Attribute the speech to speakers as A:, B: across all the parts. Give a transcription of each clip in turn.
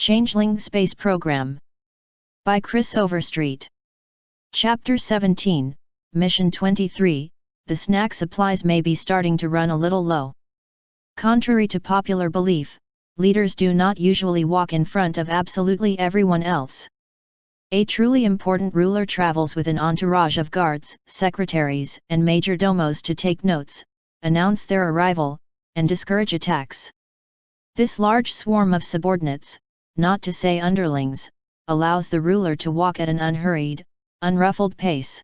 A: Changeling Space Program. By Chris Overstreet. Chapter 17, Mission 23, the snack supplies may be starting to run a little low. Contrary to popular belief, leaders do not usually walk in front of absolutely everyone else. A truly important ruler travels with an entourage of guards, secretaries, and majordomos to take notes, announce their arrival, and discourage attacks. This large swarm of subordinates, not to say underlings, allows the ruler to walk at an unhurried, unruffled pace.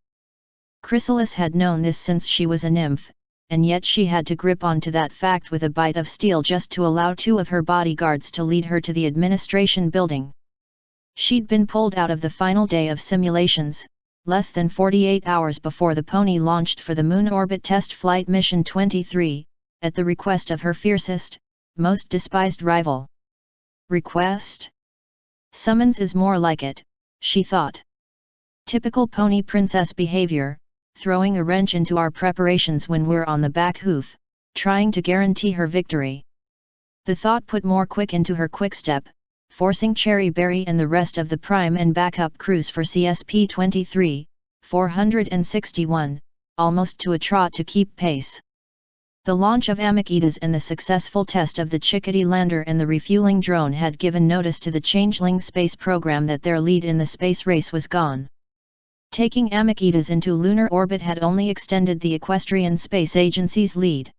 A: Chrysalis had known this since she was a nymph, and yet she had to grip onto that fact with a bite of steel just to allow two of her bodyguards to lead her to the administration building. She'd been pulled out of the final day of simulations, less than 48 hours before the pony launched for the Moon Orbit Test Flight Mission 23, at the request of her fiercest, most despised rival. Request? Summons is more like it, she thought. Typical pony princess behavior, throwing a wrench into our preparations when we're on the back hoof, trying to guarantee her victory. The thought put more quick into her quickstep, forcing Cherry Berry and the rest of the prime and backup crews for CSP-23, 461, almost to a trot to keep pace. The launch of Amakitas and the successful test of the Chickadee lander and the refueling drone had given notice to the Changeling space program that their lead in the space race was gone. Taking Amakitas into lunar orbit had only extended the Equestrian Space Agency's lead.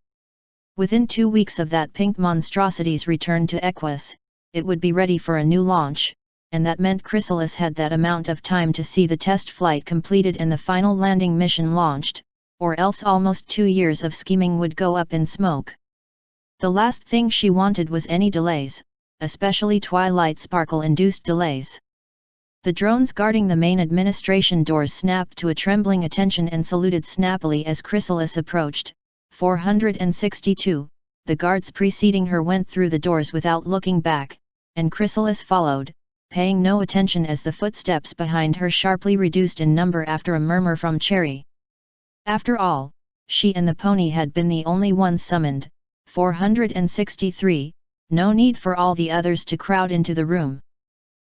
A: Within 2 weeks of that pink monstrosity's return to Equus, it would be ready for a new launch, and that meant Chrysalis had that amount of time to see the test flight completed and the final landing mission launched, or else almost 2 years of scheming would go up in smoke. The last thing she wanted was any delays, especially Twilight Sparkle-induced delays. The drones guarding the main administration doors snapped to a trembling attention and saluted snappily as Chrysalis approached. 462, the guards preceding her went through the doors without looking back, and Chrysalis followed, paying no attention as the footsteps behind her sharply reduced in number after a murmur from Cherry. After all, she and the pony had been the only ones summoned. 463, no need for all the others to crowd into the room.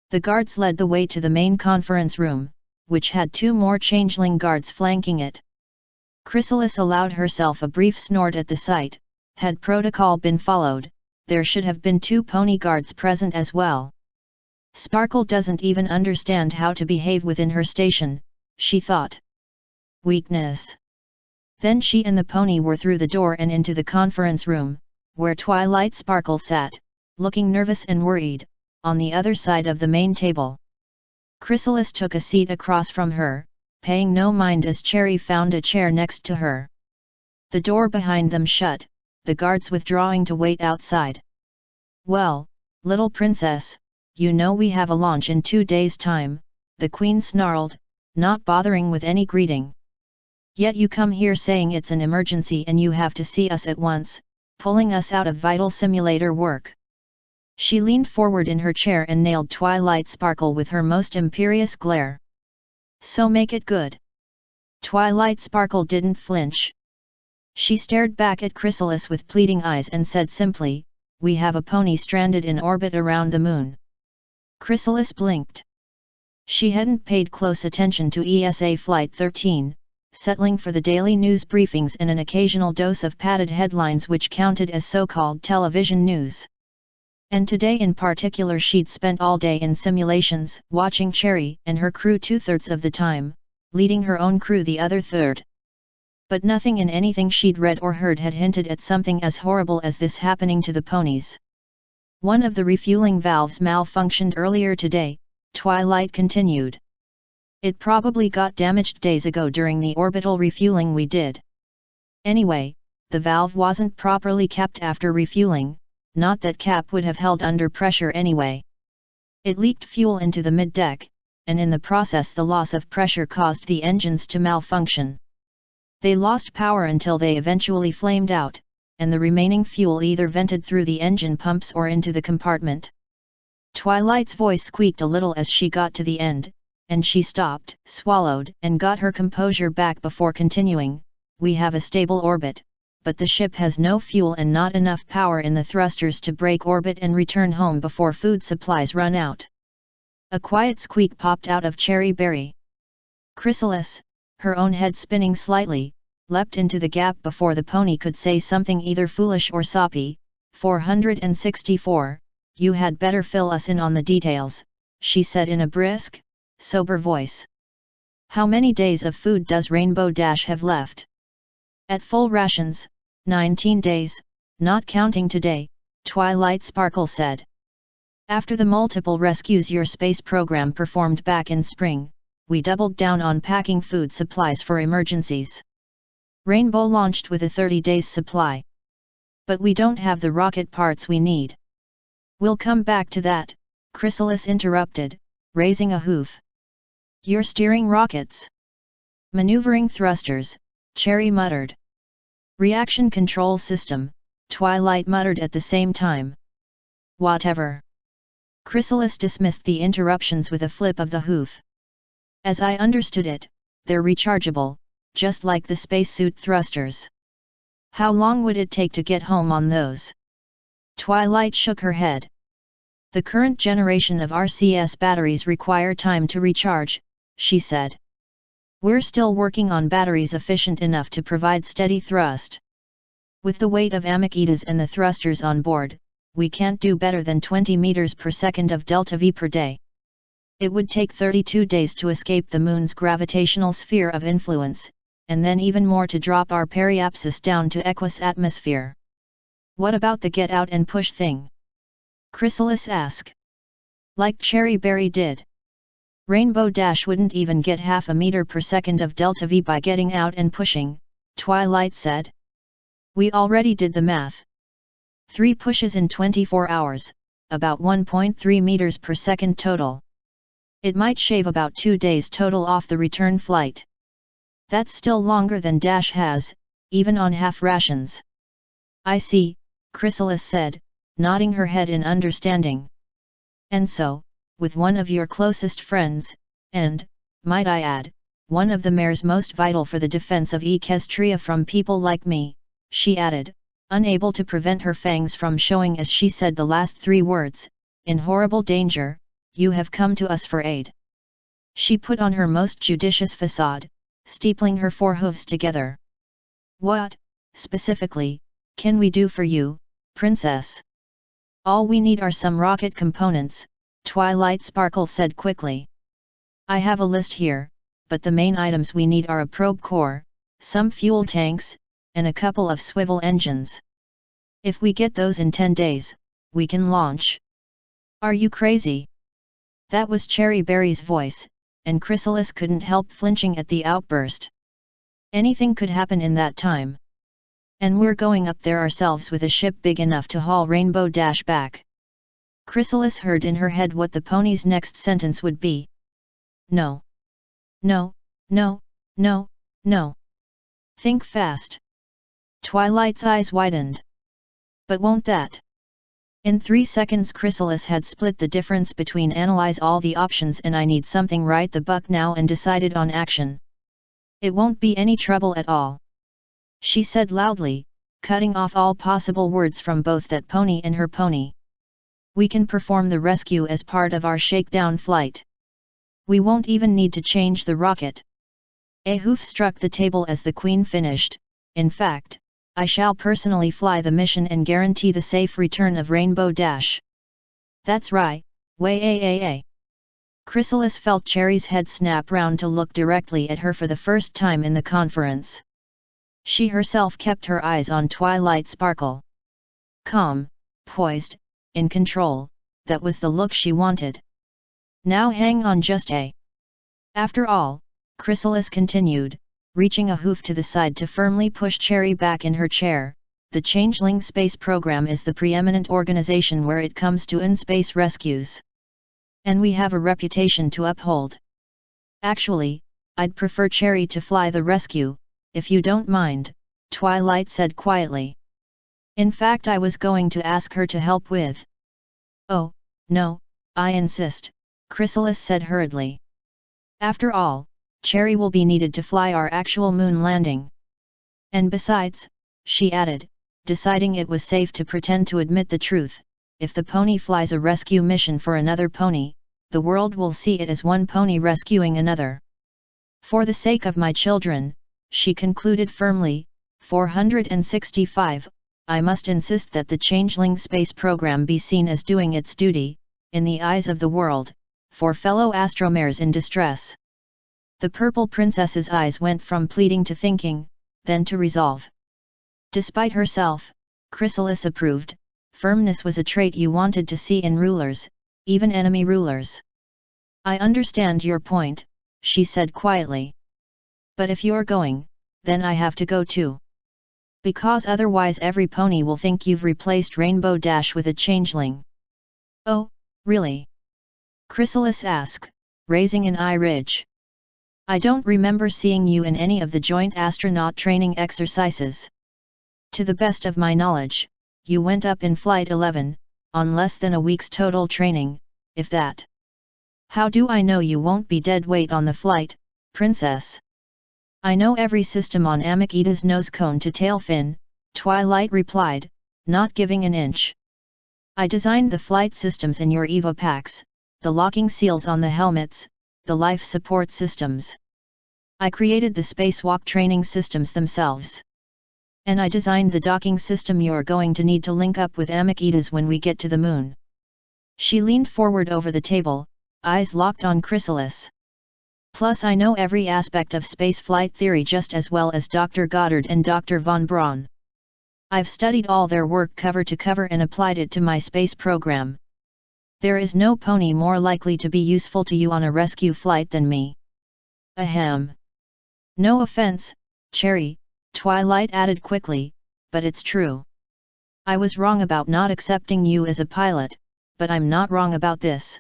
A: The guards led the way to the main conference room, which had 2 more changeling guards flanking it. Chrysalis allowed herself a brief snort at the sight. Had protocol been followed, there should have been 2 pony guards present as well. Sparkle doesn't even understand how to behave within her station, she thought. Weakness. Then she and the pony were through the door and into the conference room, where Twilight Sparkle sat, looking nervous and worried, on the other side of the main table. Chrysalis took a seat across from her, paying no mind as Cherry found a chair next to her. The door behind them shut, the guards withdrawing to wait outside. Well, little princess, you know we have a launch in 2 days' time, the queen snarled, not bothering with any greeting. Yet you come here saying it's an emergency and you have to see us at once, pulling us out of vital simulator work. She leaned forward in her chair and nailed Twilight Sparkle with her most imperious glare. So make it good. Twilight Sparkle didn't flinch. She stared back at Chrysalis with pleading eyes and said simply, we have a pony stranded in orbit around the moon. Chrysalis blinked. She hadn't paid close attention to ESA Flight 13, settling for the daily news briefings and an occasional dose of padded headlines which counted as so-called television news. And today in particular she'd spent all day in simulations, watching Cherry and her crew 2/3 of the time, leading her own crew the other third. But nothing in anything she'd read or heard had hinted at something as horrible as this happening to the ponies. One of the refueling valves malfunctioned earlier today, Twilight continued. It probably got damaged days ago during the orbital refueling we did. Anyway, the valve wasn't properly capped after refueling, not that cap would have held under pressure anyway. It leaked fuel into the mid-deck, and in the process the loss of pressure caused the engines to malfunction. They lost power until they eventually flamed out, and the remaining fuel either vented through the engine pumps or into the compartment. Twilight's voice squeaked a little as she got to the end, and she stopped, swallowed, and got her composure back before continuing, we have a stable orbit, but the ship has no fuel and not enough power in the thrusters to break orbit and return home before food supplies run out. A quiet squeak popped out of Cherry Berry. Chrysalis, her own head spinning slightly, leapt into the gap before the pony could say something either foolish or soppy. 464, you had better fill us in on the details, she said in a brisk, sober voice. How many days of food does Rainbow Dash have left? At full rations, 19 days, not counting today, Twilight Sparkle said. After the multiple rescues your space program performed back in spring, we doubled down on packing food supplies for emergencies. Rainbow launched with a 30 days supply. But we don't have the rocket parts we need. We'll come back to that, Chrysalis interrupted, raising a hoof. You're steering rockets? Maneuvering thrusters, Cherry muttered. Reaction control system, Twilight muttered at the same time. Whatever. Chrysalis dismissed the interruptions with a flip of the hoof. As I understood it, they're rechargeable, just like the spacesuit thrusters. How long would it take to get home on those? Twilight shook her head. The current generation of RCS batteries require time to recharge, she said. We're still working on batteries efficient enough to provide steady thrust. With the weight of Amakitas and the thrusters on board, we can't do better than 20 meters per second of delta V per day. It would take 32 days to escape the Moon's gravitational sphere of influence, and then even more to drop our periapsis down to equus atmosphere. What about the get out and push thing? Chrysalis asked. Like Cherry Berry did. Rainbow Dash wouldn't even get half a meter per second of delta V by getting out and pushing, Twilight said. We already did the math. 3 pushes in 24 hours, about 1.3 meters per second total. It might shave about 2 days total off the return flight. That's still longer than Dash has, even on half rations. I see, Chrysalis said, nodding her head in understanding. And so, with one of your closest friends, and, might I add, one of the mares most vital for the defense of Equestria from people like me, she added, unable to prevent her fangs from showing as she said the last 3 words, in horrible danger, you have come to us for aid. She put on her most judicious facade, steepling her forehoofs together. What, specifically, can we do for you, Princess? All we need are some rocket components, Twilight Sparkle said quickly. I have a list here, but the main items we need are a probe core, some fuel tanks, and a couple of swivel engines. If we get those in 10 days, we can launch. Are you crazy? That was Cherry Berry's voice, and Chrysalis couldn't help flinching at the outburst. Anything could happen in that time. And we're going up there ourselves with a ship big enough to haul Rainbow Dash back. Chrysalis heard in her head what the pony's next sentence would be. No. No, no, no, no. Think fast. Twilight's eyes widened. But won't that? In 3 seconds Chrysalis had split the difference between analyze all the options and I need something right the buck now and decided on action. It won't be any trouble at all. She said loudly, cutting off all possible words from both that pony and her pony. We can perform the rescue as part of our shakedown flight. We won't even need to change the rocket. A hoof struck the table as the Queen finished. In fact, I shall personally fly the mission and guarantee the safe return of Rainbow Dash. That's right, way. Chrysalis felt Cherry's head snap round to look directly at her for the first time in the conference. She herself kept her eyes on Twilight Sparkle. Calm, poised, in control, that was the look she wanted. Now hang on just a. After all, Chrysalis continued, reaching a hoof to the side to firmly push Cherry back in her chair, the Changeling space program is the preeminent organization where it comes to in-space rescues. And we have a reputation to uphold. Actually, I'd prefer Cherry to fly the rescue, if you don't mind, Twilight said quietly. In fact, I was going to ask her to help with. Oh, no, I insist, Chrysalis said hurriedly. After all, Cherry will be needed to fly our actual moon landing. And besides, she added, deciding it was safe to pretend to admit the truth. If the pony flies a rescue mission for another pony, the world will see it as one pony rescuing another. For the sake of my children, she concluded firmly, 465, I must insist that the Changeling space program be seen as doing its duty, in the eyes of the world, for fellow astromares in distress. The purple princess's eyes went from pleading to thinking, then to resolve. Despite herself, Chrysalis approved. Firmness was a trait you wanted to see in rulers, even enemy rulers. I understand your point, she said quietly. But if you're going, then I have to go too. Because otherwise every pony will think you've replaced Rainbow Dash with a changeling. Oh, really? Chrysalis asked, raising an eye ridge. I don't remember seeing you in any of the joint astronaut training exercises. To the best of my knowledge, you went up in Flight 11, on less than a week's total training, if that. How do I know you won't be dead weight on the flight, princess? I know every system on Amikita's nose cone to tail fin, Twilight replied, not giving an inch. I designed the flight systems in your EVA packs, the locking seals on the helmets, the life support systems. I created the spacewalk training systems themselves. And I designed the docking system you're going to need to link up with Amikita's when we get to the moon. She leaned forward over the table, eyes locked on Chrysalis. Plus I know every aspect of spaceflight theory just as well as Dr. Goddard and Dr. von Braun. I've studied all their work cover to cover and applied it to my space program. There is no pony more likely to be useful to you on a rescue flight than me. Ahem. No offense, Cherry, Twilight added quickly, but it's true. I was wrong about not accepting you as a pilot, but I'm not wrong about this.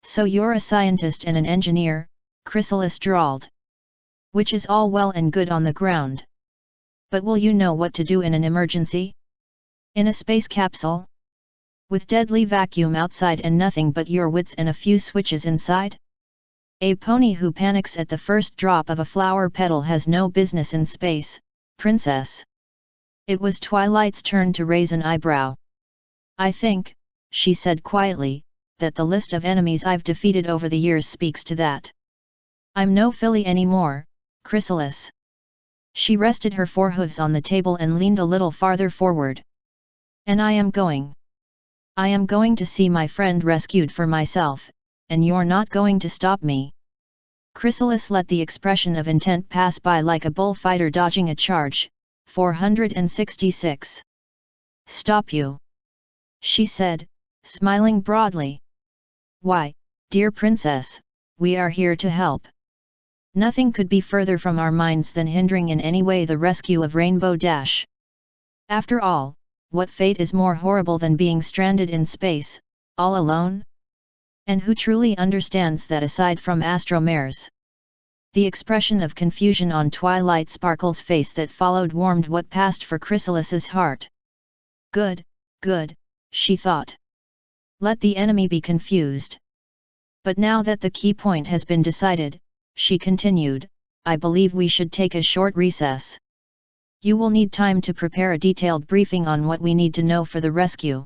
A: So you're a scientist and an engineer, Chrysalis drawled. Which is all well and good on the ground. But will you know what to do in an emergency? In a space capsule? With deadly vacuum outside and nothing but your wits and a few switches inside? A pony who panics at the first drop of a flower petal has no business in space, princess. It was Twilight's turn to raise an eyebrow. I think, she said quietly, that the list of enemies I've defeated over the years speaks to that. I'm no filly anymore, Chrysalis. She rested her forehooves on the table and leaned a little farther forward. And I am going. I am going to see my friend rescued for myself, and you're not going to stop me. Chrysalis let the expression of intent pass by like a bullfighter dodging a charge. 466. Stop you. She said, smiling broadly. Why, dear princess, we are here to help. Nothing could be further from our minds than hindering in any way the rescue of Rainbow Dash. After all, what fate is more horrible than being stranded in space, all alone? And who truly understands that aside from astromares? The expression of confusion on Twilight Sparkle's face that followed warmed what passed for Chrysalis's heart. Good, good, she thought. Let the enemy be confused. But now that the key point has been decided, she continued, I believe we should take a short recess. You will need time to prepare a detailed briefing on what we need to know for the rescue.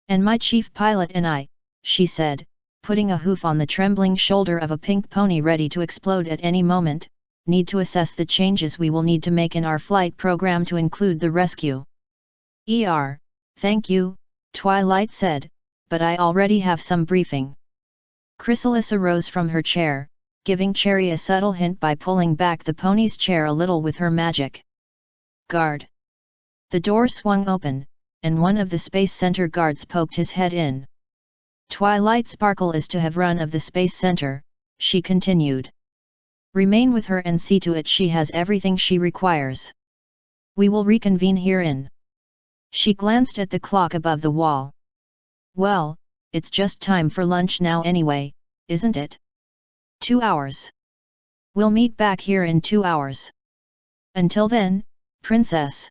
A: And my chief pilot and I, she said, putting a hoof on the trembling shoulder of a pink pony ready to explode at any moment, need to assess the changes we will need to make in our flight program to include the rescue. Thank you, Twilight said, but I already have some briefing. Chrysalis arose from her chair, giving Cherry a subtle hint by pulling back the pony's chair a little with her magic. Guard. The door swung open, and one of the Space Center guards poked his head in. Twilight Sparkle is to have run of the Space Center, she continued. Remain with her and see to it she has everything she requires. We will reconvene herein. She glanced at the clock above the wall. Well, it's just time for lunch now anyway, isn't it? 2 hours. We'll meet back here in 2 hours. Until then, princess.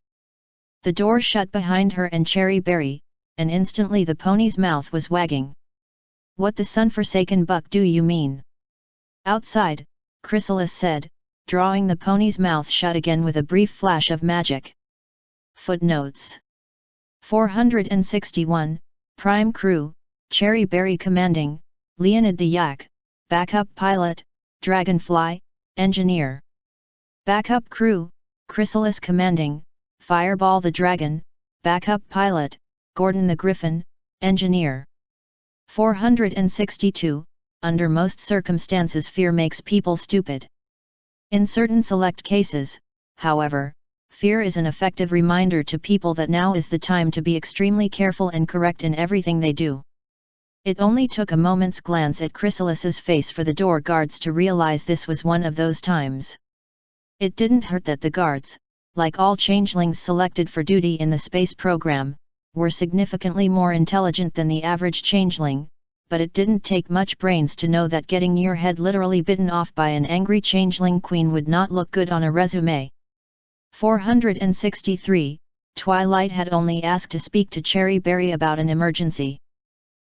A: The door shut behind her and Cherry Berry, and instantly the pony's mouth was wagging. What the sun-forsaken buck do you mean? Outside, Chrysalis said, drawing the pony's mouth shut again with a brief flash of magic. Footnotes 461, Prime Crew, Cherry Berry Commanding, Leonid the Yak, Backup Pilot, Dragonfly, Engineer. Backup Crew, Chrysalis Commanding, Fireball the Dragon, Backup Pilot, Gordon the Griffin, Engineer. 462, Under most circumstances fear makes people stupid. In certain select cases, however, fear is an effective reminder to people that now is the time to be extremely careful and correct in everything they do. It only took a moment's glance at Chrysalis's face for the door guards to realize this was one of those times. It didn't hurt that the guards, like all changelings selected for duty in the space program, were significantly more intelligent than the average changeling, but it didn't take much brains to know that getting your head literally bitten off by an angry changeling queen would not look good on a resume. 463, Twilight had only asked to speak to Cherry Berry about an emergency.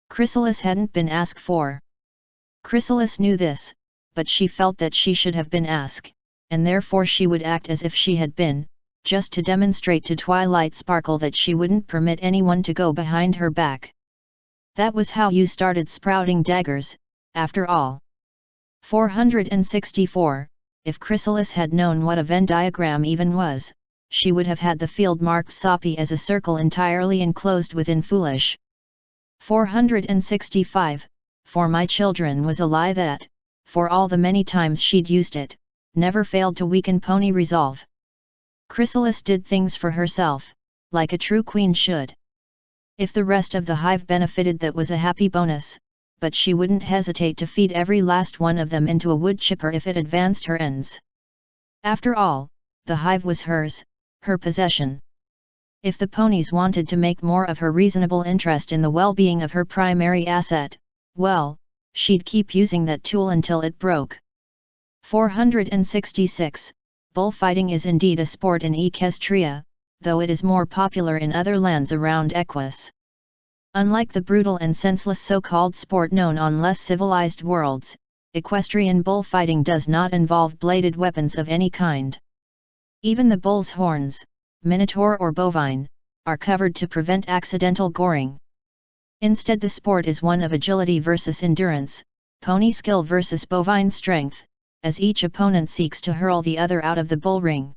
A: Chrysalis hadn't been asked for. Chrysalis knew this, but she felt that she should have been asked, and therefore she would act as if she had been, just to demonstrate to Twilight Sparkle that she wouldn't permit anyone to go behind her back. That was how you started sprouting daggers, after all. 464, If Chrysalis had known what a Venn diagram even was, she would have had the field marked Soppy as a circle entirely enclosed within foolish. 465, For my children was a lie that, for all the many times she'd used it, never failed to weaken pony resolve. Chrysalis did things for herself, like a true queen should. If the rest of the hive benefited, that was a happy bonus, but she wouldn't hesitate to feed every last one of them into a wood chipper if it advanced her ends. After all, the hive was hers, her possession. If the ponies wanted to make more of her reasonable interest in the well-being of her primary asset, well, she'd keep using that tool until it broke. 466, Bullfighting is indeed a sport in Equestria, though it is more popular in other lands around Equus. Unlike the brutal and senseless so-called sport known on less civilized worlds, equestrian bullfighting does not involve bladed weapons of any kind. Even the bull's horns, minotaur or bovine, are covered to prevent accidental goring. Instead, the sport is one of agility versus endurance, pony skill versus bovine strength, as each opponent seeks to hurl the other out of the bull ring.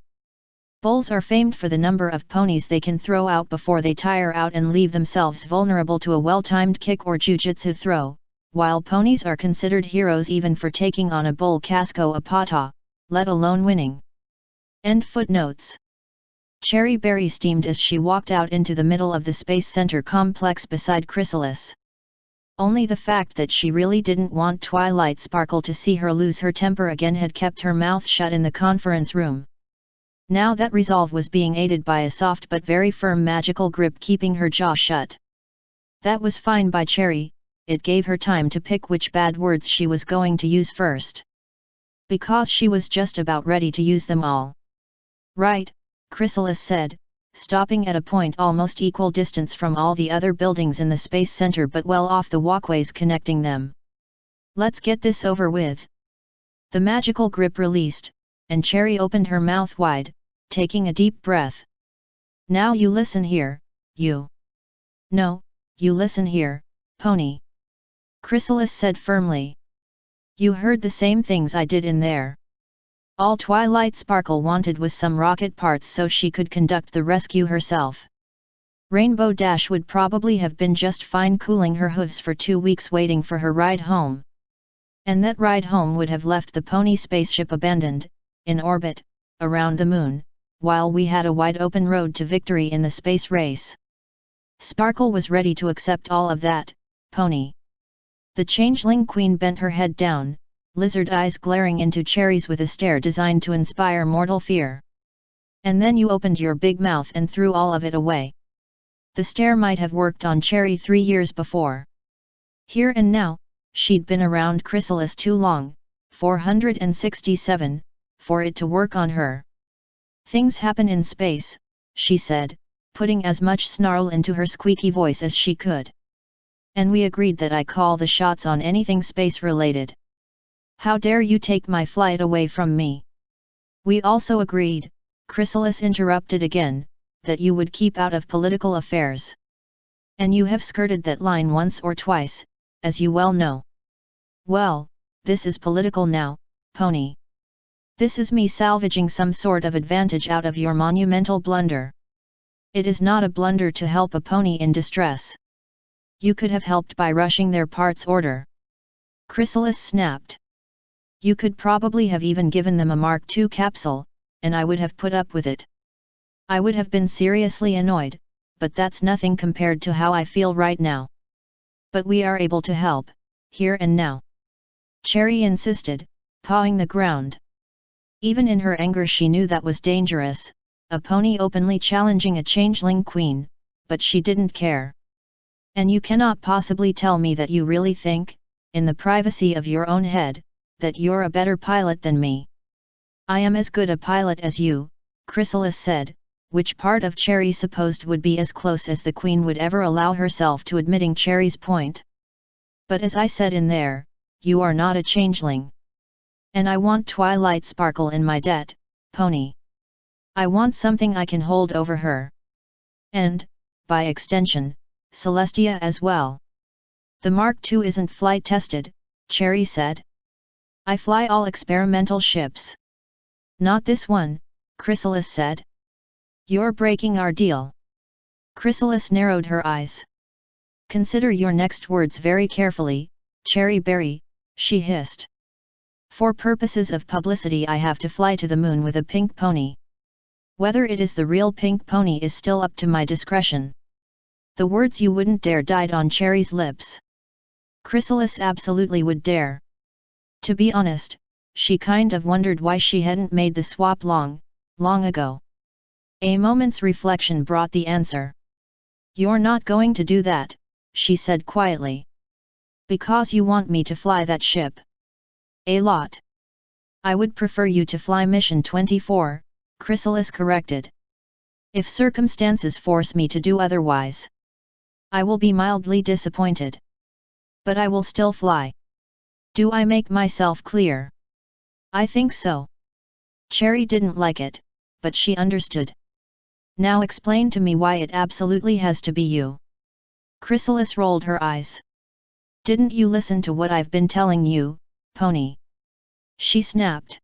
A: Bulls are famed for the number of ponies they can throw out before they tire out and leave themselves vulnerable to a well-timed kick or jujitsu throw, while ponies are considered heroes even for taking on a bull casco a pata, let alone winning. End footnotes. Cherry Berry steamed as she walked out into the middle of the Space Center complex beside Chrysalis. Only the fact that she really didn't want Twilight Sparkle to see her lose her temper again had kept her mouth shut in the conference room. Now that resolve was being aided by a soft but very firm magical grip keeping her jaw shut. That was fine by Cherry, it gave her time to pick which bad words she was going to use first. Because she was just about ready to use them all. Right, Chrysalis said, stopping at a point almost equal distance from all the other buildings in the Space Center but well off the walkways connecting them. Let's get this over with. The magical grip released, and Cherry opened her mouth wide, taking a deep breath. Now you listen here, you. No, you listen here, pony. Chrysalis said firmly. You heard the same things I did in there. All Twilight Sparkle wanted was some rocket parts so she could conduct the rescue herself. Rainbow Dash would probably have been just fine cooling her hooves for 2 weeks waiting for her ride home. And that ride home would have left the pony spaceship abandoned, in orbit, around the moon, while we had a wide open road to victory in the space race. Sparkle was ready to accept all of that, pony. The Changeling Queen bent her head down, lizard eyes glaring into Cherry's with a stare designed to inspire mortal fear. And then you opened your big mouth and threw all of it away. The stare might have worked on Cherry 3 years before. Here and now, she'd been around Chrysalis too long, 467, for it to work on her. Things happen in space, she said, putting as much snarl into her squeaky voice as she could. And we agreed that I call the shots on anything space-related. How dare you take my flight away from me? We also agreed, Chrysalis interrupted again, that you would keep out of political affairs. And you have skirted that line once or twice, as you well know. Well, this is political now, pony. This is me salvaging some sort of advantage out of your monumental blunder. It is not a blunder to help a pony in distress. You could have helped by rushing their parts order. Chrysalis snapped. You could probably have even given them a Mark II capsule, and I would have put up with it. I would have been seriously annoyed, but that's nothing compared to how I feel right now. But we are able to help, here and now. Cherry insisted, pawing the ground. Even in her anger she knew that was dangerous, a pony openly challenging a changeling queen, but she didn't care. And you cannot possibly tell me that you really think, in the privacy of your own head, that you're a better pilot than me. I am as good a pilot as you, Chrysalis said, which part of Cherry supposed would be as close as the queen would ever allow herself to admitting Cherry's point. But as I said in there, you are not a changeling. And I want Twilight Sparkle in my debt, pony. I want something I can hold over her. And, by extension, Celestia as well. The Mark II isn't flight tested, Cherry said. I fly all experimental ships. Not this one, Chrysalis said. You're breaking our deal. Chrysalis narrowed her eyes. Consider your next words very carefully, Cherry Berry, she hissed. For purposes of publicity I have to fly to the moon with a pink pony. Whether it is the real pink pony is still up to my discretion. The words you wouldn't dare died on Cherry's lips. Chrysalis absolutely would dare. To be honest, she kind of wondered why she hadn't made the swap long ago. A moment's reflection brought the answer. You're not going to do that, she said quietly. Because you want me to fly that ship. A lot. I would prefer you to fly Mission 24, Chrysalis corrected. If circumstances force me to do otherwise, I will be mildly disappointed. But I will still fly. Do I make myself clear? I think so. Cherry didn't like it, but she understood. Now explain to me why it absolutely has to be you. Chrysalis rolled her eyes. Didn't you listen to what I've been telling you, pony? She snapped.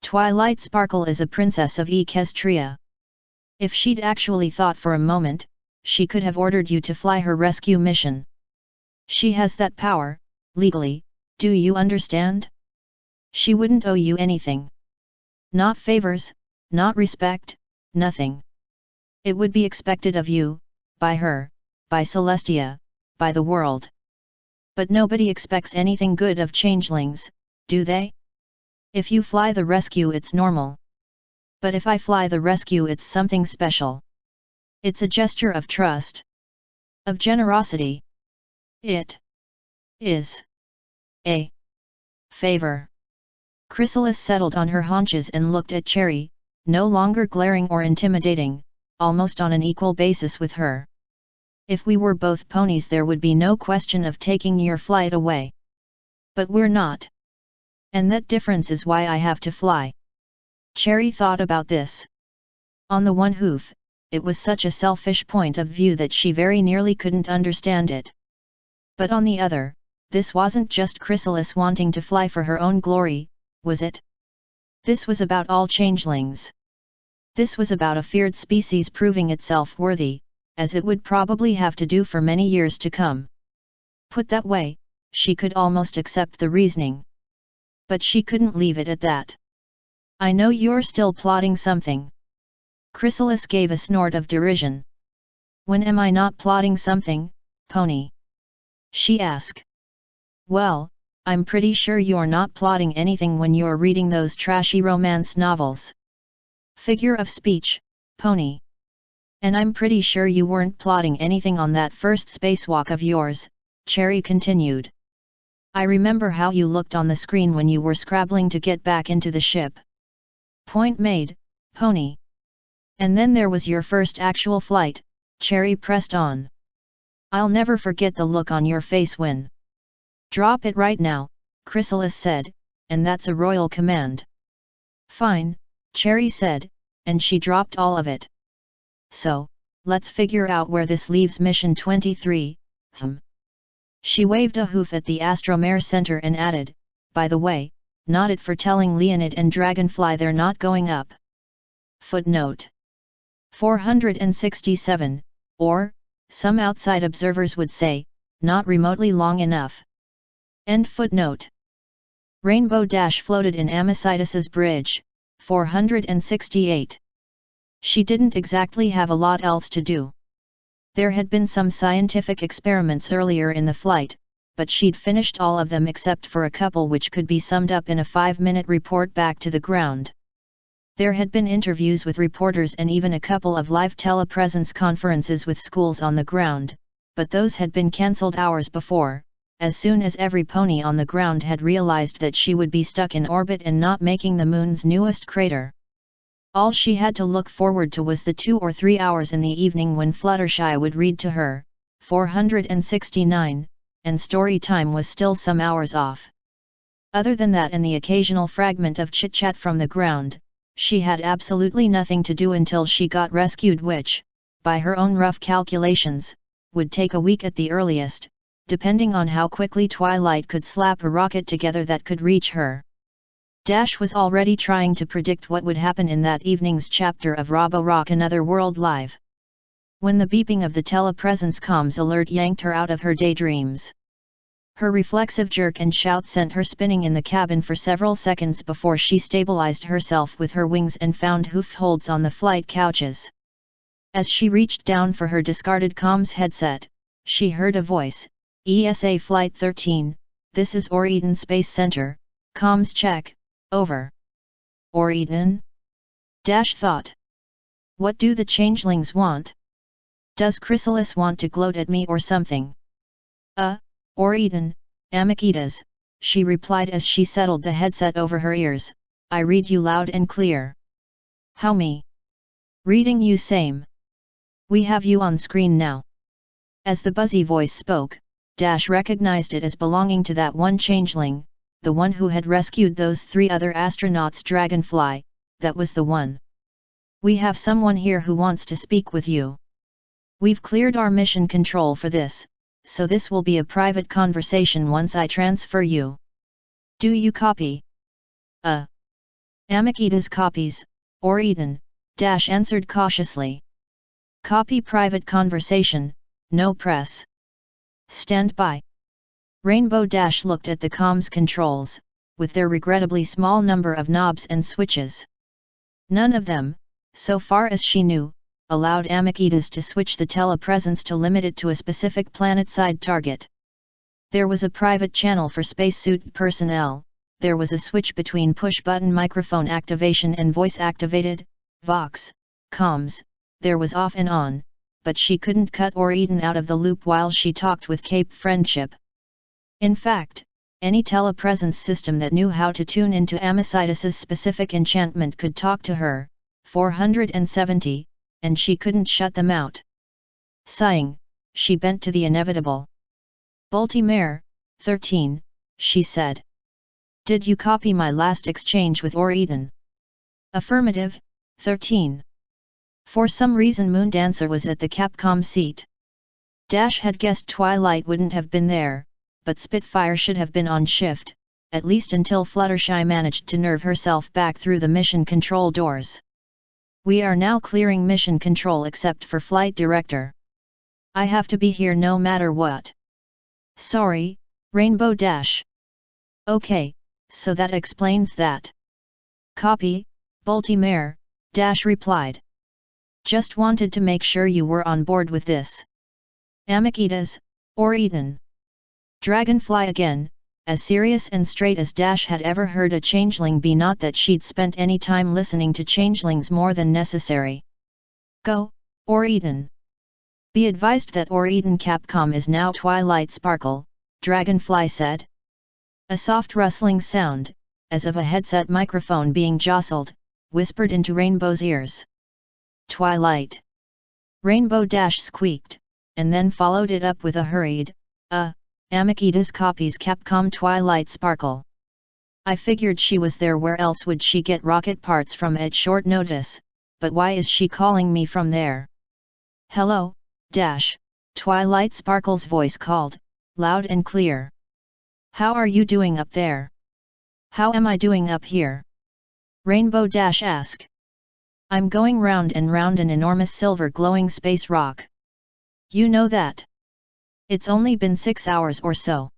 A: Twilight Sparkle is a princess of Equestria. If she'd actually thought for a moment, she could have ordered you to fly her rescue mission. She has that power, legally, do you understand? She wouldn't owe you anything. Not favors, not respect, nothing. It would be expected of you, by her, by Celestia, by the world. But nobody expects anything good of changelings, do they? If you fly the rescue it's normal. But if I fly the rescue it's something special. It's a gesture of trust. Of generosity. It is a favor. Chrysalis settled on her haunches and looked at Cherry, no longer glaring or intimidating, almost on an equal basis with her. If we were both ponies there would be no question of taking your flight away. But we're not. And that difference is why I have to fly. Cherry thought about this. On the one hoof, it was such a selfish point of view that she very nearly couldn't understand it. But on the other, this wasn't just Chrysalis wanting to fly for her own glory, was it? This was about all changelings. This was about a feared species proving itself worthy, as it would probably have to do for many years to come. Put that way, she could almost accept the reasoning. But she couldn't leave it at that. I know you're still plotting something. Chrysalis gave a snort of derision. When am I not plotting something, pony? She asked. Well, I'm pretty sure you're not plotting anything when you're reading those trashy romance novels. Figure of speech, pony. And I'm pretty sure you weren't plotting anything on that first spacewalk of yours, Cherry continued. I remember how you looked on the screen when you were scrabbling to get back into the ship. Point made, pony. And then there was your first actual flight, Cherry pressed on. I'll never forget the look on your face when. Drop it right now, Chrysalis said, and that's a royal command. Fine, Cherry said, and she dropped all of it. so, let's figure out where this leaves Mission 23, She waved a hoof at the Astromare Center and added, by the way, not it for telling Leonid and Dragonfly they're not going up. Footnote 467, or, some outside observers would say, not remotely long enough. End footnote. Rainbow Dash floated in Amicitus's bridge, 468. She didn't exactly have a lot else to do. There had been some scientific experiments earlier in the flight, but she'd finished all of them except for a couple which could be summed up in a 5-minute report back to the ground. There had been interviews with reporters and even a couple of live telepresence conferences with schools on the ground, but those had been cancelled hours before, as soon as every pony on the ground had realized that she would be stuck in orbit and not making the moon's newest crater. All she had to look forward to was the 2 or 3 hours in the evening when Fluttershy would read to her, 469, and story time was still some hours off. Other than that and the occasional fragment of chit-chat from the ground, she had absolutely nothing to do until she got rescued, which, by her own rough calculations, would take a week at the earliest, depending on how quickly Twilight could slap a rocket together that could reach her. Dash was already trying to predict what would happen in that evening's chapter of Robo-Rock Another World Live, when the beeping of the telepresence comms alert yanked her out of her daydreams. Her reflexive jerk and shout sent her spinning in the cabin for several seconds before she stabilized herself with her wings and found hoof holds on the flight couches. As she reached down for her discarded comms headset, she heard a voice, ESA Flight 13, this is Oriton Space Center, comms check, over. Oriton? Dash thought. What do the changelings want? Does Chrysalis want to gloat at me or something? Oriton, Amicitas, she replied as she settled the headset over her ears, I read you loud and clear. How me? Reading you same. We have you on screen now. As the buzzy voice spoke, Dash recognized it as belonging to that one changeling, the one who had rescued those 3 other astronauts. Dragonfly, that was the one. We have someone here who wants to speak with you. We've cleared our mission control for this, so this will be a private conversation once I transfer you. Do you copy? Amicitas copies, Oriton, Dash answered cautiously. Copy private conversation, no press. Stand by. Rainbow Dash looked at the comms controls, with their regrettably small number of knobs and switches. None of them, so far as she knew, allowed Amicitas to switch the telepresence to limit it to a specific planet-side target. There was a private channel for spacesuit personnel, there was a switch between push-button microphone activation and voice-activated, Vox, comms, there was off and on, but she couldn't cut Oriton out of the loop while she talked with Cape Friendship. In fact, any telepresence system that knew how to tune into Amicitus's specific enchantment could talk to her, 470, and she couldn't shut them out. Sighing, she bent to the inevitable. Baltimore, 13, she said. Did you copy my last exchange with Oriton? Affirmative, 13. For some reason Moondancer was at the Capcom seat. Dash had guessed Twilight wouldn't have been there, but Spitfire should have been on shift, at least until Fluttershy managed to nerve herself back through the mission control doors. We are now clearing mission control except for Flight Director. I have to be here no matter what. Sorry, Rainbow Dash. Okay, so that explains that. Copy, Baltimore, Dash replied. Just wanted to make sure you were on board with this. Amicitas, Oriton. Dragonfly again, as serious and straight as Dash had ever heard a changeling be, not that she'd spent any time listening to changelings more than necessary. Go, Oriton. Be advised that Oriton Capcom is now Twilight Sparkle, Dragonfly said. A soft rustling sound, as of a headset microphone being jostled, whispered into Rainbow's ears. Twilight. Rainbow Dash squeaked, and then followed it up with a hurried, Amicitas copies Capcom Twilight Sparkle. I figured she was there, where else would she get rocket parts from at short notice, but why is she calling me from there? Hello, Dash, Twilight Sparkle's voice called, loud and clear. How are you doing up there? How am I doing up here? Rainbow Dash asked. I'm going round and round an enormous silver glowing space rock. You know that? It's only been 6 hours or so.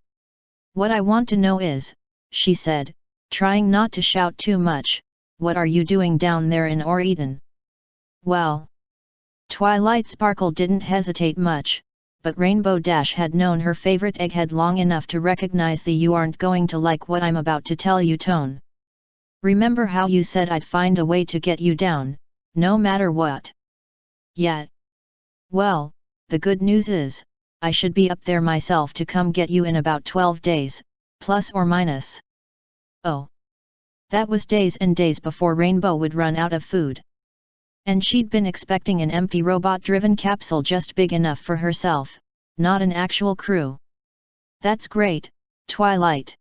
A: What I want to know is, she said, trying not to shout too much, what are you doing down there in Eden? Well. Twilight Sparkle didn't hesitate much, but Rainbow Dash had known her favorite egghead long enough to recognize the "you aren't going to like what I'm about to tell you" tone. Remember how you said I'd find a way to get you down, no matter what? Yet. Well, the good news is, I should be up there myself to come get you in about 12 days, plus or minus. Oh. That was days and days before Rainbow would run out of food. And she'd been expecting an empty robot-driven capsule just big enough for herself, not an actual crew. That's great, Twilight.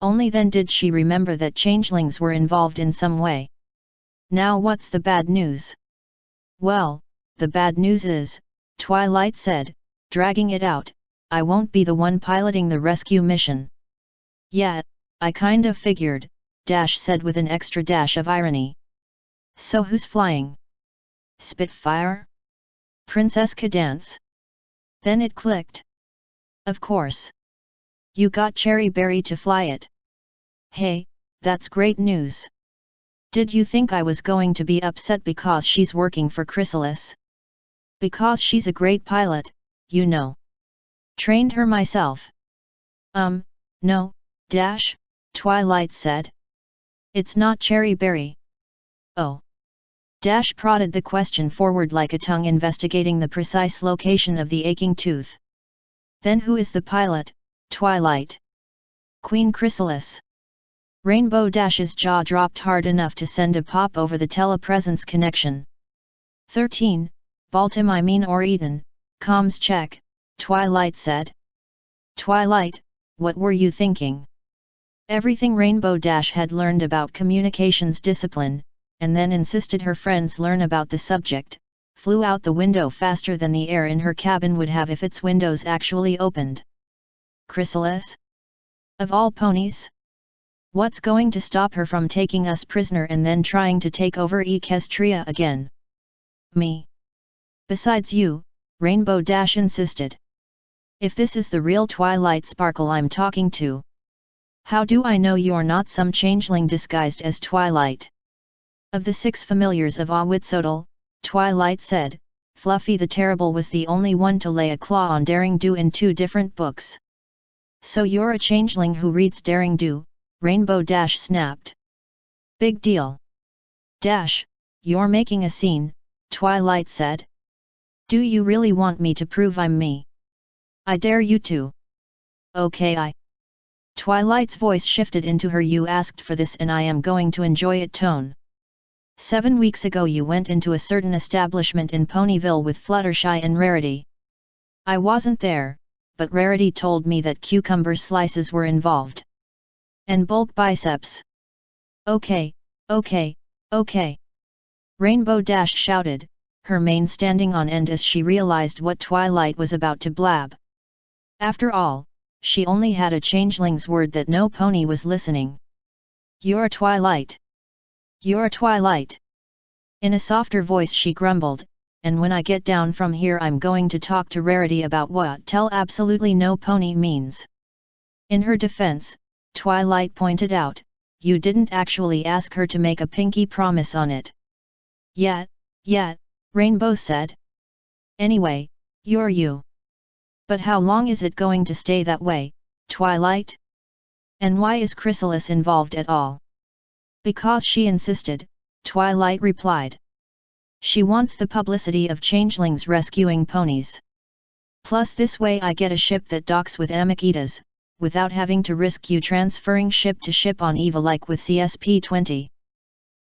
A: Only then did she remember that changelings were involved in some way. Now what's the bad news? Well, the bad news is, Twilight said, dragging it out, I won't be the one piloting the rescue mission. Yeah, I kind of figured, Dash said with an extra dash of irony. So who's flying? Spitfire? Princess Cadance? Then it clicked. Of course. You got Cherry Berry to fly it. Hey, that's great news. Did you think I was going to be upset because she's working for Chrysalis? Because she's a great pilot, you know. Trained her myself. No, Dash, Twilight said. It's not Cherry Berry. Oh. Dash prodded the question forward like a tongue investigating the precise location of the aching tooth. Then who is the pilot, Twilight? Queen Chrysalis. Rainbow Dash's jaw dropped hard enough to send a pop over the telepresence connection. 13, Baltim or Eden, comms check, Twilight said. Twilight, what were you thinking? Everything Rainbow Dash had learned about communications discipline, and then insisted her friends learn about the subject, flew out the window faster than the air in her cabin would have if its windows actually opened. Chrysalis? Of all ponies? What's going to stop her from taking us prisoner and then trying to take over Equestria again? Me. Besides you, Rainbow Dash insisted. If this is the real Twilight Sparkle I'm talking to, how do I know you're not some changeling disguised as Twilight? Of the 6 familiars of Awitzotel, Twilight said, Fluffy the Terrible was the only one to lay a claw on Daring Do in 2 different books. So you're a changeling who reads Daring Do, Rainbow Dash snapped. Big deal. Dash, you're making a scene, Twilight said. Do you really want me to prove I'm me? I dare you to. Okay. Twilight's voice shifted into her "you asked for this and I am going to enjoy it" tone. 7 weeks ago you went into a certain establishment in Ponyville with Fluttershy and Rarity. I wasn't there, but Rarity told me that cucumber slices were involved. And bulk biceps. Okay. Rainbow Dash shouted, her mane standing on end as she realized what Twilight was about to blab. After all, she only had a changeling's word that no pony was listening. You're a Twilight. You're a Twilight. In a softer voice she grumbled, and when I get down from here I'm going to talk to Rarity about what tell absolutely no pony means. In her defense, Twilight pointed out, you didn't actually ask her to make a pinky promise on it. Yet, Rainbow said. Anyway, you're you. But how long is it going to stay that way, Twilight? And why is Chrysalis involved at all? Because she insisted, Twilight replied. She wants the publicity of changelings rescuing ponies. Plus this way I get a ship that docks with Amikita's, without having to risk you transferring ship to ship on Eva like with CSP-20.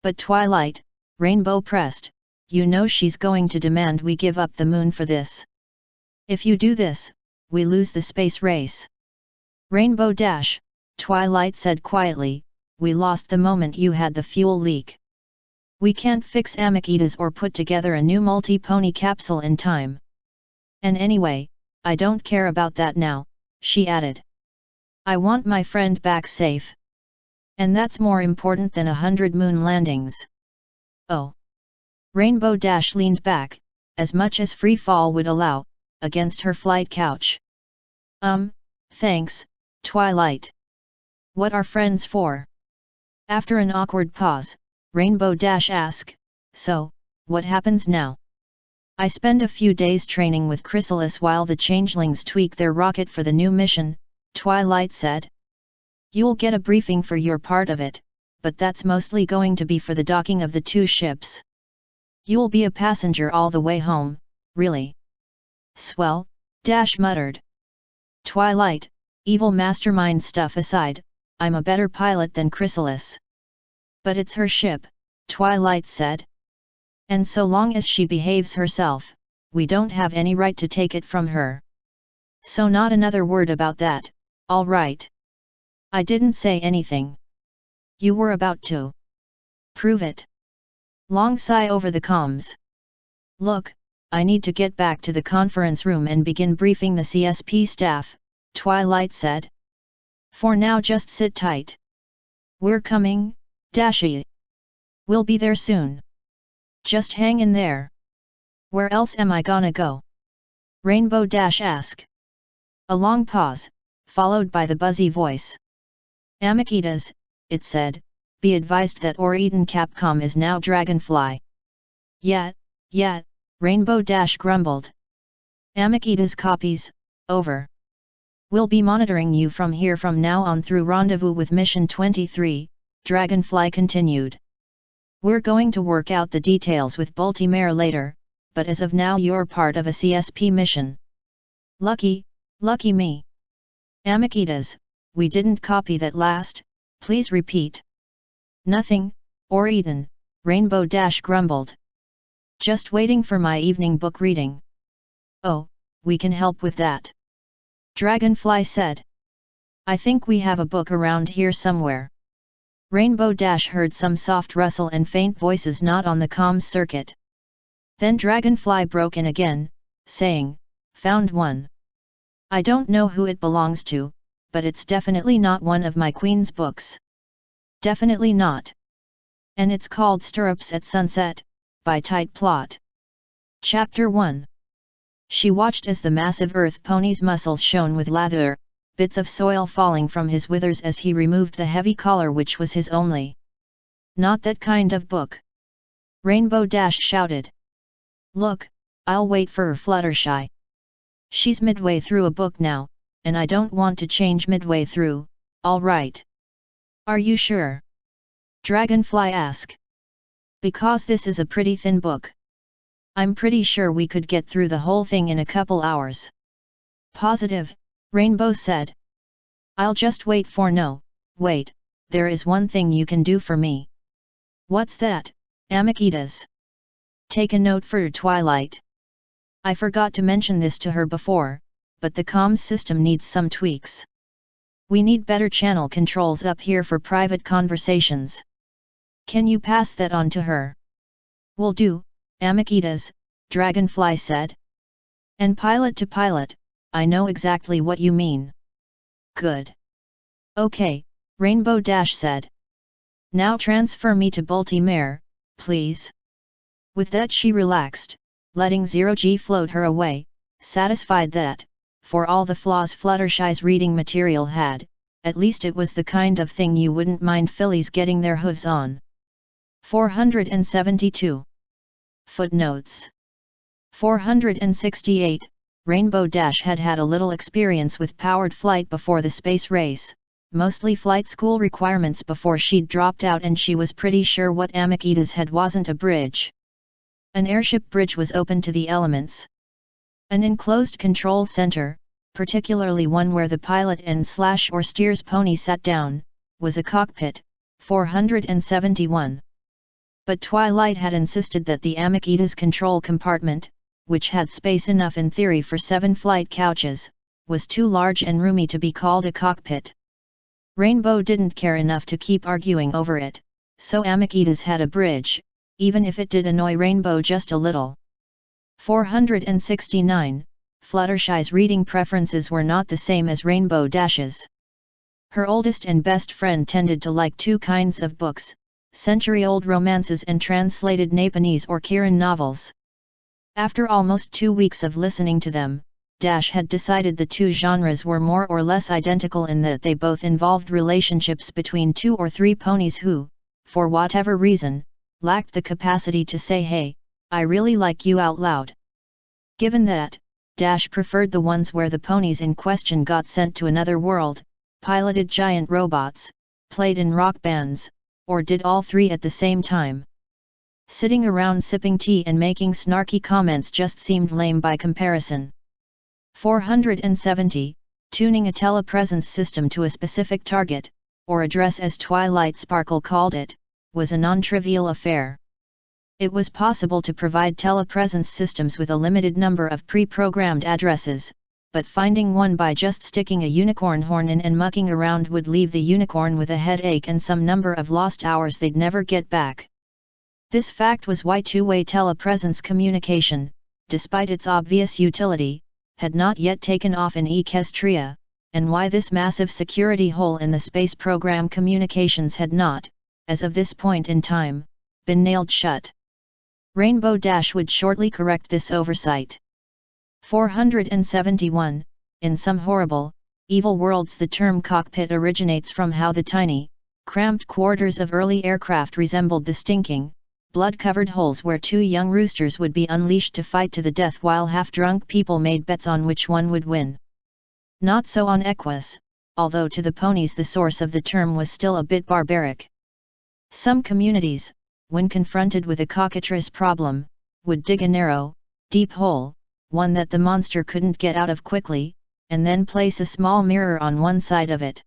A: But Twilight, Rainbow pressed, you know she's going to demand we give up the moon for this. If you do this, we lose the space race. Rainbow Dash, Twilight said quietly, we lost the moment you had the fuel leak. We can't fix Amikita's or put together a new multi-pony capsule in time. And anyway, I don't care about that now, she added. I want my friend back safe. And that's more important than 100 moon landings. Oh. Rainbow Dash leaned back, as much as free fall would allow, against her flight couch. Thanks, Twilight. What are friends for? After an awkward pause, Rainbow Dash asked, so, what happens now? I spend a few days training with Chrysalis while the Changelings tweak their rocket for the new mission, Twilight said. You'll get a briefing for your part of it, but that's mostly going to be for the docking of the two ships. You'll be a passenger all the way home, really. Swell, Dash muttered. Twilight, evil mastermind stuff aside, I'm a better pilot than Chrysalis. But it's her ship, Twilight said. And so long as she behaves herself, we don't have any right to take it from her. So not another word about that, all right. I didn't say anything. You were about to. Prove it. Long sigh over the comms. Look, I need to get back to the conference room and begin briefing the CSP staff, Twilight said. For now just sit tight. We're coming, Dashi. We'll be there soon. Just hang in there. Where else am I gonna go? Rainbow Dash asked. A long pause, followed by the buzzy voice. Amikita's, it said, be advised that Eden Capcom is now Dragonfly. Yeah, Rainbow Dash grumbled. Amikita's copies, over. We'll be monitoring you from here from now on through rendezvous with Mission 23, Dragonfly continued. We're going to work out the details with Baltimore later, but as of now you're part of a CSP mission. Lucky me. Amikita's, we didn't copy that last, please repeat. Nothing, Eden, Rainbow Dash grumbled. Just waiting for my evening book reading. Oh, we can help with that. Dragonfly said. I think we have a book around here somewhere. Rainbow Dash heard some soft rustle and faint voices not on the comms circuit. Then Dragonfly broke in again, saying, found one. I don't know who it belongs to, but it's definitely not one of my Queen's books. Definitely not. And it's called Stirrups at Sunset, by Tight Plot. Chapter 1. She watched as the massive earth pony's muscles shone with lather, bits of soil falling from his withers as he removed the heavy collar which was his only. Not that kind of book. Rainbow Dash shouted. Look, I'll wait for her Fluttershy. She's midway through a book now, and I don't want to change midway through, all right. Are you sure? Dragonfly asked. Because this is a pretty thin book. I'm pretty sure we could get through the whole thing in a couple hours. Positive, Rainbow said. I'll just wait for no, wait, there is one thing you can do for me. What's that, Amikita's? Take a note for Twilight. I forgot to mention this to her before, but the comms system needs some tweaks. We need better channel controls up here for private conversations. Can you pass that on to her? Will do, Amikita's, Dragonfly said. And pilot to pilot, I know exactly what you mean. Good. Okay, Rainbow Dash said. Now transfer me to Baltimore, please. With that she relaxed, letting Zero-G float her away, satisfied that, for all the flaws Fluttershy's reading material had, at least it was the kind of thing you wouldn't mind fillies getting their hooves on. 472. Footnotes. 468, Rainbow Dash had had a little experience with powered flight before the space race, mostly flight school requirements before she'd dropped out, and she was pretty sure what Amikita's had wasn't a bridge. An airship bridge was open to the elements. An enclosed control center, particularly one where the pilot and/or steers pony sat down, was a cockpit, 471. But Twilight had insisted that the Amikita's control compartment, which had space enough in theory for 7 flight couches, was too large and roomy to be called a cockpit. Rainbow didn't care enough to keep arguing over it, so Amikita's had a bridge, even if it did annoy Rainbow just a little. 469. Fluttershy's reading preferences were not the same as Rainbow Dash's. Her oldest and best friend tended to like two kinds of books, century-old romances and translated Nepalese or Kiran novels. After almost 2 weeks of listening to them, Dash had decided the two genres were more or less identical in that they both involved relationships between 2 or 3 ponies who, for whatever reason, lacked the capacity to say "Hey, I really like you" out loud. Given that, Dash preferred the ones where the ponies in question got sent to another world, piloted giant robots, played in rock bands, or did all three at the same time. Sitting around sipping tea and making snarky comments just seemed lame by comparison. 470. Tuning a telepresence system to a specific target, or address as Twilight Sparkle called it, was a non-trivial affair. It was possible to provide telepresence systems with a limited number of pre-programmed addresses, but finding one by just sticking a unicorn horn in and mucking around would leave the unicorn with a headache and some number of lost hours they'd never get back. This fact was why two-way telepresence communication, despite its obvious utility, had not yet taken off in Equestria, and why this massive security hole in the space program communications had not, as of this point in time, been nailed shut. Rainbow Dash would shortly correct this oversight. 471. In some horrible, evil worlds the term cockpit originates from how the tiny, cramped quarters of early aircraft resembled the stinking, blood-covered holes where 2 young roosters would be unleashed to fight to the death while half-drunk people made bets on which one would win. Not so on Equus, although to the ponies the source of the term was still a bit barbaric. Some communities, when confronted with a cockatrice problem, would dig a narrow, deep hole, one that the monster couldn't get out of quickly, and then place a small mirror on one side of it.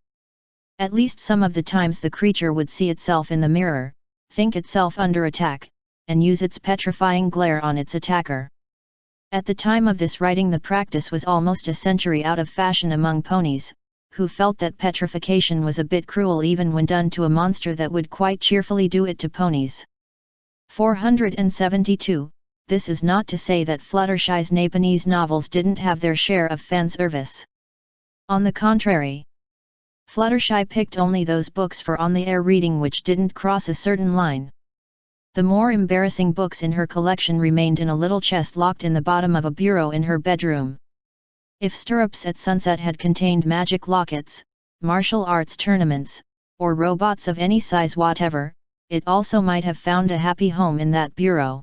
A: At least some of the times the creature would see itself in the mirror, think itself under attack, and use its petrifying glare on its attacker. At the time of this writing the practice was almost a century out of fashion among ponies, who felt that petrification was a bit cruel even when done to a monster that would quite cheerfully do it to ponies. 472. This is not to say that Fluttershy's Nepalese novels didn't have their share of fan service. On the contrary, Fluttershy picked only those books for on-the-air reading which didn't cross a certain line. The more embarrassing books in her collection remained in a little chest locked in the bottom of a bureau in her bedroom. If Stirrups at Sunset had contained magic lockets, martial arts tournaments, or robots of any size whatever, it also might have found a happy home in that bureau.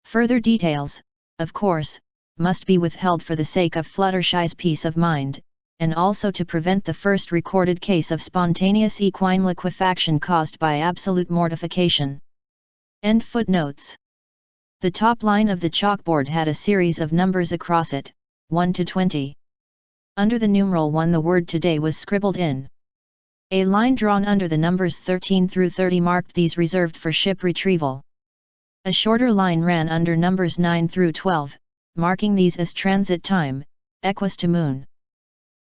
A: Further details, of course, must be withheld for the sake of Fluttershy's peace of mind, and also to prevent the first recorded case of spontaneous equine liquefaction caused by absolute mortification. End footnotes. The top line of the chalkboard had a series of numbers across it, 1 to 20. Under the numeral 1 the word "today" was scribbled in. A line drawn under the numbers 13 through 30 marked these reserved for ship retrieval. A shorter line ran under numbers 9 through 12, marking these as transit time, Equus to Moon.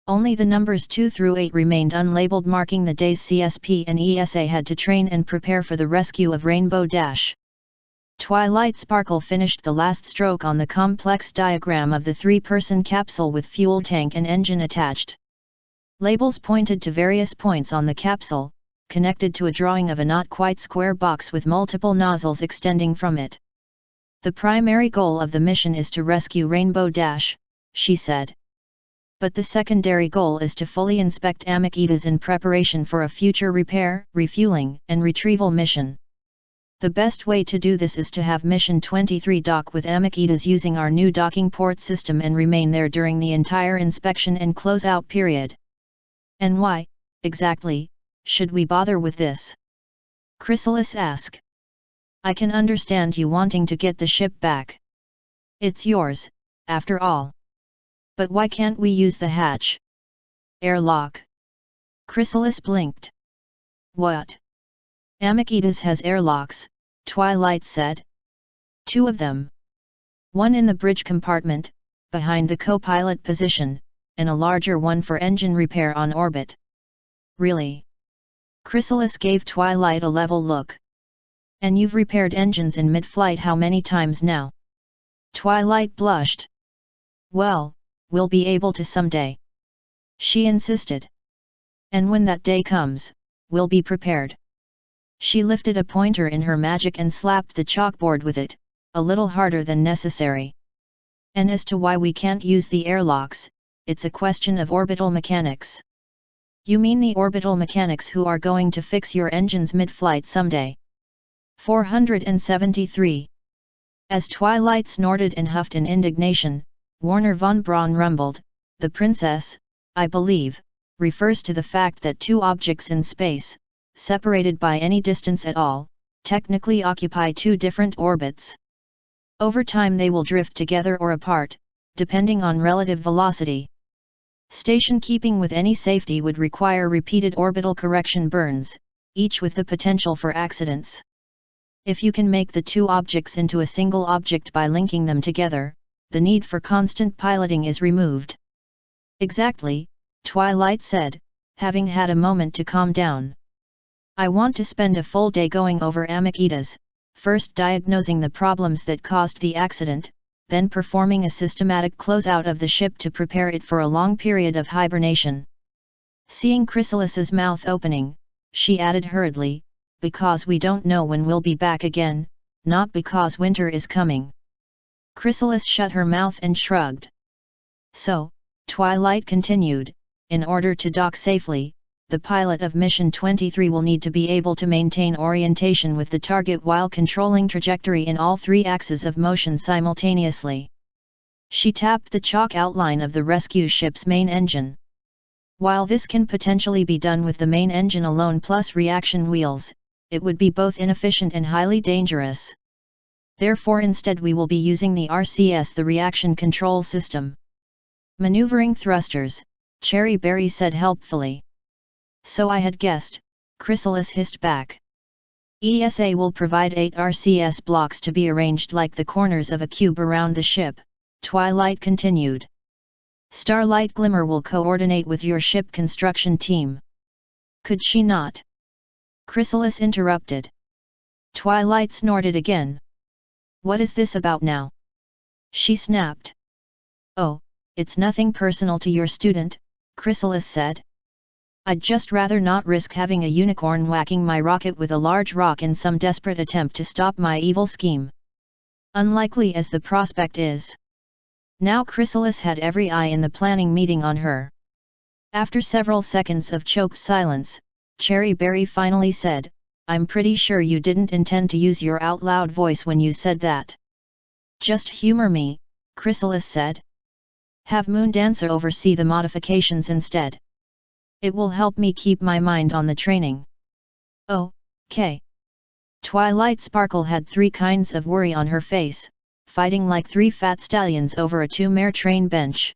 A: Only the numbers 2 through 8 remained unlabeled, marking the days CSP and ESA had to train and prepare for the rescue of Rainbow Dash. Twilight Sparkle finished the last stroke on the complex diagram of the 3-person capsule with fuel tank and engine attached. Labels pointed to various points on the capsule, connected to a drawing of a not quite square box with multiple nozzles extending from it. "The primary goal of the mission is to rescue Rainbow Dash," she said. "But the secondary goal is to fully inspect Amakitas in preparation for a future repair, refueling, and retrieval mission. The best way to do this is to have Mission 23 dock with Amakitas using our new docking port system and remain there during the entire inspection and closeout period." "And why, exactly, should we bother with this?" Chrysalis asked. "I can understand you wanting to get the ship back. It's yours, after all. But why can't we use the hatch? Airlock?" Chrysalis blinked. "What? Amakitas has airlocks," Twilight said. "2 of them. One in the bridge compartment, behind the co-pilot position, and a larger one for engine repair on orbit." "Really?" Chrysalis gave Twilight a level look. And you've repaired engines in mid-flight how many times now? Twilight blushed. Well, we'll be able to someday. She insisted. And when that day comes, we'll be prepared. She lifted a pointer in her magic and slapped the chalkboard with it, a little harder than necessary. And as to why we can't use the airlocks, it's a question of orbital mechanics. You mean the orbital mechanics who are going to fix your engines mid-flight someday? 473. As Twilight snorted and huffed in indignation, Warner von Braun rumbled, "The princess, I believe, refers to the fact that two objects in space, separated by any distance at all, technically occupy two different orbits. Over time they will drift together or apart, depending on relative velocity. Station keeping with any safety would require repeated orbital correction burns, each with the potential for accidents. If you can make the two objects into a single object by linking them together, the need for constant piloting is removed." "Exactly," Twilight said, having had a moment to calm down. "I want to spend a full day going over Amakitas, first diagnosing the problems that caused the accident, then performing a systematic closeout of the ship to prepare it for a long period of hibernation." Seeing Chrysalis's mouth opening, she added hurriedly, "Because we don't know when we'll be back again, not because winter is coming." Chrysalis shut her mouth and shrugged. "So," Twilight continued, "in order to dock safely, the pilot of Mission 23 will need to be able to maintain orientation with the target while controlling trajectory in all three axes of motion simultaneously." She tapped the chalk outline of the rescue ship's main engine. "While this can potentially be done with the main engine alone plus reaction wheels, it would be both inefficient and highly dangerous. Therefore instead we will be using the RCS, the reaction control system." "Maneuvering thrusters," Cherry Berry said helpfully. "So I had guessed," Chrysalis hissed back. "ESA will provide 8 RCS blocks to be arranged like the corners of a cube around the ship," Twilight continued. "Starlight Glimmer will coordinate with your ship construction team." "Could she not?" Chrysalis interrupted. Twilight snorted again. "What is this about now?" she snapped. "Oh, it's nothing personal to your student," Chrysalis said. "I'd just rather not risk having a unicorn whacking my rocket with a large rock in some desperate attempt to stop my evil scheme. Unlikely as the prospect is." Now Chrysalis had every eye in the planning meeting on her. After several seconds of choked silence, Cherry Berry finally said, "I'm pretty sure you didn't intend to use your out-loud voice when you said that." "Just humor me," Chrysalis said. "Have Moondancer oversee the modifications instead. It will help me keep my mind on the training." "Oh, okay." Twilight Sparkle had three kinds of worry on her face, fighting like three fat stallions over a two-mare train bench.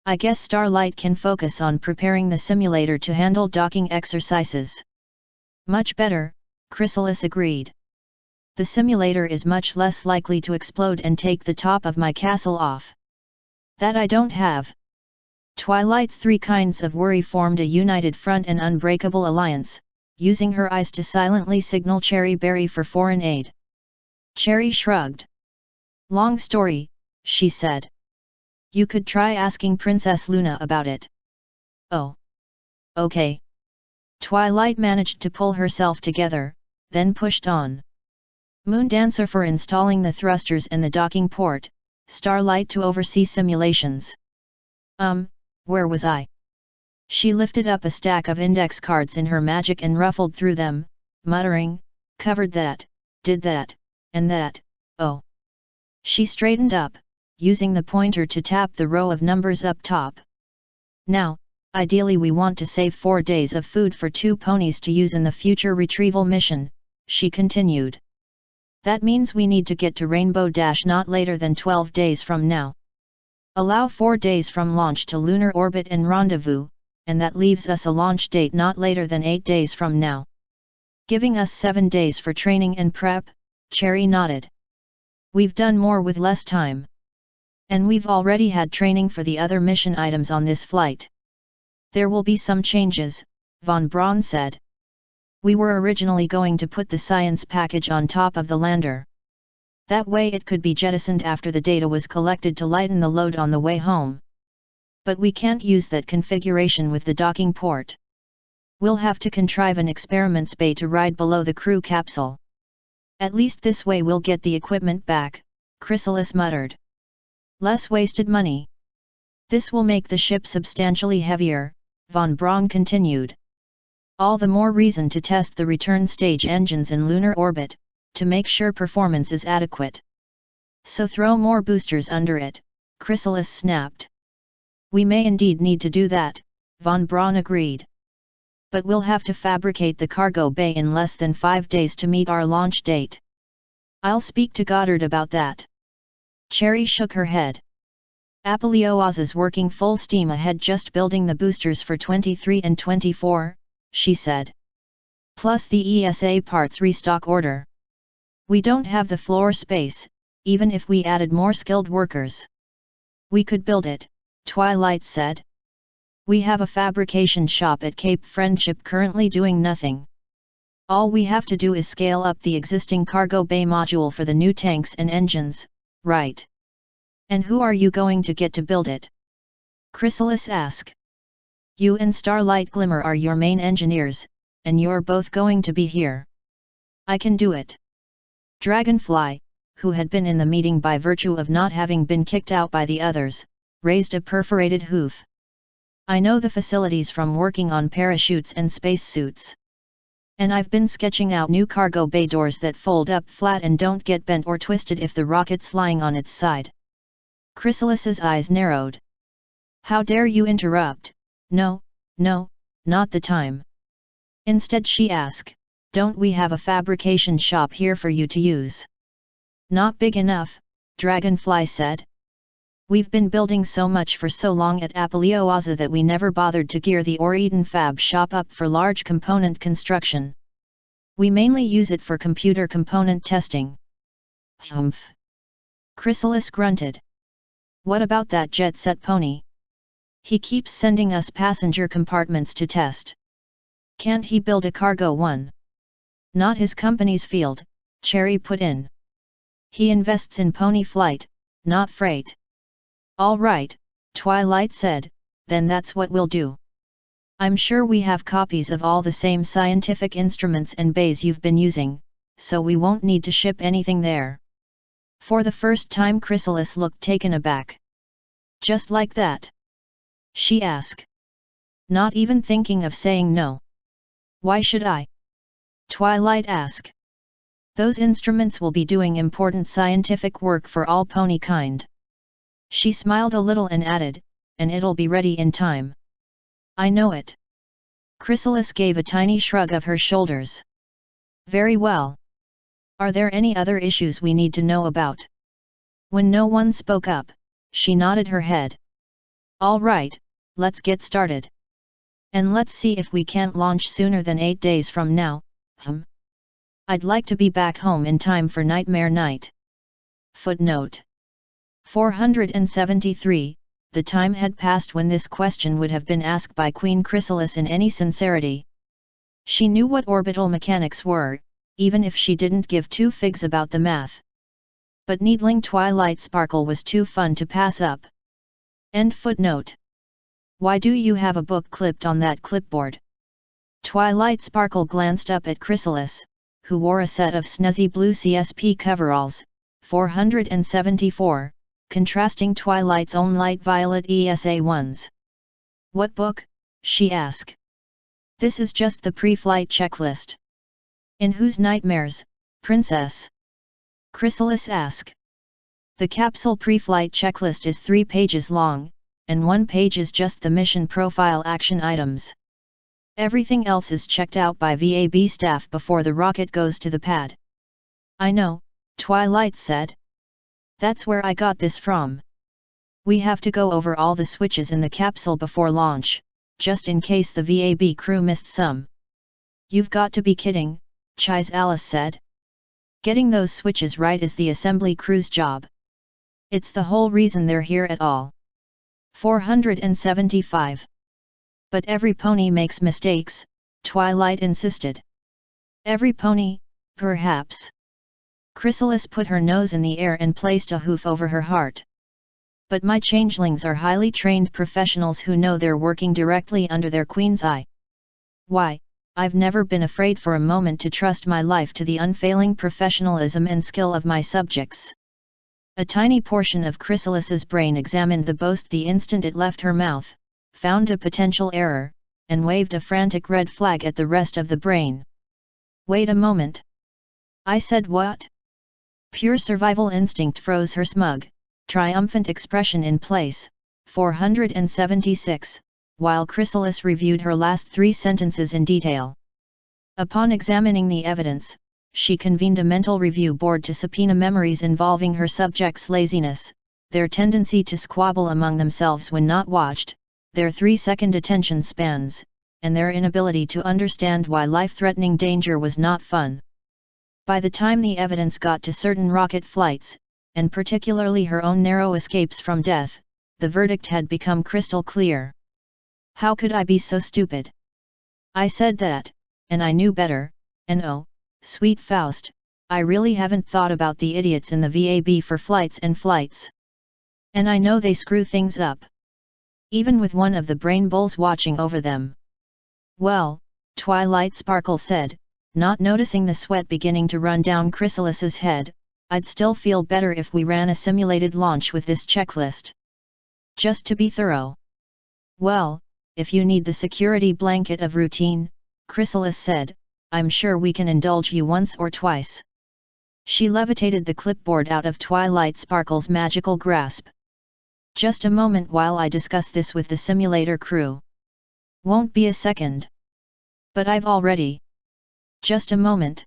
A: I guess Starlight can focus on preparing the simulator to handle docking exercises." "Much better," Chrysalis agreed. "The simulator is much less likely to explode and take the top of my castle off. That I don't have." Twilight's three kinds of worry formed a united front and unbreakable alliance, using her eyes to silently signal Cherry Berry for foreign aid. Cherry shrugged. "Long story," she said. "You could try asking Princess Luna about it." "Oh. Okay." Twilight managed to pull herself together, then pushed on. Moondancer for installing the thrusters and the docking port, Starlight to oversee simulations. Where was I?" She lifted up a stack of index cards in her magic and ruffled through them, muttering, "Covered that, did that, and that, oh." She straightened up, using the pointer to tap the row of numbers up top. "Now, ideally we want to save 4 days of food for 2 ponies to use in the future retrieval mission," she continued. "That means we need to get to Rainbow Dash not later than 12 days from now. Allow 4 days from launch to lunar orbit and rendezvous, and that leaves us a launch date not later than 8 days from now. Giving us 7 days for training and prep," Cherry nodded. "We've done more with less time. And we've already had training for the other mission items on this flight." "There will be some changes," von Braun said. We were originally going to put the science package on top of the lander. That way it could be jettisoned after the data was collected to lighten the load on the way home. But we can't use that configuration with the docking port. We'll have to contrive an experiments bay to ride below the crew capsule. At least this way we'll get the equipment back, Chrysalis muttered. Less wasted money. This will make the ship substantially heavier, von Braun continued. All the more reason to test the return stage engines in lunar orbit, to make sure performance is adequate. So throw more boosters under it, Chrysalis snapped. We may indeed need to do that, von Braun agreed. But we'll have to fabricate the cargo bay in less than 5 days to meet our launch date. I'll speak to Goddard about that. Cherry shook her head. Apolloaz is working full steam ahead just building the boosters for 23 and 24, she said. Plus the ESA parts restock order. We don't have the floor space, even if we added more skilled workers. We could build it, Twilight said. We have a fabrication shop at Cape Friendship currently doing nothing. All we have to do is scale up the existing cargo bay module for the new tanks and engines, right? And who are you going to get to build it? Chrysalis asked. You and Starlight Glimmer are your main engineers, and you're both going to be here. I can do it. Dragonfly, who had been in the meeting by virtue of not having been kicked out by the others, raised a perforated hoof. I know the facilities from working on parachutes and spacesuits. And I've been sketching out new cargo bay doors that fold up flat and don't get bent or twisted if the rocket's lying on its side. Chrysalis's eyes narrowed. How dare you interrupt? No, not the time. Instead she asked, don't we have a fabrication shop here for you to use? Not big enough, Dragonfly said. We've been building so much for so long at Apolloaz that we never bothered to gear the Eden fab shop up for large component construction. We mainly use it for computer component testing. Humph. Chrysalis grunted. What about that jet set pony? He keeps sending us passenger compartments to test. Can't he build a cargo one? Not his company's field, Cherry put in. He invests in pony flight, not freight. All right, Twilight said, then that's what we'll do. I'm sure we have copies of all the same scientific instruments and bays you've been using, so we won't need to ship anything there. For the first time Chrysalis looked taken aback. Just like that? She asked. Not even thinking of saying no. Why should I? Twilight asked. Those instruments will be doing important scientific work for all pony kind. She smiled a little and added, and it'll be ready in time. I know it. Chrysalis gave a tiny shrug of her shoulders. Very well. Are there any other issues we need to know about? When no one spoke up, she nodded her head. All right, let's get started. And let's see if we can't launch sooner than 8 days from now. I'd like to be back home in time for Nightmare Night. Footnote 473, the time had passed when this question would have been asked by Queen Chrysalis in any sincerity. She knew what orbital mechanics were, even if she didn't give two figs about the math. But needling Twilight Sparkle was too fun to pass up. End footnote. Why do you have a book clipped on that clipboard? Twilight Sparkle glanced up at Chrysalis, who wore a set of snazzy blue CSP coveralls, 474, contrasting Twilight's own light violet ESA ones. What book? She asked. This is just the pre-flight checklist. In whose nightmares, Princess? Chrysalis asked. The capsule pre-flight checklist is 3 pages long, and 1 page is just the mission profile action items. Everything else is checked out by VAB staff before the rocket goes to the pad. I know, Twilight said. That's where I got this from. We have to go over all the switches in the capsule before launch, just in case the VAB crew missed some. You've got to be kidding, Alice said. Getting those switches right is the assembly crew's job. It's the whole reason they're here at all. 475. But every pony makes mistakes, Twilight insisted. Every pony, perhaps. Chrysalis put her nose in the air and placed a hoof over her heart. But my changelings are highly trained professionals who know they're working directly under their queen's eye. Why, I've never been afraid for a moment to trust my life to the unfailing professionalism and skill of my subjects. A tiny portion of Chrysalis's brain examined the boast the instant it left her mouth, found a potential error, and waved a frantic red flag at the rest of the brain. Wait a moment. I said what? Pure survival instinct froze her smug, triumphant expression in place. 476, while Chrysalis reviewed her last 3 sentences in detail. Upon examining the evidence, she convened a mental review board to subpoena memories involving her subjects' laziness, their tendency to squabble among themselves when not watched, their 3-second attention spans, and their inability to understand why life-threatening danger was not fun. By the time the evidence got to certain rocket flights, and particularly her own narrow escapes from death, the verdict had become crystal clear. How could I be so stupid? I said that, and I knew better, and oh, sweet Faust, I really haven't thought about the idiots in the VAB for flights and flights. And I know they screw things up. Even with one of the brain bulls watching over them. Well, Twilight Sparkle said, not noticing the sweat beginning to run down Chrysalis's head, I'd still feel better if we ran a simulated launch with this checklist. Just to be thorough. Well, if you need the security blanket of routine, Chrysalis said, I'm sure we can indulge you once or twice. She levitated the clipboard out of Twilight Sparkle's magical grasp. Just a moment while I discuss this with the simulator crew. Won't be a second. But I've already. Just a moment.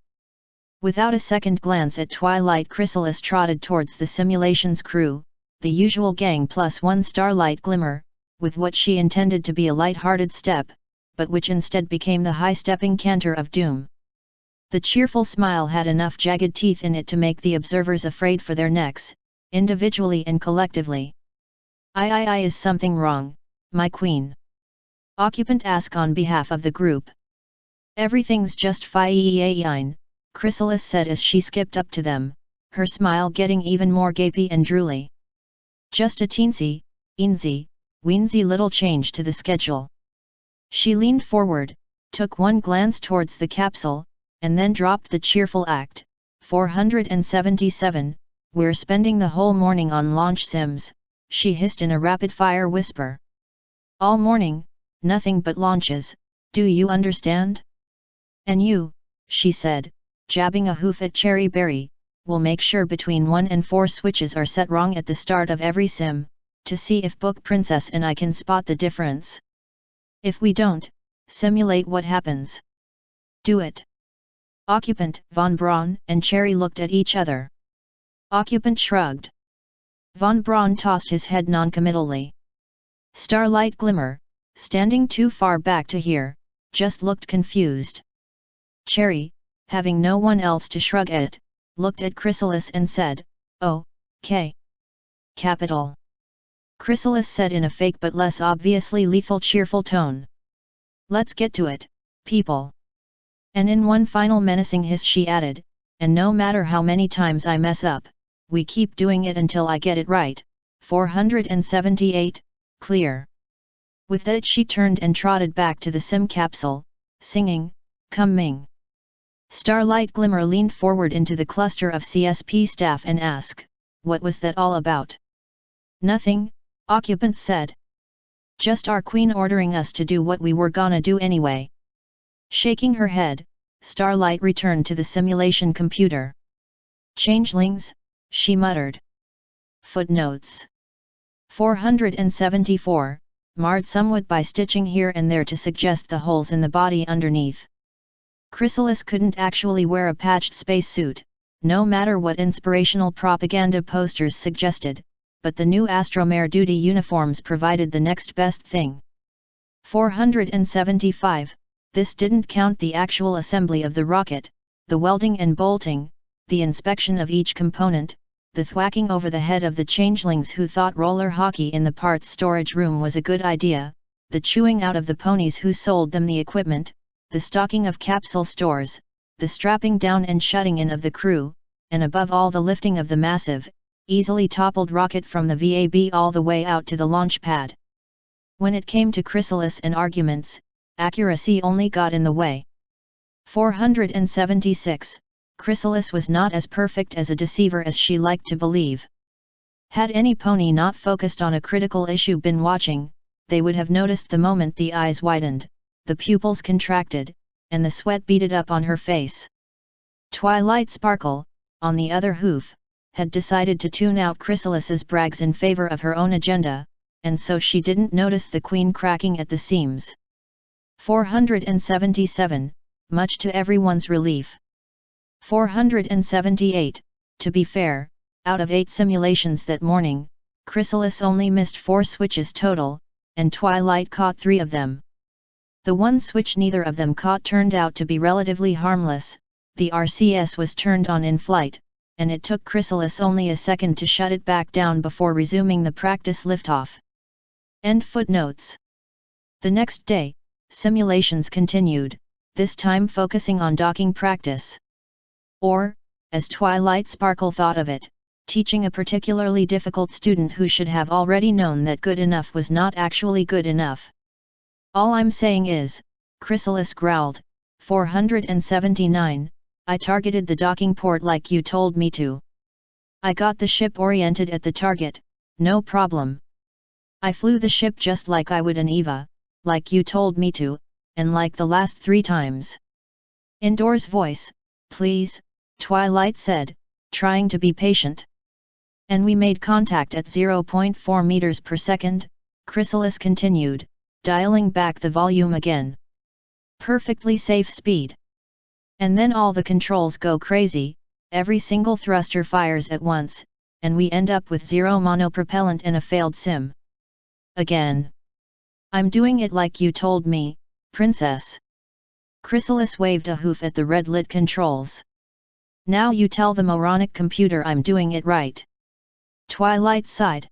A: Without a second glance at Twilight, Chrysalis trotted towards the simulation's crew, the usual gang plus 1 Starlight Glimmer, with what she intended to be a light-hearted step, but which instead became the high-stepping canter of doom. The cheerful smile had enough jagged teeth in it to make the observers afraid for their necks, individually and collectively. Is something wrong, my queen? Occupant asked on behalf of the group. Everything's just fine, Chrysalis said as she skipped up to them, her smile getting even more gapey and drooly. Just a teensy, weensy little change to the schedule. She leaned forward, took one glance towards the capsule, and then dropped the cheerful act. 477, we're spending the whole morning on launch sims, she hissed in a rapid-fire whisper. All morning, nothing but launches, do you understand? And you, she said, jabbing a hoof at Cherry Berry, will make sure between 1 and 4 switches are set wrong at the start of every sim, to see if Book Princess and I can spot the difference. If we don't, simulate what happens. Do it. Occupant, Von Braun and Cherry looked at each other. Occupant shrugged. Von Braun tossed his head noncommittally. Starlight Glimmer, standing too far back to hear, just looked confused. Cherry, having no one else to shrug at, looked at Chrysalis and said, "Oh, K. Capital." Chrysalis said in a fake but less obviously lethal cheerful tone. Let's get to it, people. And in one final menacing hiss she added, and no matter how many times I mess up, we keep doing it until I get it right. 478, clear. With that she turned and trotted back to the sim capsule, singing, "Come Ming." Starlight Glimmer leaned forward into the cluster of CSP staff and asked, what was that all about? Nothing, Occupant said. Just our queen ordering us to do what we were gonna do anyway. Shaking her head, Starlight returned to the simulation computer. Changelings, she muttered. Footnotes. 474, marred somewhat by stitching here and there to suggest the holes in the body underneath. Chrysalis couldn't actually wear a patched spacesuit, no matter what inspirational propaganda posters suggested, but the new Astromare duty uniforms provided the next best thing. 475, this didn't count the actual assembly of the rocket, the welding and bolting, the inspection of each component, the thwacking over the head of the changelings who thought roller hockey in the parts storage room was a good idea, the chewing out of the ponies who sold them the equipment, the stocking of capsule stores, the strapping down and shutting in of the crew, and above all the lifting of the massive, easily toppled rocket from the VAB all the way out to the launch pad. When it came to Chrysalis and arguments, accuracy only got in the way. 476. Chrysalis was not as perfect as a deceiver as she liked to believe. Had any pony not focused on a critical issue been watching, they would have noticed the moment the eyes widened, the pupils contracted, and the sweat beaded up on her face. Twilight Sparkle, on the other hoof, had decided to tune out Chrysalis's brags in favor of her own agenda, and so she didn't notice the queen cracking at the seams. 477, much to everyone's relief. 478, to be fair, out of 8 simulations that morning, Chrysalis only missed 4 switches total, and Twilight caught 3 of them. The one switch neither of them caught turned out to be relatively harmless. The RCS was turned on in flight, and it took Chrysalis only a second to shut it back down before resuming the practice liftoff. End footnotes. The next day, simulations continued, this time focusing on docking practice. Or, as Twilight Sparkle thought of it, teaching a particularly difficult student who should have already known that good enough was not actually good enough. All I'm saying is, Chrysalis growled, 479, I targeted the docking port like you told me to. I got the ship oriented at the target, no problem. I flew the ship just like I would an EVA, like you told me to, and like the last 3 times. Indoor's voice, please, Twilight said, trying to be patient. And we made contact at 0.4 meters per second, Chrysalis continued, dialing back the volume again. Perfectly safe speed. And then all the controls go crazy, every single thruster fires at once, and we end up with 0 monopropellant and a failed sim. Again. I'm doing it like you told me, princess. Chrysalis waved a hoof at the red-lit controls. Now you tell the moronic computer I'm doing it right. Twilight sighed.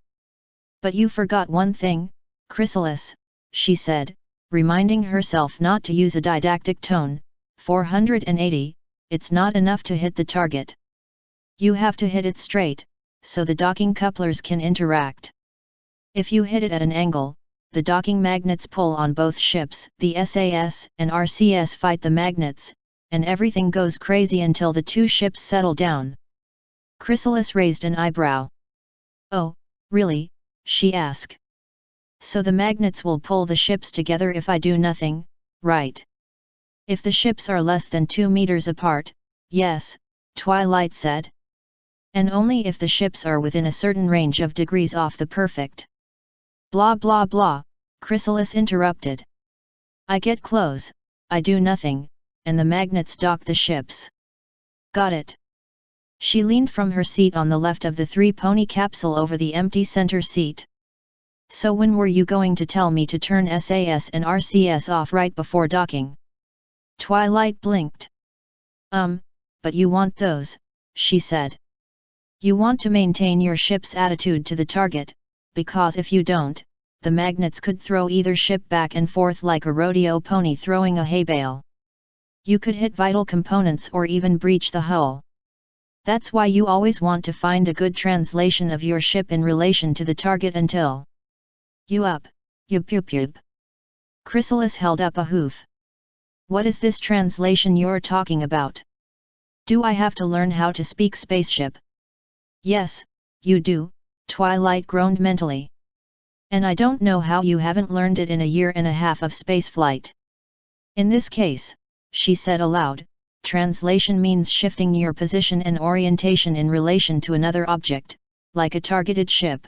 A: But you forgot one thing, Chrysalis, she said, reminding herself not to use a didactic tone. 480, it's not enough to hit the target. You have to hit it straight, so the docking couplers can interact. If you hit it at an angle, the docking magnets pull on both ships, the SAS and RCS fight the magnets, and everything goes crazy until the 2 ships settle down. Chrysalis raised an eyebrow. Oh, really? She asked. So the magnets will pull the ships together if I do nothing, right? If the ships are less than 2 meters apart, yes, Twilight said. And only if the ships are within a certain range of degrees off the perfect. Blah blah blah, Chrysalis interrupted. I get close, I do nothing, and the magnets dock the ships. Got it. She leaned from her seat on the left of the 3-pony capsule over the empty center seat. So when were you going to tell me to turn SAS and RCS off right before docking? Twilight blinked. But you want those, she said. You want to maintain your ship's attitude to the target, because if you don't, the magnets could throw either ship back and forth like a rodeo pony throwing a hay bale. You could hit vital components or even breach the hull. That's why you always want to find a good translation of your ship in relation to the target until you up, yup. Chrysalis held up a hoof. What is this translation you're talking about? Do I have to learn how to speak spaceship? Yes, you do, Twilight groaned mentally. And I don't know how you haven't learned it in a 1.5 years of spaceflight. In this case, she said aloud, translation means shifting your position and orientation in relation to another object, like a targeted ship.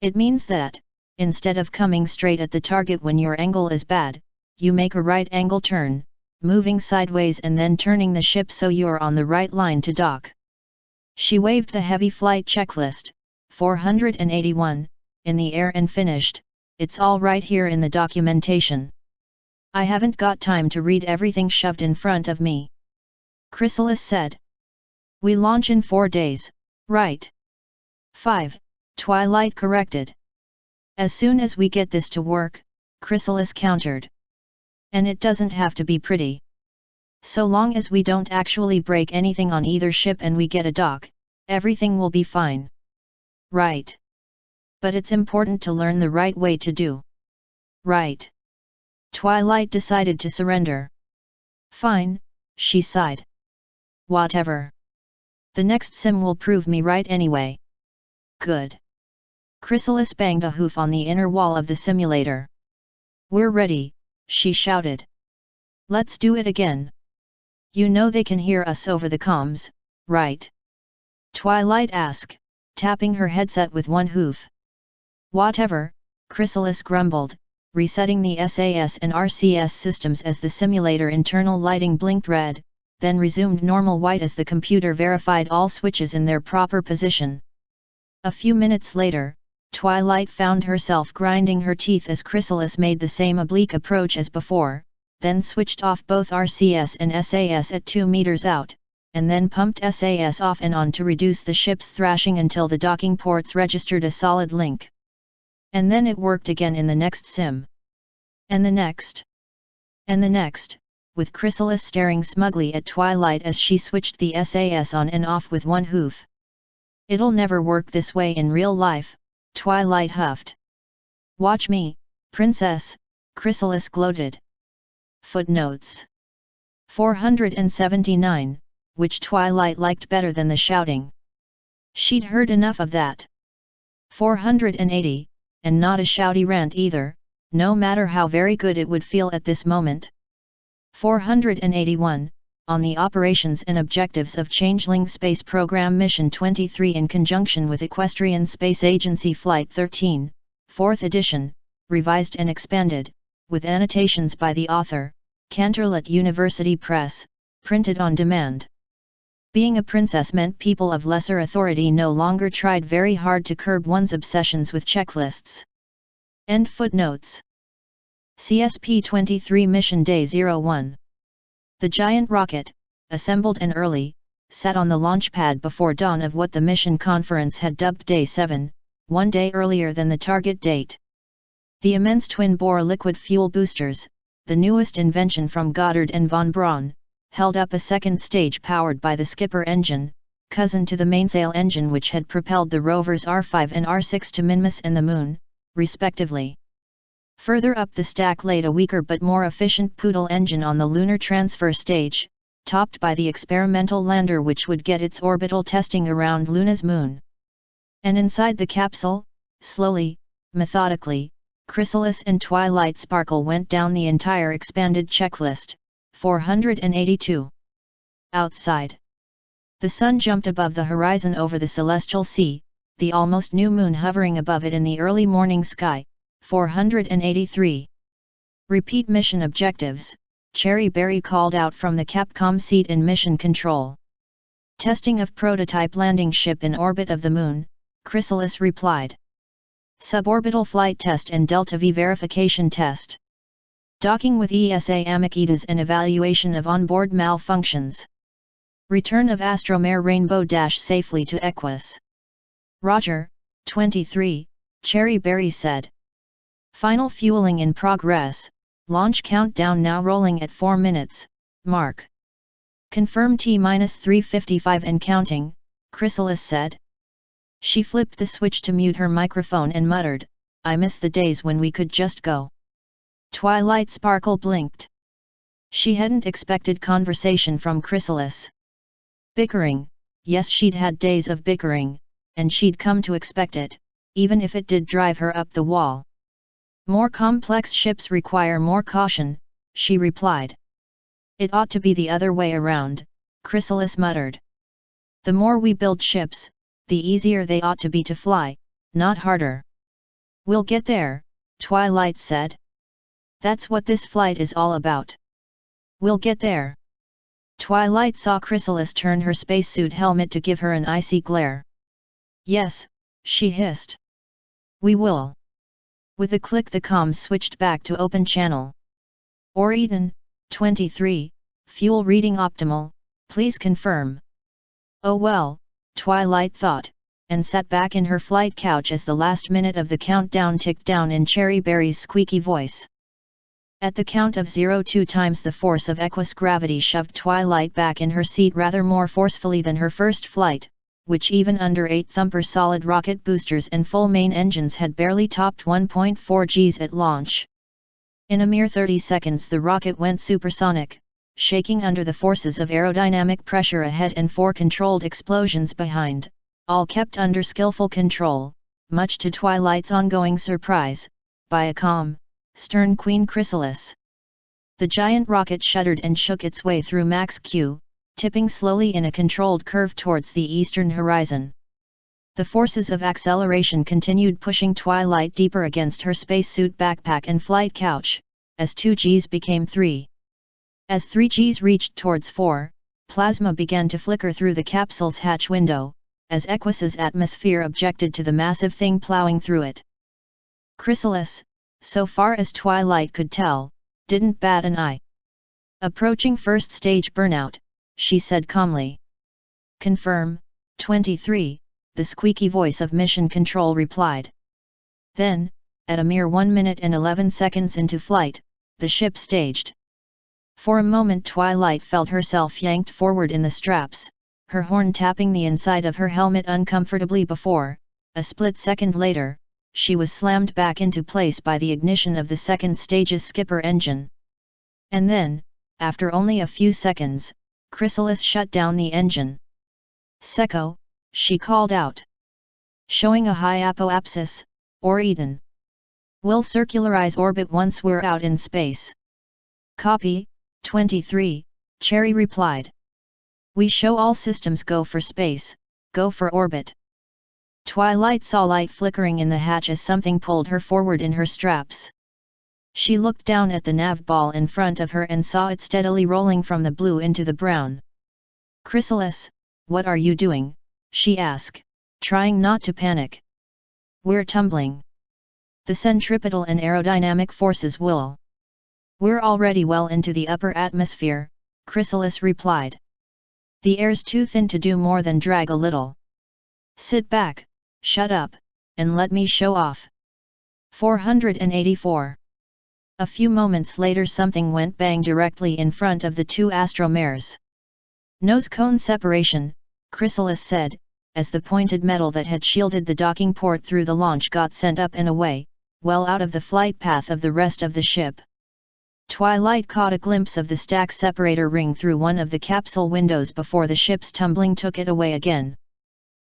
A: It means that, instead of coming straight at the target when your angle is bad, you make a right angle turn, moving sideways and then turning the ship so you're on the right line to dock. She waved the heavy flight checklist, 481, in the air and finished, it's all right here in the documentation. I haven't got time to read everything shoved in front of me. Chrysalis said. We launch in 4 days, right? 5, Twilight corrected. As soon as we get this to work, Chrysalis countered. And it doesn't have to be pretty. So long as we don't actually break anything on either ship and we get a dock, everything will be fine. Right. But it's important to learn the right way to do. Right. Twilight decided to surrender. Fine, she sighed. Whatever. The next sim will prove me right anyway. Good. Chrysalis banged a hoof on the inner wall of the simulator. We're ready, she shouted. Let's do it again. You know they can hear us over the comms, right? Twilight asked, tapping her headset with one hoof. Whatever, Chrysalis grumbled, resetting the SAS and RCS systems as the simulator internal lighting blinked red, then resumed normal white as the computer verified all switches in their proper position. A few minutes later, Twilight found herself grinding her teeth as Chrysalis made the same oblique approach as before, then switched off both RCS and SAS at 2 meters out, and then pumped SAS off and on to reduce the ship's thrashing until the docking ports registered a solid link. And then it worked again in the next sim. And the next. And the next, with Chrysalis staring smugly at Twilight as she switched the SAS on and off with one hoof. It'll never work this way in real life, Twilight huffed. Watch me, princess, Chrysalis gloated. Footnotes 479, which Twilight liked better than the shouting. She'd heard enough of that. 480, and not a shouty rant either, no matter how very good it would feel at this moment. 481, on the operations and objectives of Changeling Space Program Mission 23 in conjunction with Equestrian Space Agency Flight 13, 4th edition, revised and expanded, with annotations by the author, Canterlot University Press, printed on demand. Being a princess meant people of lesser authority no longer tried very hard to curb one's obsessions with checklists. End footnotes. CSP-23 Mission Day 01. The giant rocket, assembled and early, sat on the launch pad before dawn of what the mission conference had dubbed Day 7, 1 day earlier than the target date. The immense twin-bore liquid fuel boosters, the newest invention from Goddard and von Braun, held up a second stage powered by the Skipper engine, cousin to the mainsail engine which had propelled the rovers R5 and R6 to Minmus and the Moon, respectively. Further up the stack laid a weaker but more efficient Poodle engine on the lunar transfer stage, topped by the experimental lander which would get its orbital testing around Luna's moon. And inside the capsule, slowly, methodically, Chrysalis and Twilight Sparkle went down the entire expanded checklist. 482. Outside. The sun jumped above the horizon over the celestial sea, the almost new moon hovering above it in the early morning sky. 483. Repeat mission objectives, Cherry Berry called out from the Capcom seat in mission control. Testing of prototype landing ship in orbit of the moon, Chrysalis replied. Suborbital flight test and Delta V verification test. Docking with ESA Amiquitas and evaluation of onboard malfunctions. Return of Astromare Rainbow Dash safely to Equus. Roger, 23, Cherry Berry said. Final fueling in progress, launch countdown now rolling at 4 minutes, mark. Confirm T-355 and counting, Chrysalis said. She flipped the switch to mute her microphone and muttered, I miss the days when we could just go. Twilight Sparkle blinked. She hadn't expected conversation from Chrysalis. Bickering, yes she'd had days of bickering, and she'd come to expect it, even if it did drive her up the wall. More complex ships require more caution, she replied. It ought to be the other way around, Chrysalis muttered. The more we build ships, the easier they ought to be to fly, not harder. We'll get there, Twilight said. That's what this flight is all about. We'll get there. Twilight saw Chrysalis turn her spacesuit helmet to give her an icy glare. Yes, she hissed. We will. With a click the comms switched back to open channel. Eden, 23, fuel reading optimal, please confirm. Oh well, Twilight thought, and sat back in her flight couch as the last minute of the countdown ticked down in Cherry Berry's squeaky voice. At the count of 0, 2 times the force of equus gravity shoved Twilight back in her seat rather more forcefully than her first flight, which even under 8-thumper solid rocket boosters and full main engines had barely topped 1.4 Gs at launch. In a mere 30 seconds the rocket went supersonic, shaking under the forces of aerodynamic pressure ahead and 4 controlled explosions behind, all kept under skillful control, much to Twilight's ongoing surprise, by a calm, stern Queen Chrysalis. The giant rocket shuddered and shook its way through Max Q, tipping slowly in a controlled curve towards the eastern horizon. The forces of acceleration continued pushing Twilight deeper against her spacesuit backpack and flight couch, as 2 Gs became 3. As 3 Gs reached towards 4, plasma began to flicker through the capsule's hatch window, as Equus's atmosphere objected to the massive thing plowing through it. Chrysalis, so far as Twilight could tell, didn't bat an eye. Approaching first stage burnout, she said calmly. Confirm, 23, the squeaky voice of Mission Control replied. Then, at a mere 1 minute and 11 seconds into flight, the ship staged. For a moment Twilight felt herself yanked forward in the straps, her horn tapping the inside of her helmet uncomfortably before, a split second later, she was slammed back into place by the ignition of the second stage's skipper engine. And then, after only a few seconds, Chrysalis shut down the engine. Secco, she called out. Showing a high apoapsis, or Eden. We'll circularize orbit once we're out in space. Copy, 23, Cherry replied. We show all systems go for space, go for orbit. Twilight saw light flickering in the hatch as something pulled her forward in her straps. She looked down at the nav ball in front of her and saw it steadily rolling from the blue into the brown. Chrysalis, what are you doing? She asked, trying not to panic. We're tumbling. The centripetal and aerodynamic forces will. We're already well into the upper atmosphere, Chrysalis replied. The air's too thin to do more than drag a little. Sit back, shut up, and let me show off. 484. A few moments later something went bang directly in front of the two astromares. Nose cone separation, Chrysalis said, as the pointed metal that had shielded the docking port through the launch got sent up and away, well out of the flight path of the rest of the ship. Twilight caught a glimpse of the stack separator ring through one of the capsule windows before the ship's tumbling took it away again.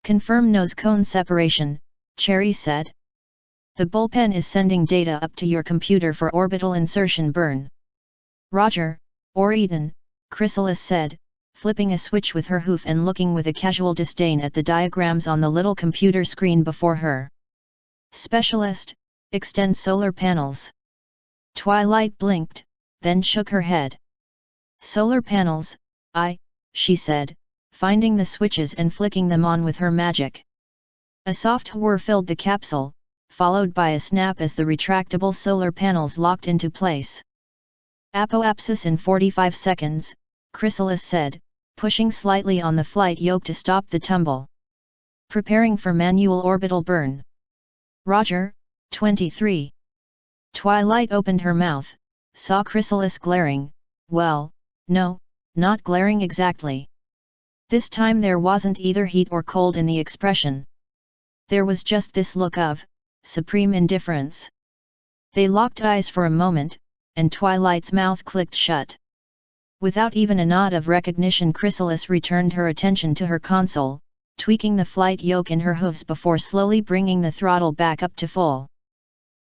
A: Confirm nose cone separation, Cherry said. The bullpen is sending data up to your computer for orbital insertion burn. Roger, or Eden, Chrysalis said, flipping a switch with her hoof and looking with a casual disdain at the diagrams on the little computer screen before her. Specialist, extend solar panels. Twilight blinked, then shook her head. Solar panels, she said, finding the switches and flicking them on with her magic. A soft whir filled the capsule, followed by a snap as the retractable solar panels locked into place. Apoapsis in 45 seconds, Chrysalis said, pushing slightly on the flight yoke to stop the tumble. Preparing for manual orbital burn. Roger, 23. Twilight opened her mouth, saw Chrysalis glaring, well, no, not glaring exactly. This time there wasn't either heat or cold in the expression. There was just this look of supreme indifference. They locked eyes for a moment, and Twilight's mouth clicked shut. Without even a nod of recognition, Chrysalis returned her attention to her console, tweaking the flight yoke in her hooves before slowly bringing the throttle back up to full.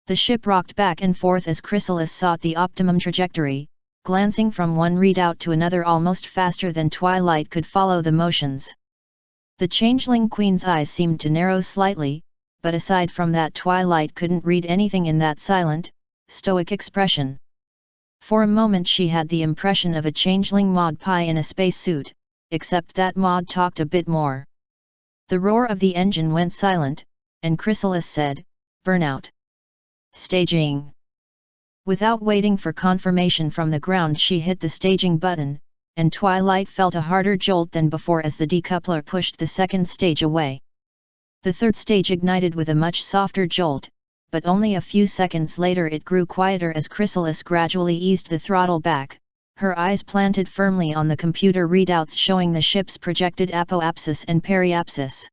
A: The ship rocked back and forth as Chrysalis sought the optimum trajectory, glancing from one readout to another almost faster than Twilight could follow the motions. The Changeling Queen's eyes seemed to narrow slightly, but aside from that Twilight couldn't read anything in that silent, stoic expression. For a moment she had the impression of a changeling Maud Pie in a spacesuit, except that Maud talked a bit more. The roar of the engine went silent, and Chrysalis said, "Burnout. Staging." Without waiting for confirmation from the ground she hit the staging button, and Twilight felt a harder jolt than before as the decoupler pushed the second stage away. The third stage ignited with a much softer jolt, but only a few seconds later it grew quieter as Chrysalis gradually eased the throttle back, her eyes planted firmly on the computer readouts showing the ship's projected apoapsis and periapsis.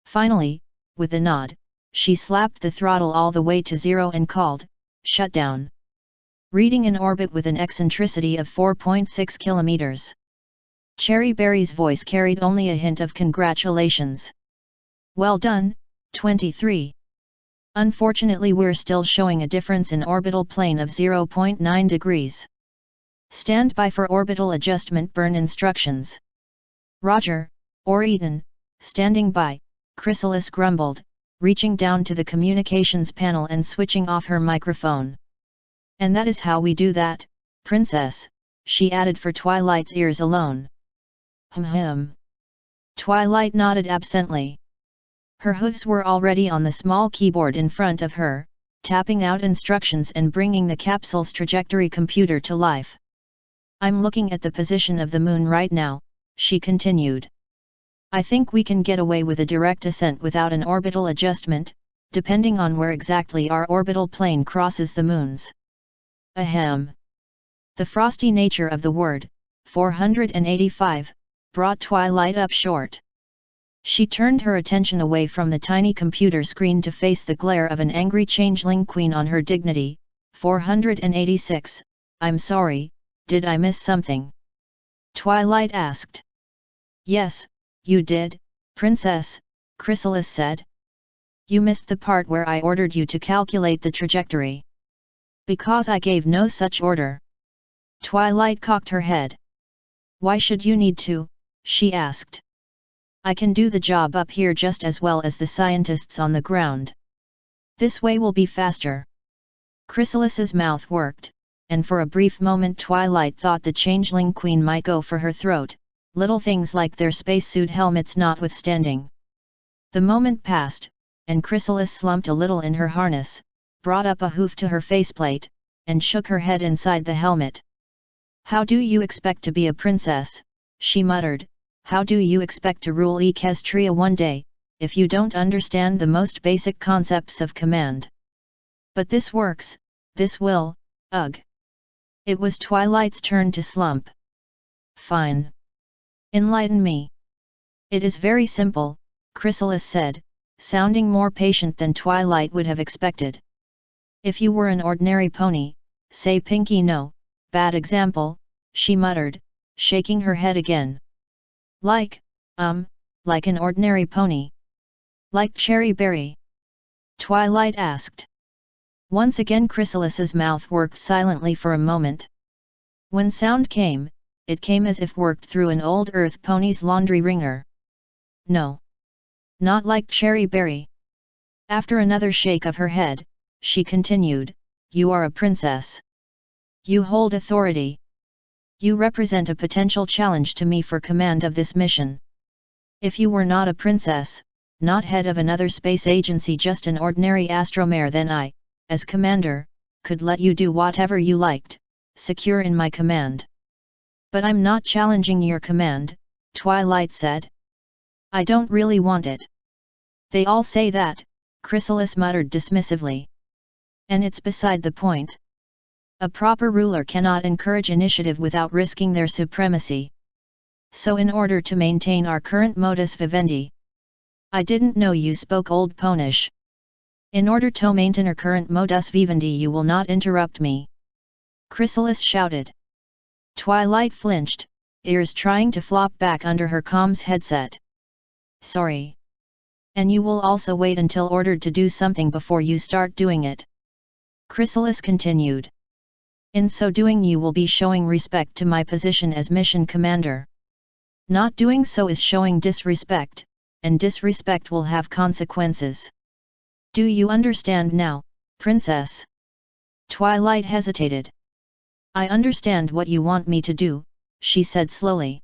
A: Finally, with a nod, she slapped the throttle all the way to 0 and called, "Shutdown." Reading in orbit with an eccentricity of 4.6 kilometers. Cherry Berry's voice carried only a hint of congratulations. "Well done, 23. Unfortunately we're still showing a difference in orbital plane of 0.9 degrees. Stand by for orbital adjustment burn instructions." "Roger, Oriton, standing by," Chrysalis grumbled, reaching down to the communications panel and switching off her microphone. "And that is how we do that, Princess," she added for Twilight's ears alone. Twilight nodded absently. Her hooves were already on the small keyboard in front of her, tapping out instructions and bringing the capsule's trajectory computer to life. "I'm looking at the position of the moon right now," she continued. "I think we can get away with a direct ascent without an orbital adjustment, depending on where exactly our orbital plane crosses the moon's." Ahem. The frosty nature of the word, 485, brought Twilight up short. She turned her attention away from the tiny computer screen to face the glare of an angry changeling queen on her dignity. 486, "I'm sorry, did I miss something?" Twilight asked. "Yes, you did, Princess," Chrysalis said. "You missed the part where I ordered you to calculate the trajectory." "Because I gave no such order." Twilight cocked her head. "Why should you need to?" she asked. "I can do the job up here just as well as the scientists on the ground. This way will be faster." Chrysalis's mouth worked, and for a brief moment Twilight thought the Changeling Queen might go for her throat, little things like their spacesuit helmets notwithstanding. The moment passed, and Chrysalis slumped a little in her harness, brought up a hoof to her faceplate, and shook her head inside the helmet. "How do you expect to be a princess?" she muttered. "How do you expect to rule Equestria one day, if you don't understand the most basic concepts of command?" "But this works, this will, ugh." It was Twilight's turn to slump. "Fine. Enlighten me." "It is very simple," Chrysalis said, sounding more patient than Twilight would have expected. "If you were an ordinary pony, say Pinky no, bad example," she muttered, shaking her head again. Like an ordinary pony. Like Cherry Berry?" Twilight asked. Once again Chrysalis's mouth worked silently for a moment. When sound came, it came as if worked through an old earth pony's laundry wringer. "No. Not like Cherry Berry." After another shake of her head, she continued, "You are a princess. You hold authority. You represent a potential challenge to me for command of this mission. If you were not a princess, not head of another space agency, just an ordinary astromare, then I, as commander, could let you do whatever you liked, secure in my command. But I'm not challenging your command," Twilight said. "I don't really want it." "They all say that," Chrysalis muttered dismissively. "And it's beside the point. A proper ruler cannot encourage initiative without risking their supremacy. So in order to maintain our current modus vivendi—" "I didn't know you spoke Old Ponish." "In order to maintain our current modus vivendi you will not interrupt me," Chrysalis shouted. Twilight flinched, ears trying to flop back under her comms headset. "Sorry. And you will also wait until ordered to do something before you start doing it," Chrysalis continued. "In so doing you will be showing respect to my position as mission commander. Not doing so is showing disrespect, and disrespect will have consequences. Do you understand now, Princess?" Twilight hesitated. "I understand what you want me to do," she said slowly.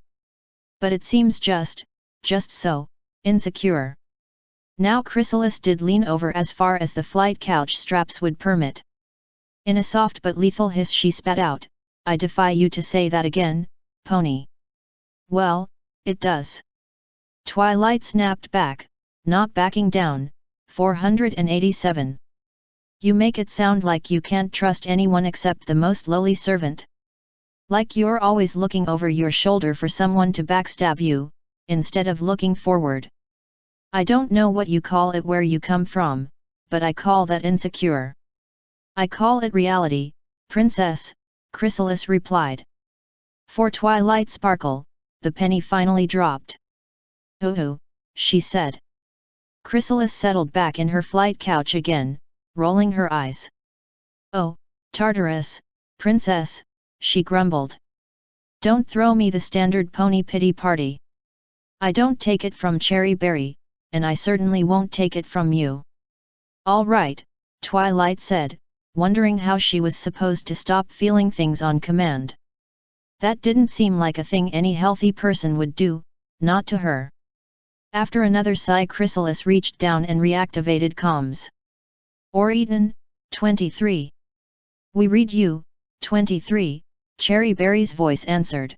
A: "But it seems just so, insecure." Now Chrysalis did lean over as far as the flight couch straps would permit. In a soft but lethal hiss she spat out, "I defy you to say that again, pony." "Well, it does." Twilight snapped back, not backing down. 487. You make it sound like you can't trust anyone except the most lowly servant. Like you're always looking over your shoulder for someone to backstab you, instead of looking forward. I don't know what you call it where you come from, but I call that insecure. I call it reality, princess, Chrysalis replied. For Twilight Sparkle, the penny finally dropped. Oh, she said. Chrysalis settled back in her flight couch again, rolling her eyes. Oh, Tartarus, princess, she grumbled. Don't throw me the standard pony pity party. I don't take it from Cherry Berry, and I certainly won't take it from you. All right, Twilight said, wondering how she was supposed to stop feeling things on command. That didn't seem like a thing any healthy person would do, not to her. After another sigh, Chrysalis reached down and reactivated comms. Or-Eaton, 23. We read you, 23, Cherry Berry's voice answered.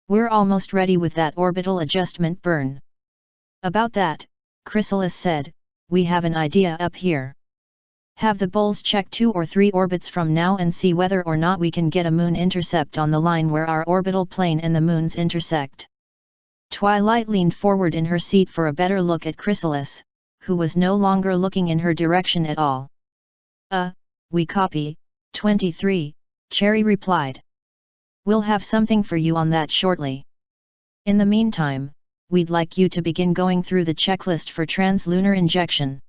A: We're almost ready with that orbital adjustment burn. About that, Chrysalis said, we have an idea up here. Have the bulls check 2 or 3 orbits from now and see whether or not we can get a moon intercept on the line where our orbital plane and the moons intersect. Twilight leaned forward in her seat for a better look at Chrysalis, who was no longer looking in her direction at all. We copy, 23, Cherry replied. We'll have something for you on that shortly. In the meantime, we'd like you to begin going through the checklist for translunar injection.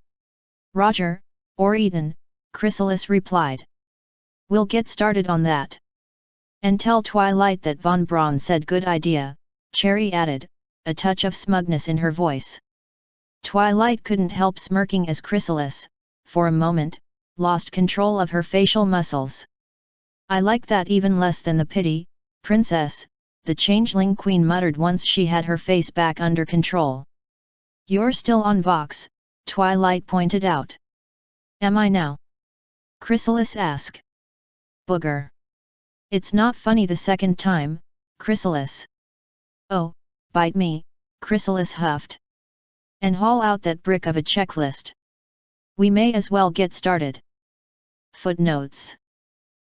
A: Roger, Or-Eaton, Chrysalis replied. We'll get started on that. And tell Twilight that Von Braun said good idea, Cherry added, a touch of smugness in her voice. Twilight couldn't help smirking as Chrysalis, for a moment, lost control of her facial muscles. I like that even less than the pity, princess, the Changeling Queen muttered once she had her face back under control. You're still on Vox, Twilight pointed out. Am I now? Chrysalis asked. Booger. It's not funny the second time, Chrysalis. Oh, bite me, Chrysalis huffed. And haul out that brick of a checklist. We may as well get started. Footnotes.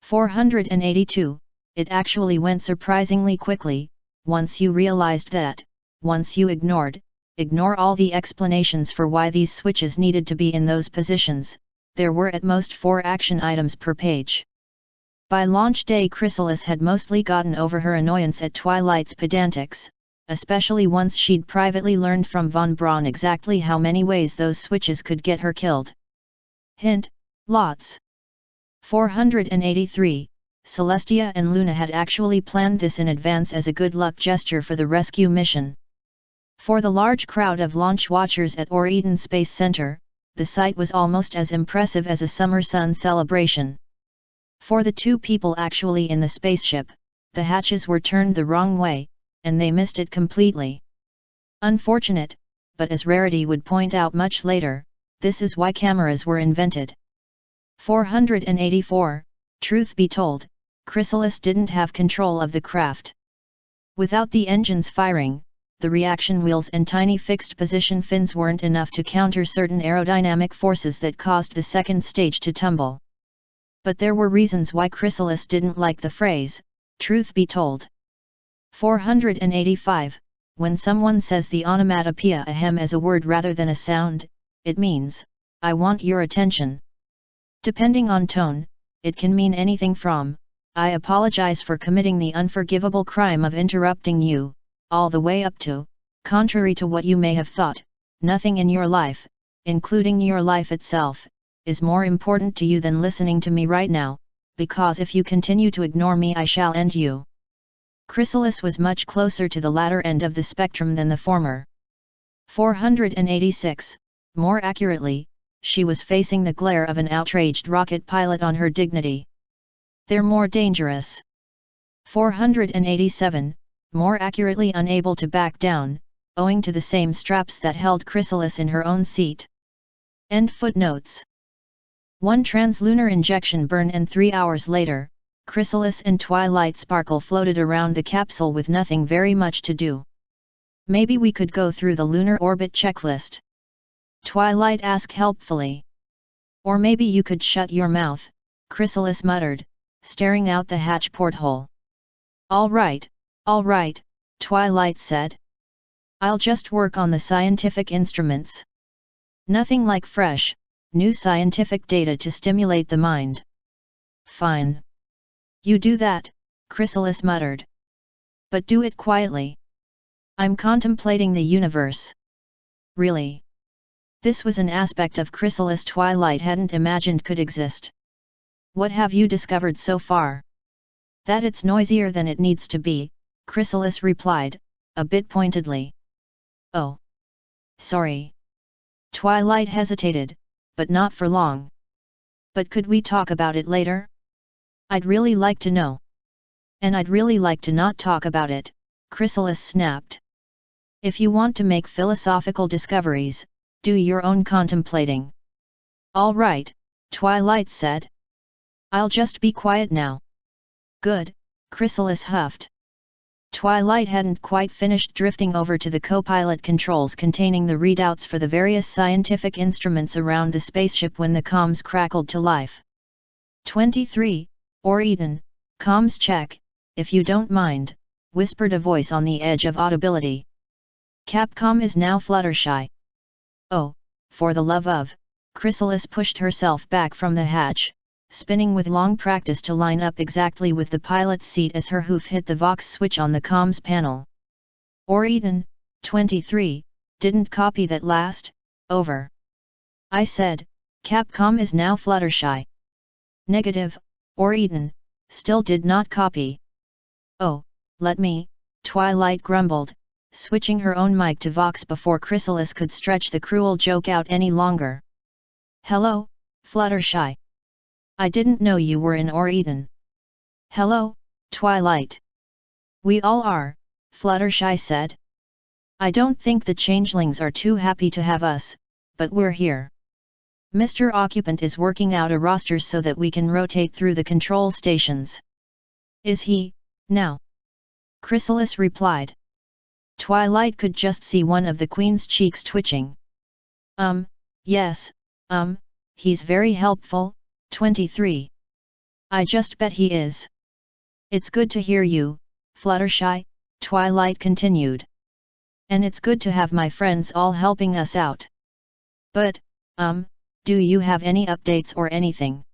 A: 482, it actually went surprisingly quickly, once you realized that, once you ignore all the explanations for why these switches needed to be in those positions, there were at most 4 action items per page. By launch day Chrysalis had mostly gotten over her annoyance at Twilight's pedantics, especially once she'd privately learned from Von Braun exactly how many ways those switches could get her killed. Hint, lots. 483, Celestia and Luna had actually planned this in advance as a good luck gesture for the rescue mission. For the large crowd of launch watchers at Or-Eaton Space Center, the sight was almost as impressive as a summer sun celebration. For the 2 people actually in the spaceship, the hatches were turned the wrong way, and they missed it completely. Unfortunate, but as Rarity would point out much later, this is why cameras were invented. 484, truth be told, Chrysalis didn't have control of the craft. Without the engines firing, the reaction wheels and tiny fixed position fins weren't enough to counter certain aerodynamic forces that caused the second stage to tumble. But there were reasons why Chrysalis didn't like the phrase, truth be told. 485, when someone says the onomatopoeia ahem as a word rather than a sound, it means, I want your attention. Depending on tone, it can mean anything from, I apologize for committing the unforgivable crime of interrupting you, all the way up to, contrary to what you may have thought, nothing in your life, including your life itself, is more important to you than listening to me right now, because if you continue to ignore me I shall end you. Chrysalis was much closer to the latter end of the spectrum than the former. 486, more accurately, she was facing the glare of an outraged rocket pilot on her dignity. They're more dangerous. 487, more accurately unable to back down, owing to the same straps that held Chrysalis in her own seat. End footnotes. 1 translunar injection burn and 3 hours later, Chrysalis and Twilight Sparkle floated around the capsule with nothing very much to do. Maybe we could go through the lunar orbit checklist? Twilight asked helpfully. Or maybe you could shut your mouth, Chrysalis muttered, staring out the hatch porthole. All right, Twilight said. I'll just work on the scientific instruments. Nothing like fresh, new scientific data to stimulate the mind. Fine. You do that, Chrysalis muttered. But do it quietly. I'm contemplating the universe. Really? This was an aspect of Chrysalis Twilight hadn't imagined could exist. What have you discovered so far? That it's noisier than it needs to be, Chrysalis replied, a bit pointedly. Oh. Sorry. Twilight hesitated, but not for long. But could we talk about it later? I'd really like to know. And I'd really like to not talk about it, Chrysalis snapped. If you want to make philosophical discoveries, do your own contemplating. All right, Twilight said. I'll just be quiet now. Good, Chrysalis huffed. Twilight hadn't quite finished drifting over to the co-pilot controls containing the readouts for the various scientific instruments around the spaceship when the comms crackled to life. 23, or Eden, comms check, if you don't mind, whispered a voice on the edge of audibility. Capcom is now Fluttershy. Oh, for the love of, Chrysalis pushed herself back from the hatch, spinning with long practice to line up exactly with the pilot's seat as her hoof hit the Vox switch on the comms panel. Or Eden, 23, didn't copy that last, over. I said, Capcom is now Fluttershy. Negative, or Eden, still did not copy. Oh, let me, Twilight grumbled, switching her own mic to Vox before Chrysalis could stretch the cruel joke out any longer. Hello, Fluttershy. I didn't know you were in Or Eden. Hello, Twilight. We all are, Fluttershy said. I don't think the changelings are too happy to have us, but we're here. Mr. Occupant is working out a roster so that we can rotate through the control stations. Is he, now? Chrysalis replied. Twilight could just see one of the Queen's cheeks twitching. Yes, he's very helpful, 23. I just bet he is. It's good to hear you, Fluttershy, Twilight continued. And it's good to have my friends all helping us out. But, do you have any updates or anything?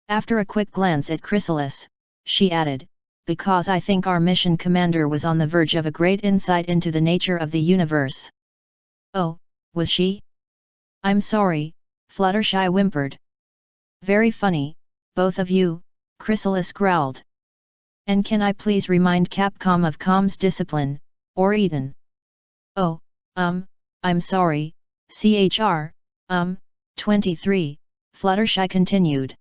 A: After a quick glance at Chrysalis, she added, because I think our mission commander was on the verge of a great insight into the nature of the universe. Oh, was she? I'm sorry, Fluttershy whimpered. Very funny, both of you, Chrysalis growled. And can I please remind Capcom of comms discipline, or Eden? Oh, I'm sorry, CHR, 23, Fluttershy continued.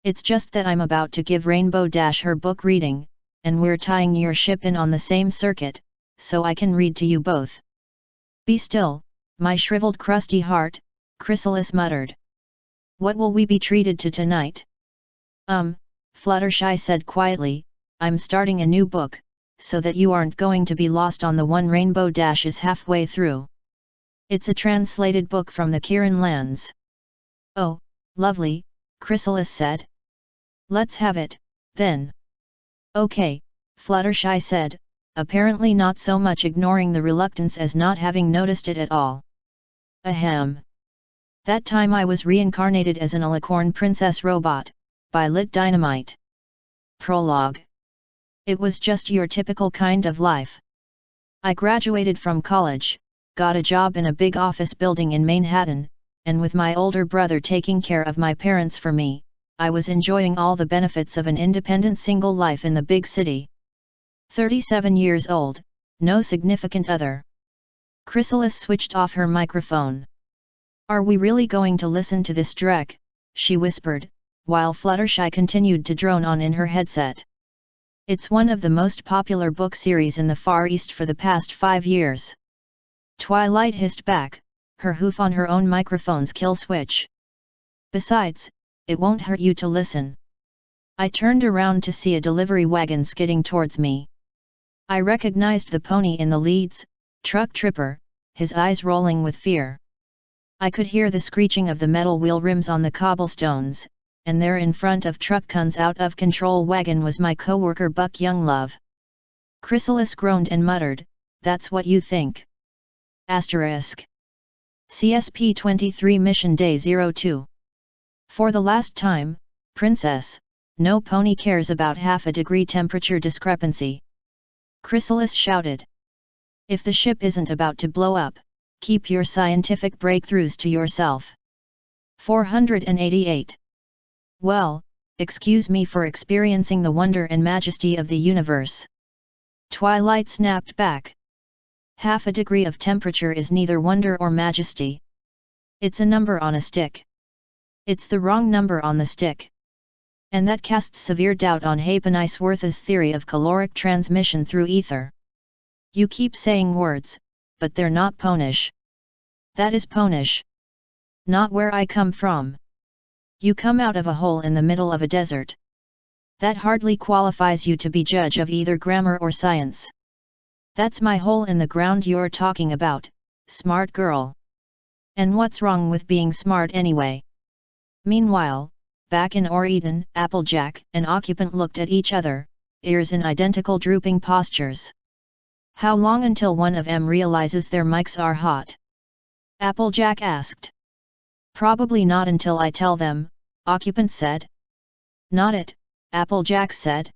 A: It's just that I'm about to give Rainbow Dash her book reading, and we're tying your ship in on the same circuit, so I can read to you both. Be still, my shriveled crusty heart, Chrysalis muttered. What will we be treated to tonight? Fluttershy said quietly, I'm starting a new book, so that you aren't going to be lost on the one Rainbow Dash is halfway through. It's a translated book from the Kiran lands. Oh, lovely, Chrysalis said. Let's have it, then. Okay, Fluttershy said, apparently not so much ignoring the reluctance as not having noticed it at all. Ahem. That time I was reincarnated as an alicorn princess robot, by Lit Dynamite. Prologue. It was just your typical kind of life. I graduated from college, got a job in a big office building in Manhattan, and with my older brother taking care of my parents for me, I was enjoying all the benefits of an independent single life in the big city. 37 years old, no significant other. Chrysalis switched off her microphone. Are we really going to listen to this dreck? She whispered, while Fluttershy continued to drone on in her headset. It's one of the most popular book series in the Far East for the past 5 years. Twilight hissed back, her hoof on her own microphone's kill switch. Besides, it won't hurt you to listen. I turned around to see a delivery wagon skidding towards me. I recognized the pony in the leads, truck tripper, his eyes rolling with fear. I could hear the screeching of the metal wheel rims on the cobblestones, and there in front of Truckkun's out-of-control wagon was my co-worker Buck Younglove. Chrysalis groaned and muttered, "That's what you think." Asterisk. CSP-23 Mission Day 02. For the last time, Princess, no pony cares about half a degree temperature discrepancy. Chrysalis shouted. If the ship isn't about to blow up, keep your scientific breakthroughs to yourself. 488. Well, excuse me for experiencing the wonder and majesty of the universe. Twilight snapped back. Half a degree of temperature is neither wonder or majesty. It's a number on a stick. It's the wrong number on the stick. And that casts severe doubt on Hapeniceworth's theory of caloric transmission through ether. You keep saying words, but they're not ponish. That is ponish. Not where I come from. You come out of a hole in the middle of a desert. That hardly qualifies you to be judge of either grammar or science. That's my hole in the ground you're talking about, smart girl. And what's wrong with being smart anyway? Meanwhile, back in Oregon, Applejack and Occupant looked at each other, ears in identical drooping postures. How long until one of them realizes their mics are hot? Applejack asked. Probably not until I tell them, Occupant said. Not it, Applejack said.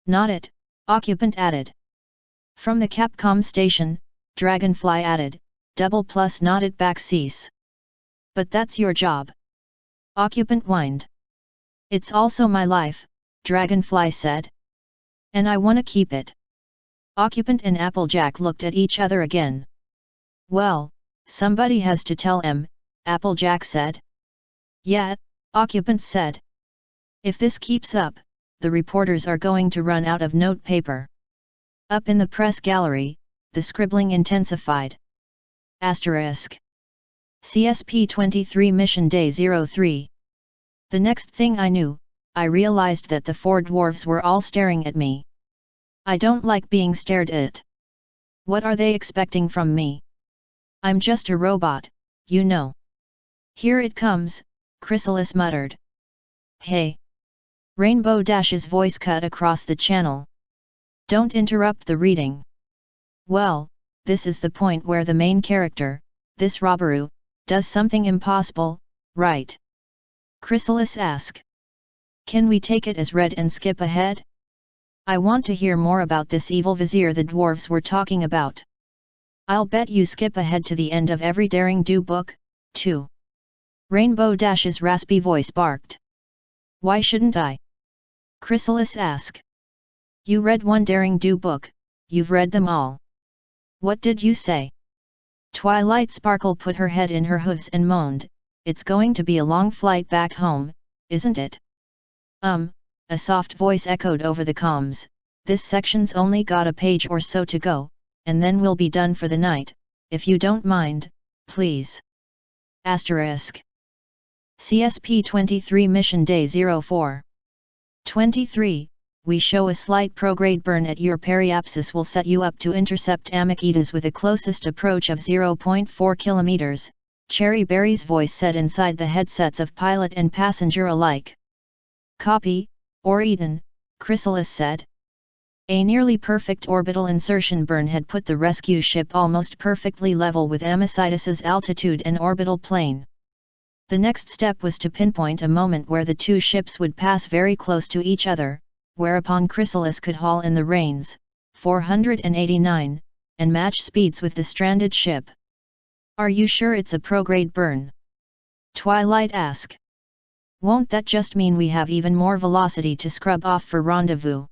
A: Not it, Occupant added. From the Capcom station, Dragonfly added, double plus not it back cease. But that's your job. Occupant whined. It's also my life, Dragonfly said. And I wanna keep it. Occupant and Applejack looked at each other again. Well, somebody has to tell em, Applejack said. Yeah, Occupant said. If this keeps up, the reporters are going to run out of note paper. Up in the press gallery, the scribbling intensified. Asterisk. CSP-23 Mission Day 03. The next thing I knew, I realized that the four dwarves were all staring at me. I don't like being stared at. What are they expecting from me? I'm just a robot, you know. Here it comes, Chrysalis muttered. Hey! Rainbow Dash's voice cut across the channel. Don't interrupt the reading. Well, this is the point where the main character, this Robberoo, does something impossible, right? Chrysalis asked. Can we take it as read and skip ahead? I want to hear more about this evil vizier the dwarves were talking about. I'll bet you skip ahead to the end of every Daring Do book, too. Rainbow Dash's raspy voice barked. Why shouldn't I? Chrysalis asked. You read one Daring Do book, you've read them all. What did you say? Twilight Sparkle put her head in her hooves and moaned, it's going to be a long flight back home, isn't it? A soft voice echoed over the comms, this section's only got a page or so to go, and then we'll be done for the night, if you don't mind, please. Asterisk. CSP-23 Mission Day 04. 23. We show a slight prograde burn at your periapsis will set you up to intercept Amakitas with a closest approach of 0.4 km, Cherry Berry's voice said inside the headsets of pilot and passenger alike. Copy, Oregon, Chrysalis said. A nearly perfect orbital insertion burn had put the rescue ship almost perfectly level with Amakitas's altitude and orbital plane. The next step was to pinpoint a moment where the two ships would pass very close to each other, whereupon Chrysalis could haul in the reins, 489, and match speeds with the stranded ship. Are you sure it's a prograde burn? Twilight asked. Won't that just mean we have even more velocity to scrub off for rendezvous?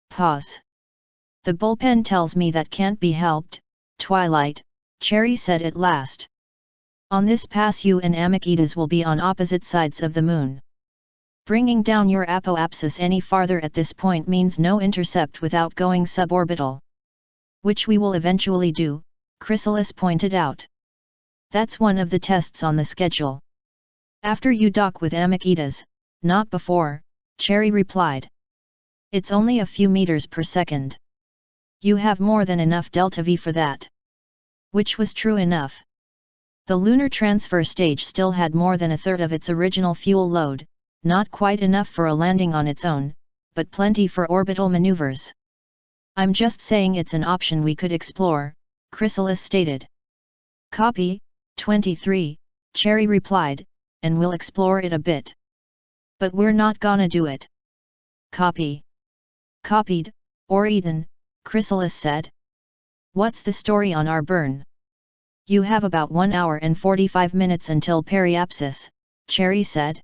A: Pause. The bullpen tells me that can't be helped, Twilight, Cherry said at last. On this pass you and Amakitas will be on opposite sides of the moon. Bringing down your apoapsis any farther at this point means no intercept without going suborbital. Which we will eventually do, Chrysalis pointed out. That's one of the tests on the schedule. After you dock with Amakitas, not before, Cherry replied. It's only a few meters per second. You have more than enough delta V for that. Which was true enough. The lunar transfer stage still had more than a third of its original fuel load, not quite enough for a landing on its own, but plenty for orbital maneuvers. I'm just saying it's an option we could explore, Chrysalis stated. Copy, 23, Cherry replied, and we'll explore it a bit. But we're not gonna do it. Copy. Copied, or eaten, Chrysalis said. What's the story on our burn? You have about 1 hour and 45 minutes until periapsis, Cherry said.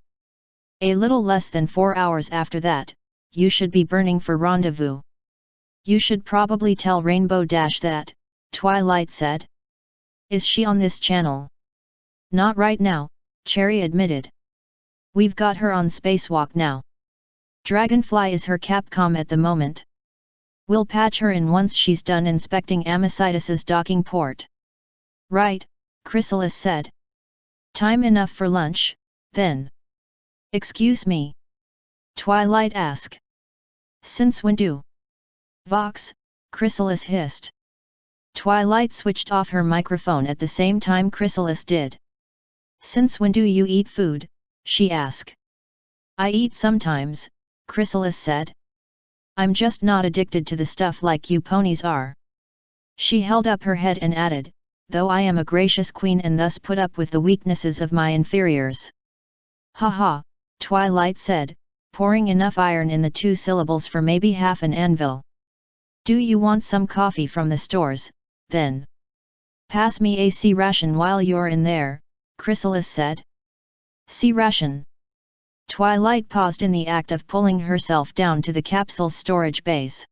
A: A little less than 4 hours after that, you should be burning for rendezvous. You should probably tell Rainbow Dash that, Twilight said. Is she on this channel? Not right now, Cherry admitted. We've got her on spacewalk now. Dragonfly is her Capcom at the moment. We'll patch her in once she's done inspecting Amicitus's docking port. Right, Chrysalis said. Time enough for lunch, then. Excuse me? Twilight asked. Since when do? Vox, Chrysalis hissed. Twilight switched off her microphone at the same time Chrysalis did. Since when do you eat food? She asked. I eat sometimes, Chrysalis said. I'm just not addicted to the stuff like you ponies are. She held up her head and added, though I am a gracious queen and thus put up with the weaknesses of my inferiors. Ha, Twilight said, pouring enough iron in the 2 syllables for maybe half an anvil. Do you want some coffee from the stores, then? Pass me a C ration while you're in there, Chrysalis said. C ration. Twilight paused in the act of pulling herself down to the capsule's storage base.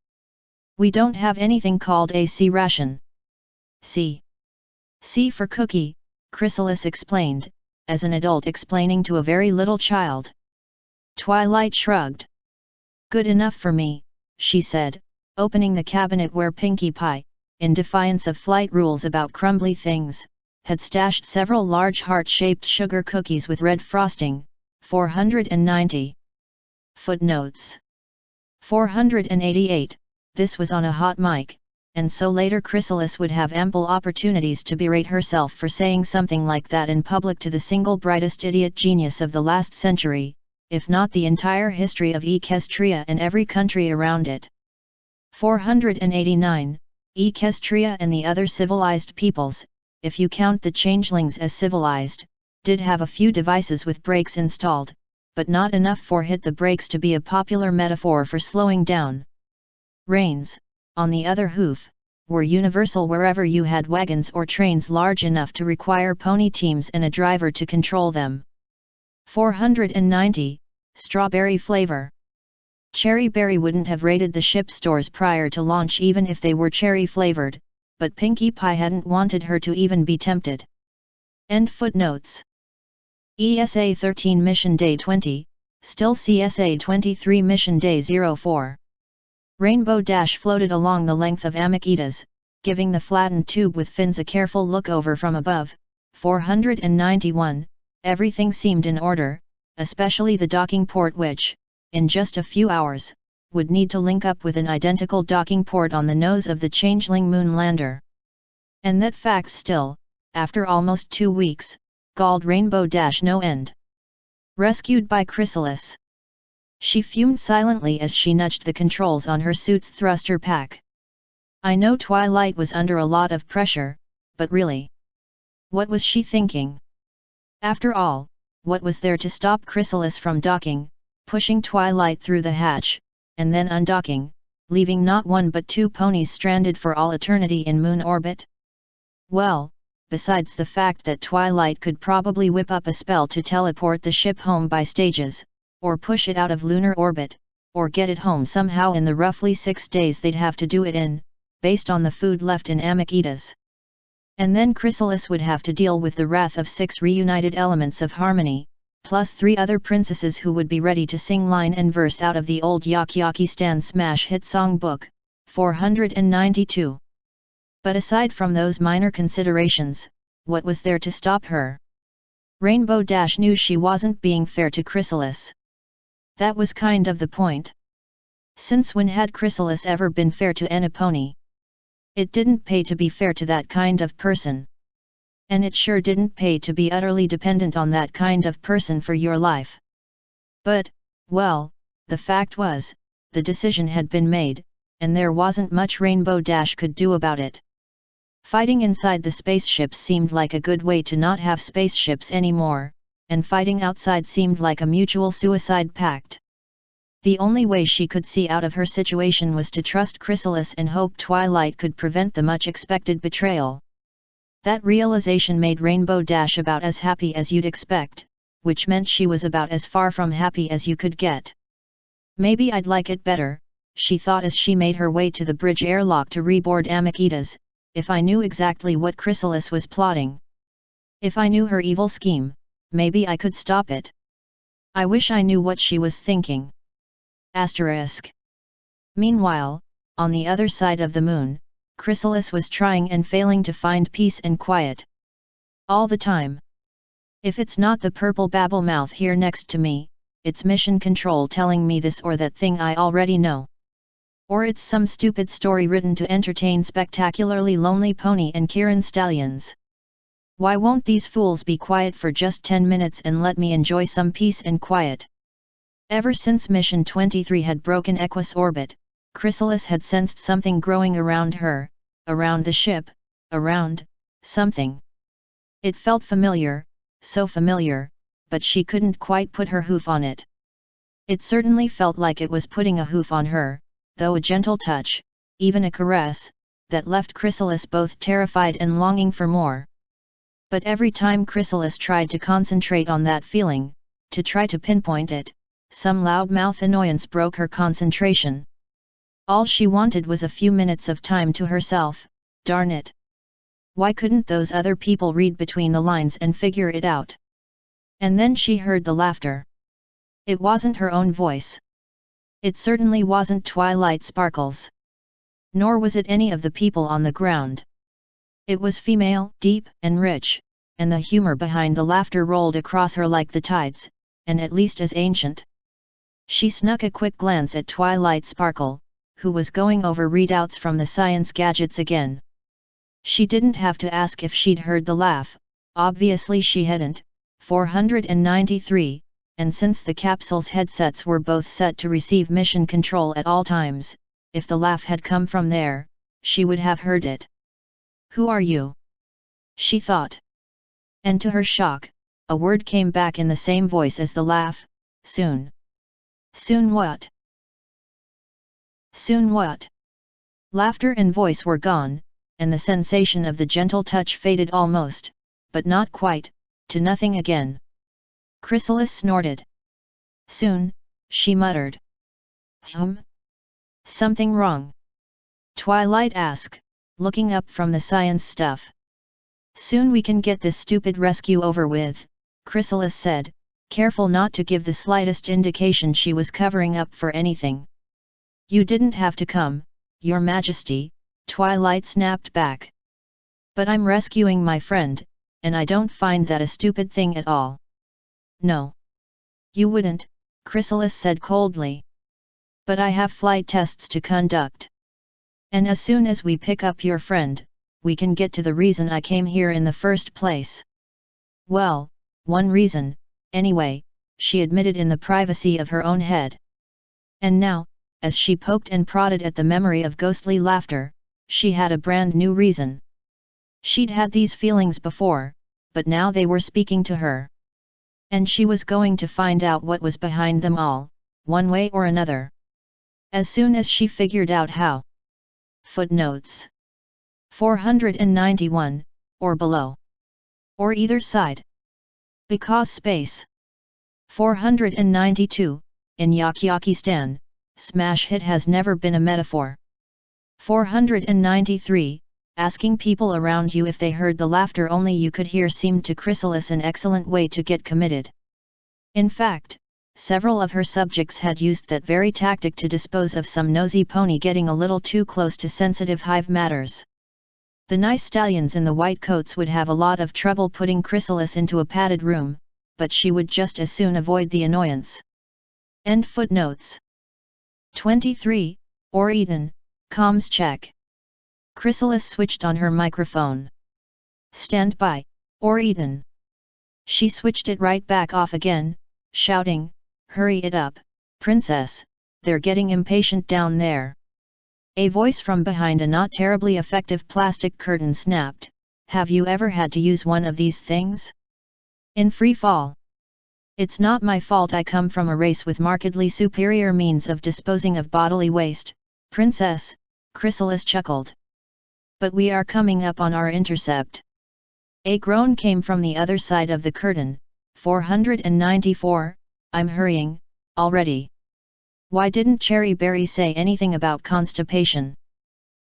A: We don't have anything called a C ration. C. C for cookie, Chrysalis explained, as an adult explaining to a very little child. Twilight shrugged. Good enough for me, she said, opening the cabinet where Pinkie Pie, in defiance of flight rules about crumbly things, had stashed several large heart-shaped sugar cookies with red frosting, 490. Footnotes 488, this was on a hot mic, and so later Chrysalis would have ample opportunities to berate herself for saying something like that in public to the single brightest idiot genius of the last century, if not the entire history of Equestria and every country around it. 489, Equestria and the other civilized peoples, if you count the changelings as civilized, did have a few devices with brakes installed, but not enough for hit the brakes to be a popular metaphor for slowing down. Reins, on the other hoof, were universal wherever you had wagons or trains large enough to require pony teams and a driver to control them. 490, Strawberry flavor. Cherry Berry wouldn't have raided the ship stores prior to launch even if they were cherry flavored, but Pinkie Pie hadn't wanted her to even be tempted. End footnotes. ESA 13 Mission Day 20, still CSA 23 Mission Day 04. Rainbow Dash floated along the length of Amicitus, giving the flattened tube with fins a careful look over from above. 491, everything seemed in order, especially the docking port which, in just a few hours, would need to link up with an identical docking port on the nose of the Changeling moon lander. And that fact still, after almost 2 weeks, galled Rainbow Dash no end. Rescued by Chrysalis. She fumed silently as she nudged the controls on her suit's thruster pack. I know Twilight was under a lot of pressure, but really, what was she thinking? After all, what was there to stop Chrysalis from docking, pushing Twilight through the hatch, and then undocking, leaving not 1 but 2 ponies stranded for all eternity in moon orbit? Well, besides the fact that Twilight could probably whip up a spell to teleport the ship home by stages, or push it out of lunar orbit, or get it home somehow in the roughly 6 days they'd have to do it in, based on the food left in Amicitus. And then Chrysalis would have to deal with the wrath of 6 reunited elements of harmony, plus 3 other princesses who would be ready to sing line and verse out of the old Yakistan smash hit song book, 492. But aside from those minor considerations, what was there to stop her? Rainbow Dash knew she wasn't being fair to Chrysalis. That was kind of the point. Since when had Chrysalis ever been fair to any pony? It didn't pay to be fair to that kind of person. And it sure didn't pay to be utterly dependent on that kind of person for your life. But, well, the fact was, the decision had been made, and there wasn't much Rainbow Dash could do about it. Fighting inside the spaceships seemed like a good way to not have spaceships anymore, and fighting outside seemed like a mutual suicide pact. The only way she could see out of her situation was to trust Chrysalis and hope Twilight could prevent the much-expected betrayal. That realization made Rainbow Dash about as happy as you'd expect, which meant she was about as far from happy as you could get. Maybe I'd like it better, she thought as she made her way to the bridge airlock to reboard Amakitas, if I knew exactly what Chrysalis was plotting. If I knew her evil scheme, maybe I could stop it. I wish I knew what she was thinking. Asterisk. Meanwhile, on the other side of the moon, Chrysalis was trying and failing to find peace and quiet. All the time. If it's not the purple babblemouth here next to me, it's mission control telling me this or that thing I already know. Or it's some stupid story written to entertain spectacularly lonely pony and Kirin stallions. Why won't these fools be quiet for just 10 minutes and let me enjoy some peace and quiet? Ever since Mission 23 had broken Equus orbit, Chrysalis had sensed something growing around her, around the ship, around something. It felt familiar, so familiar, but she couldn't quite put her hoof on it. It certainly felt like it was putting a hoof on her, though a gentle touch, even a caress, that left Chrysalis both terrified and longing for more. But every time Chrysalis tried to concentrate on that feeling, to try to pinpoint it, some loudmouth annoyance broke her concentration. All she wanted was a few minutes of time to herself, darn it. Why couldn't those other people read between the lines and figure it out? And then she heard the laughter. It wasn't her own voice. It certainly wasn't Twilight Sparkle's. Nor was it any of the people on the ground. It was female, deep and rich, and the humor behind the laughter rolled across her like the tides, and at least as ancient. She snuck a quick glance at Twilight Sparkle, who was going over readouts from the science gadgets again. She didn't have to ask if she'd heard the laugh, obviously she hadn't. 493, and since the capsule's headsets were both set to receive mission control at all times, if the laugh had come from there, she would have heard it. Who are you? She thought. And to her shock, a word came back in the same voice as the laugh, soon. Soon what? Soon what? Laughter and voice were gone, and the sensation of the gentle touch faded almost, but not quite, to nothing again. Chrysalis snorted. Soon, she muttered. Something wrong? Twilight asked, looking up from the science stuff. Soon we can get this stupid rescue over with, Chrysalis said, careful not to give the slightest indication she was covering up for anything. You didn't have to come, Your Majesty, Twilight snapped back. But I'm rescuing my friend, and I don't find that a stupid thing at all. No. You wouldn't, Chrysalis said coldly. But I have flight tests to conduct. And as soon as we pick up your friend, we can get to the reason I came here in the first place. Well, one reason, anyway, she admitted in the privacy of her own head. And now, as she poked and prodded at the memory of ghostly laughter, she had a brand new reason. She'd had these feelings before, but now they were speaking to her. And she was going to find out what was behind them all, one way or another. As soon as she figured out how. Footnotes 491, or below. Or either side. Because space. 492, in Yakyakistan, smash hit has never been a metaphor. 493, asking people around you if they heard the laughter only you could hear seemed to Chrysalis an excellent way to get committed. In fact, several of her subjects had used that very tactic to dispose of some nosy pony getting a little too close to sensitive hive matters. The nice stallions in the white coats would have a lot of trouble putting Chrysalis into a padded room, but she would just as soon avoid the annoyance. End footnotes 23, or Eden, comms check. Chrysalis switched on her microphone. Stand by, or eaten. She switched it right back off again, shouting, "Hurry it up, princess, they're getting impatient down there." A voice from behind a not terribly effective plastic curtain snapped, "Have you ever had to use one of these things? In free fall? It's not my fault I come from a race with markedly superior means of disposing of bodily waste, princess," Chrysalis chuckled. "But we are coming up on our intercept." A groan came from the other side of the curtain. 494, "I'm hurrying, already. Why didn't Cherry Berry say anything about constipation?"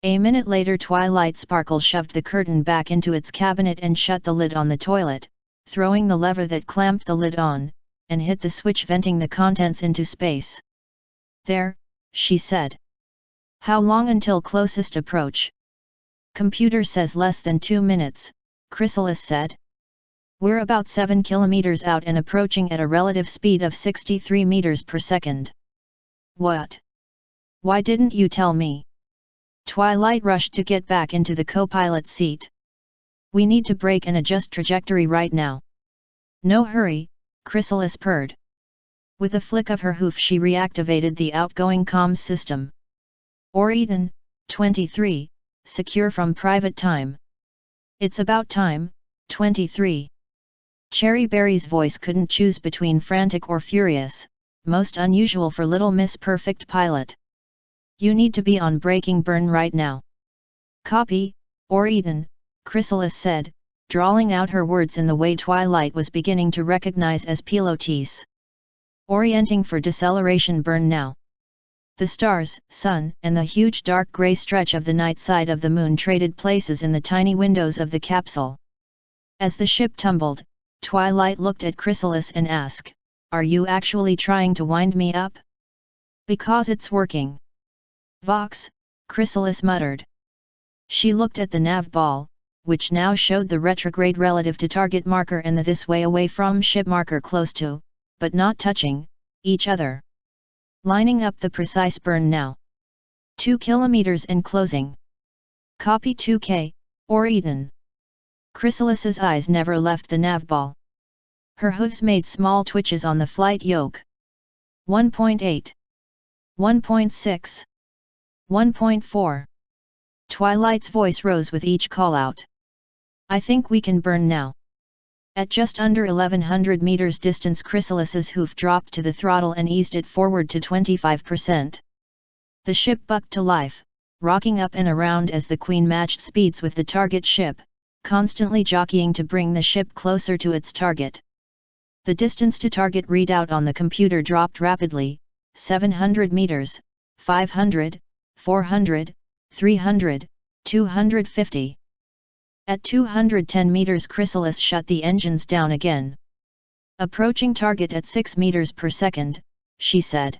A: A minute later Twilight Sparkle shoved the curtain back into its cabinet and shut the lid on the toilet, throwing the lever that clamped the lid on, and hit the switch venting the contents into space. "There," she said. "How long until closest approach?" "Computer says less than 2 minutes, Chrysalis said. "We're about 7 kilometers out and approaching at a relative speed of 63 meters per second. "What? Why didn't you tell me?" Twilight rushed to get back into the co-pilot seat. "We need to brake and adjust trajectory right now." "No hurry," Chrysalis purred. With a flick of her hoof she reactivated the outgoing comms system. "Eden, 23, secure from private time." "It's about time, 23. Cherry Berry's voice couldn't choose between frantic or furious, most unusual for Little Miss Perfect Pilot. "You need to be on braking burn right now." "Copy, Eden," Chrysalis said, drawling out her words in the way Twilight was beginning to recognize as pilotis. "Orienting for deceleration burn now." The stars, sun, and the huge dark grey stretch of the night side of the moon traded places in the tiny windows of the capsule. As the ship tumbled, Twilight looked at Chrysalis and asked, "Are you actually trying to wind me up?" "Because it's working." "Vox," Chrysalis muttered. She looked at the nav ball, which now showed the retrograde relative to target marker and the this way away from ship marker close to, but not touching, each other. "Lining up the precise burn now. 2 kilometers and closing." "Copy 2K, Eden." Chrysalis's eyes never left the nav ball. Her hooves made small twitches on the flight yoke. 1.8. 1.6. 1.4. Twilight's voice rose with each call-out. "I think we can burn now." At just under 1100 meters distance Chrysalis's hoof dropped to the throttle and eased it forward to 25%. The ship bucked to life, rocking up and around as the Queen matched speeds with the target ship, constantly jockeying to bring the ship closer to its target. The distance to target readout on the computer dropped rapidly, 700 meters, 500, 400, 300, 250. At 210 meters Chrysalis shut the engines down again. "Approaching target at 6 meters per second, she said.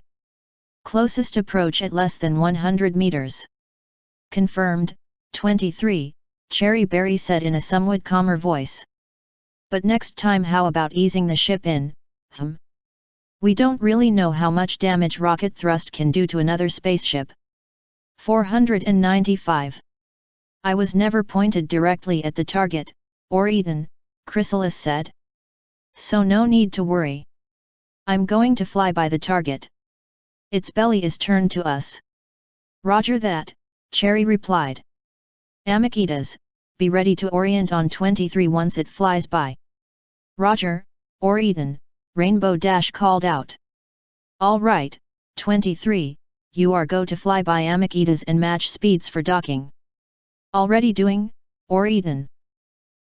A: "Closest approach at less than 100 meters. "Confirmed, 23, Cherry Berry said in a somewhat calmer voice. "But next time how about easing the ship in, We don't really know how much damage rocket thrust can do to another spaceship." 495. "I was never pointed directly at the target, Eden," Chrysalis said. "So no need to worry. I'm going to fly by the target. Its belly is turned to us." "Roger that," Cherry replied. "Amakitas, be ready to orient on 23 once it flies by." "Roger, Eden," Rainbow Dash called out. "All right, 23, you are go to fly by Amakitas and match speeds for docking." "Already doing, Eden."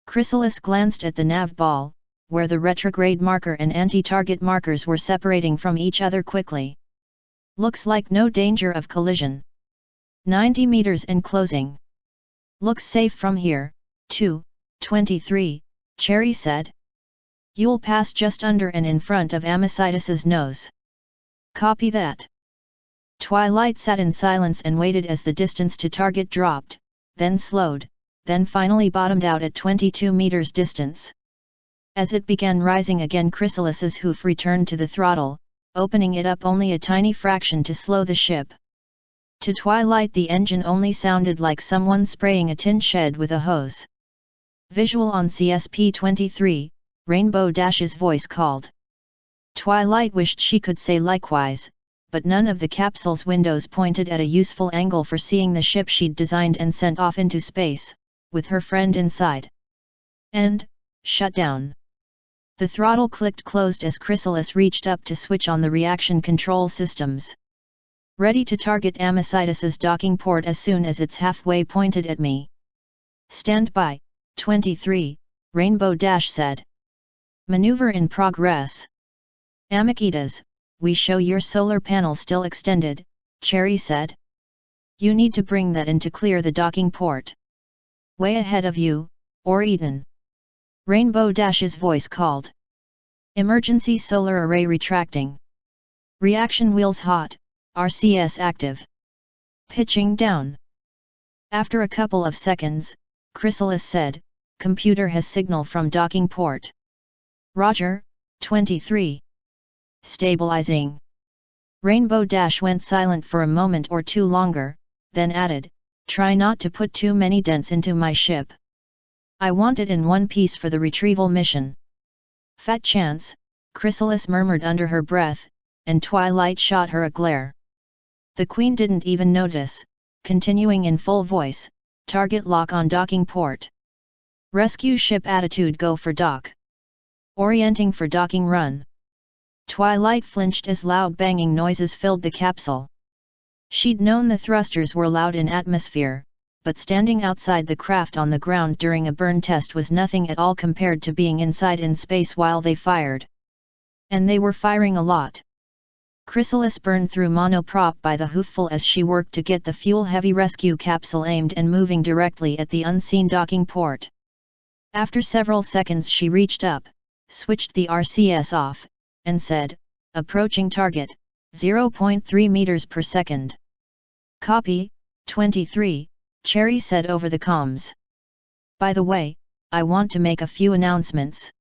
A: Chrysalis glanced at the nav ball, where the retrograde marker and anti-target markers were separating from each other quickly. "Looks like no danger of collision. 90 meters and closing. Looks safe from here, too, 23, Cherry said. "You'll pass just under and in front of Amacitus's nose." "Copy that." Twilight sat in silence and waited as the distance to target dropped, then slowed, then finally bottomed out at 22 meters distance. As it began rising again Chrysalis's hoof returned to the throttle, opening it up only a tiny fraction to slow the ship. To Twilight the engine only sounded like someone spraying a tin shed with a hose. Visual on CSP-23, Rainbow Dash's voice called. Twilight wished she could say likewise, but none of the capsule's windows pointed at a useful angle for seeing the ship she'd designed and sent off into space, with her friend inside. And, shut down. The throttle clicked closed as Chrysalis reached up to switch on the reaction control systems. Ready to target Amicitus's docking port as soon as it's halfway pointed at me. Stand by, 23, Rainbow Dash said. Maneuver in progress. Amicitus, we show your solar panel still extended, Cherry said. You need to bring that in to clear the docking port. Way ahead of you, or eaten. Rainbow Dash's voice called. Emergency solar array retracting. Reaction wheels hot, RCS active. Pitching down. After a couple of seconds, Chrysalis said, computer has signal from docking port. Roger, 23. Stabilizing. Rainbow Dash went silent for a moment or two longer, then added, try not to put too many dents into my ship. I want it in one piece for the retrieval mission. Fat chance, Chrysalis murmured under her breath, and Twilight shot her a glare. The Queen didn't even notice, continuing in full voice, target lock on docking port. Rescue ship attitude go for dock. Orienting for docking run. Twilight flinched as loud banging noises filled the capsule. She'd known the thrusters were loud in atmosphere, but standing outside the craft on the ground during a burn test was nothing at all compared to being inside in space while they fired. And they were firing a lot. Chrysalis burned through monoprop by the hoofful as she worked to get the fuel-heavy rescue capsule aimed and moving directly at the unseen docking port. After several seconds she reached up, switched the RCS off, and said, approaching target, 0.3 meters per second. Copy, 23, Cherry said over the comms. By the way, I want to make a few announcements.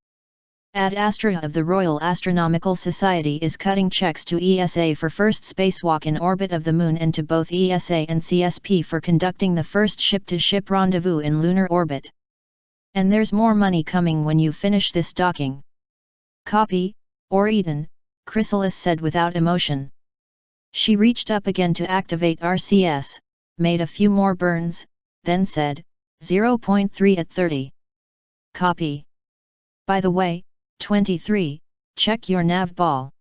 A: Ad Astra of the Royal Astronomical Society is cutting checks to ESA for first spacewalk in orbit of the Moon and to both ESA and CSP for conducting the first ship-to-ship rendezvous in lunar orbit. And there's more money coming when you finish this docking. Copy, or eaten, Chrysalis said without emotion. She reached up again to activate RCS, made a few more burns, then said, 0.3 at 30. Copy. By the way, 23, check your nav ball.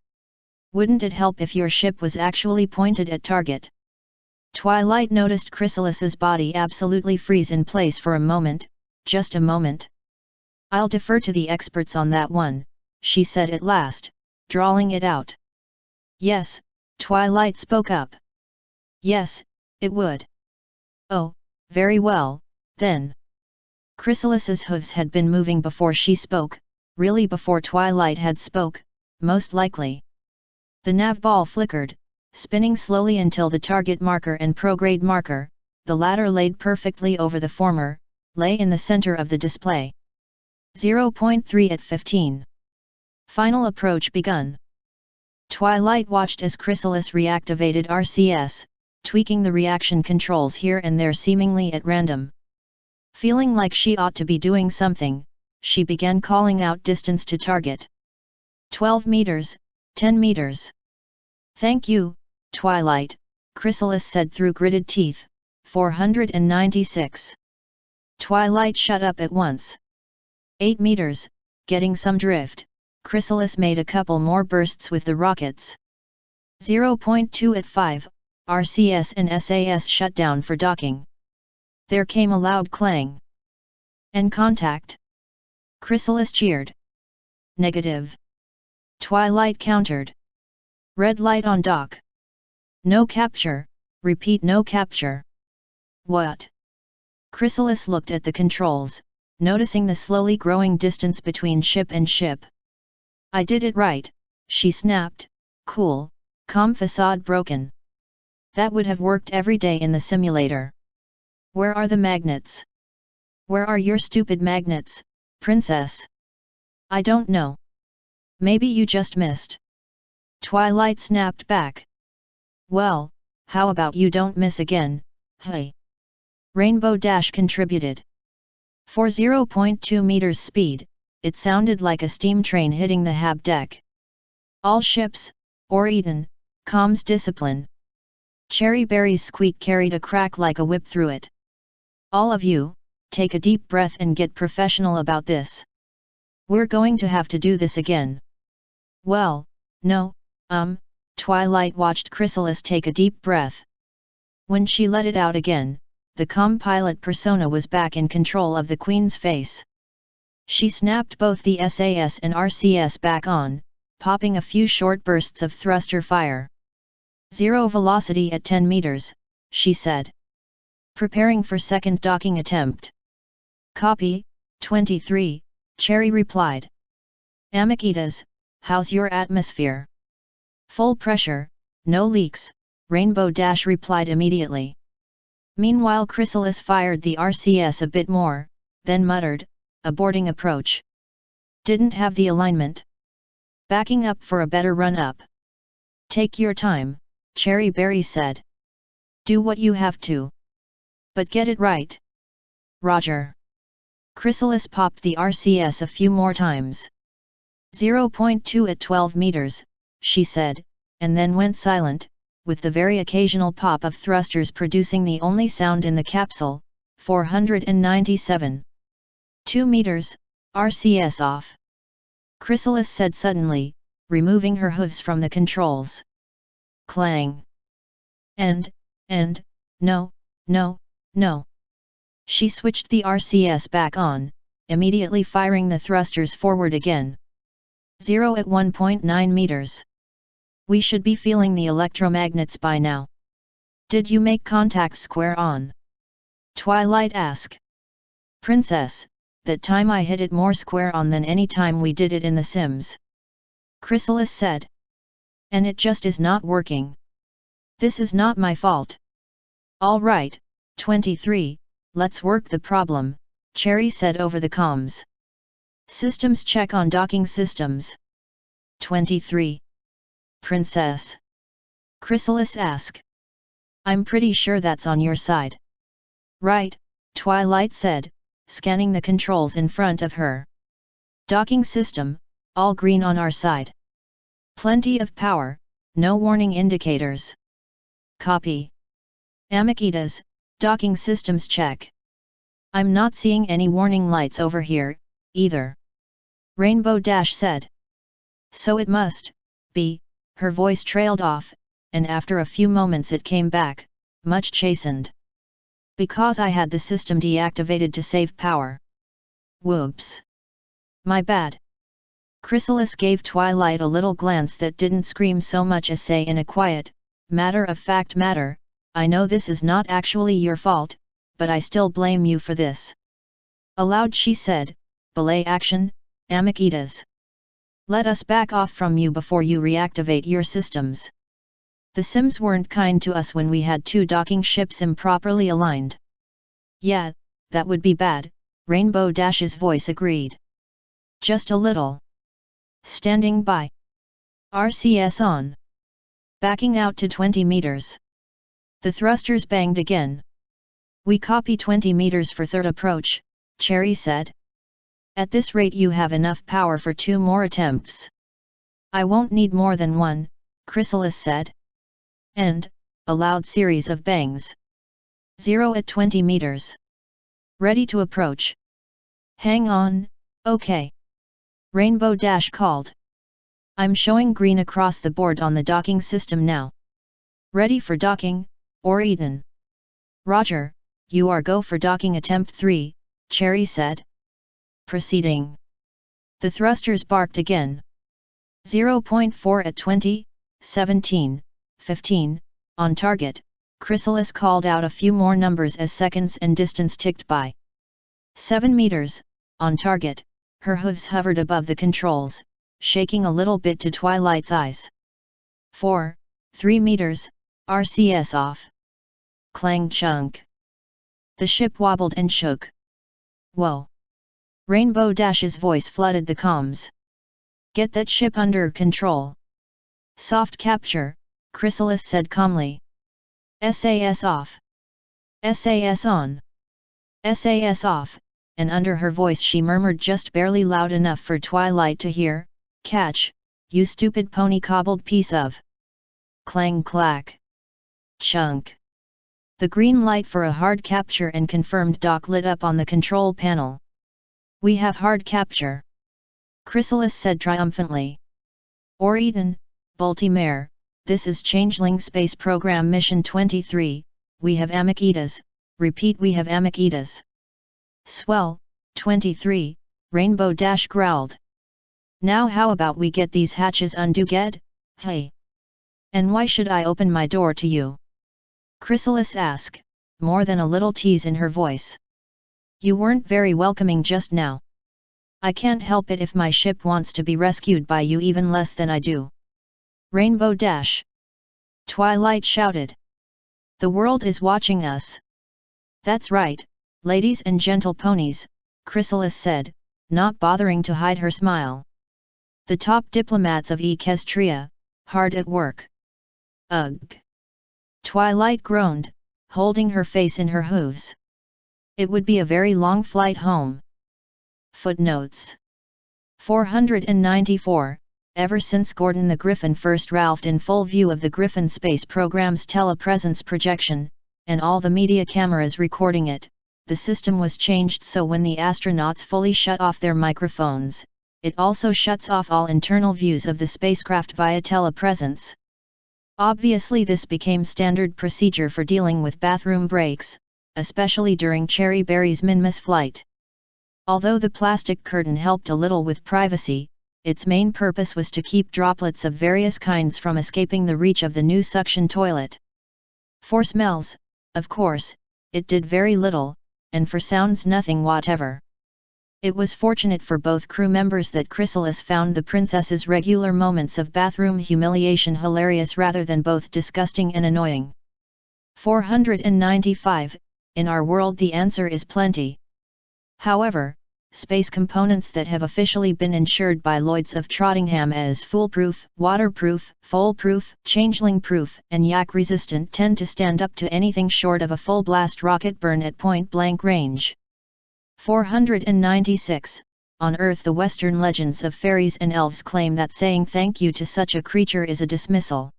A: Wouldn't it help if your ship was actually pointed at target? Twilight noticed Chrysalis's body absolutely freeze in place for a moment, just a moment. I'll defer to the experts on that one, she said at last, drawling it out. Yes, Twilight spoke up. Yes, it would. Oh, very well, then. Chrysalis's hooves had been moving before she spoke, really before Twilight had spoke, most likely. The nav ball flickered, spinning slowly until the target marker and prograde marker, the latter laid perfectly over the former, lay in the center of the display. 0.3 at 15. Final approach begun. Twilight watched as Chrysalis reactivated RCS, tweaking the reaction controls here and there seemingly at random. Feeling like she ought to be doing something, she began calling out distance to target. 12 meters, 10 meters. Thank you, Twilight, Chrysalis said through gritted teeth, 496. Twilight shut up at once. 8 meters, getting some drift, Chrysalis made a couple more bursts with the rockets. 0.2 at 5, RCS and SAS shut down for docking. There came a loud clang. En contact. Chrysalis cheered. Negative. Twilight countered. Red light on dock. No capture, repeat no capture. What? Chrysalis looked at the controls, noticing the slowly growing distance between ship and ship. I did it right, she snapped, cool, calm facade broken. That would have worked every day in the simulator. Where are the magnets? Where are your stupid magnets, princess? I don't know. Maybe you just missed. Twilight snapped back. Well, how about you don't miss again, hey? Rainbow Dash contributed. For 0.2 meters speed, it sounded like a steam train hitting the hab deck. All ships, or Eden, comms discipline. Cherry Berry's squeak carried a crack like a whip through it. All of you, take a deep breath and get professional about this. We're going to have to do this again. Well, no, Twilight watched Chrysalis take a deep breath. When she let it out again, the comm pilot persona was back in control of the Queen's face. She snapped both the SAS and RCS back on, popping a few short bursts of thruster fire. Zero velocity at 10 meters, she said. Preparing for second docking attempt. Copy, 23, Cherry replied. Amakitas, how's your atmosphere? Full pressure, no leaks, Rainbow Dash replied immediately. Meanwhile Chrysalis fired the RCS a bit more, then muttered, aborting approach. Didn't have the alignment. Backing up for a better run-up. Take your time, Cherry Berry said. Do what you have to. But get it right. Roger. Chrysalis popped the RCS a few more times. 0.2 at 12 meters, she said, and then went silent, with the very occasional pop of thrusters producing the only sound in the capsule, 497. 2 meters, RCS off. Chrysalis said suddenly, removing her hooves from the controls. Clang. And, no. She switched the RCS back on, immediately firing the thrusters forward again. 0 at 1.9 meters. We should be feeling the electromagnets by now. Did you make contact square on? Twilight asked. Princess, that time I hit it more square on than any time we did it in The Sims. Chrysalis said. And it just is not working. This is not my fault. All right, 23, let's work the problem, Cherry said over the comms. Systems check on docking systems. 23. Princess. Chrysalis asked. I'm pretty sure that's on your side. Right, Twilight said, scanning the controls in front of her. Docking system, all green on our side. Plenty of power, no warning indicators. Copy. Amakitas, docking systems check. I'm not seeing any warning lights over here, either. Rainbow Dash said. So it must be, her voice trailed off, and after a few moments it came back, much chastened. Because I had the system deactivated to save power. Whoops. My bad. Chrysalis gave Twilight a little glance that didn't scream so much as say in a quiet, matter-of-fact manner, I know this is not actually your fault, but I still blame you for this. Aloud she said, belay action, Amakitas. Let us back off from you before you reactivate your systems. The Sims weren't kind to us when we had two docking ships improperly aligned. Yeah, that would be bad, Rainbow Dash's voice agreed. Just a little. Standing by. RCS on. Backing out to 20 meters. The thrusters banged again. We copy 20 meters for third approach, Cherry said. At this rate you have enough power for 2 more attempts. I won't need more than one, Chrysalis said. And, a loud series of bangs. 0 at 20 meters. Ready to approach. Hang on, okay. Rainbow Dash called. I'm showing green across the board on the docking system now. Ready for docking, or Eden. Roger, you are go for docking attempt 3, Cherry said. Proceeding. The thrusters barked again. 0.4 at 20, 17, 15, on target, Chrysalis called out a few more numbers as seconds and distance ticked by. 7 meters, on target, her hooves hovered above the controls, shaking a little bit to Twilight's eyes. 4, 3 meters, RCS off. Clang chunk. The ship wobbled and shook. Whoa. Rainbow Dash's voice flooded the comms. Get that ship under control. Soft capture, Chrysalis said calmly. SAS off. SAS on. SAS off, and under her voice she murmured just barely loud enough for Twilight to hear, "Catch, you stupid pony-cobbled piece of..." Clang clack. Chunk. The green light for a hard capture and confirmed dock lit up on the control panel. "We have hard capture," Chrysalis said triumphantly. "Eden, Baltimore, this is Changeling Space Program Mission 23, we have Amakitas, repeat we have Amakitas." "Swell, 23, Rainbow Dash growled. "Now how about we get these hatches unduged, hey? And why should I open my door to you?" Chrysalis asked, more than a little tease in her voice. "You weren't very welcoming just now. I can't help it if my ship wants to be rescued by you even less than I do." "Rainbow Dash!" Twilight shouted. "The world is watching us." "That's right, ladies and gentle ponies," Chrysalis said, not bothering to hide her smile. "The top diplomats of Equestria, hard at work." "Ugh!" Twilight groaned, holding her face in her hooves. "It would be a very long flight home." Footnotes 494, ever since Gordon the Griffin first ralphed in full view of the Griffin space program's telepresence projection, and all the media cameras recording it, the system was changed so when the astronauts fully shut off their microphones, it also shuts off all internal views of the spacecraft via telepresence. Obviously this became standard procedure for dealing with bathroom breaks, especially during Cherry Berry's Minmus flight. Although the plastic curtain helped a little with privacy, its main purpose was to keep droplets of various kinds from escaping the reach of the new suction toilet. For smells, of course, it did very little, and for sounds nothing whatever. It was fortunate for both crew members that Chrysalis found the princess's regular moments of bathroom humiliation hilarious rather than both disgusting and annoying. 495, in our world the answer is plenty. However, space components that have officially been insured by Lloyds of Trottingham as foolproof, waterproof, foolproof, changeling-proof and yak-resistant tend to stand up to anything short of a full-blast rocket burn at point-blank range. 496, on Earth the Western legends of fairies and elves claim that saying thank you to such a creature is a dismissal.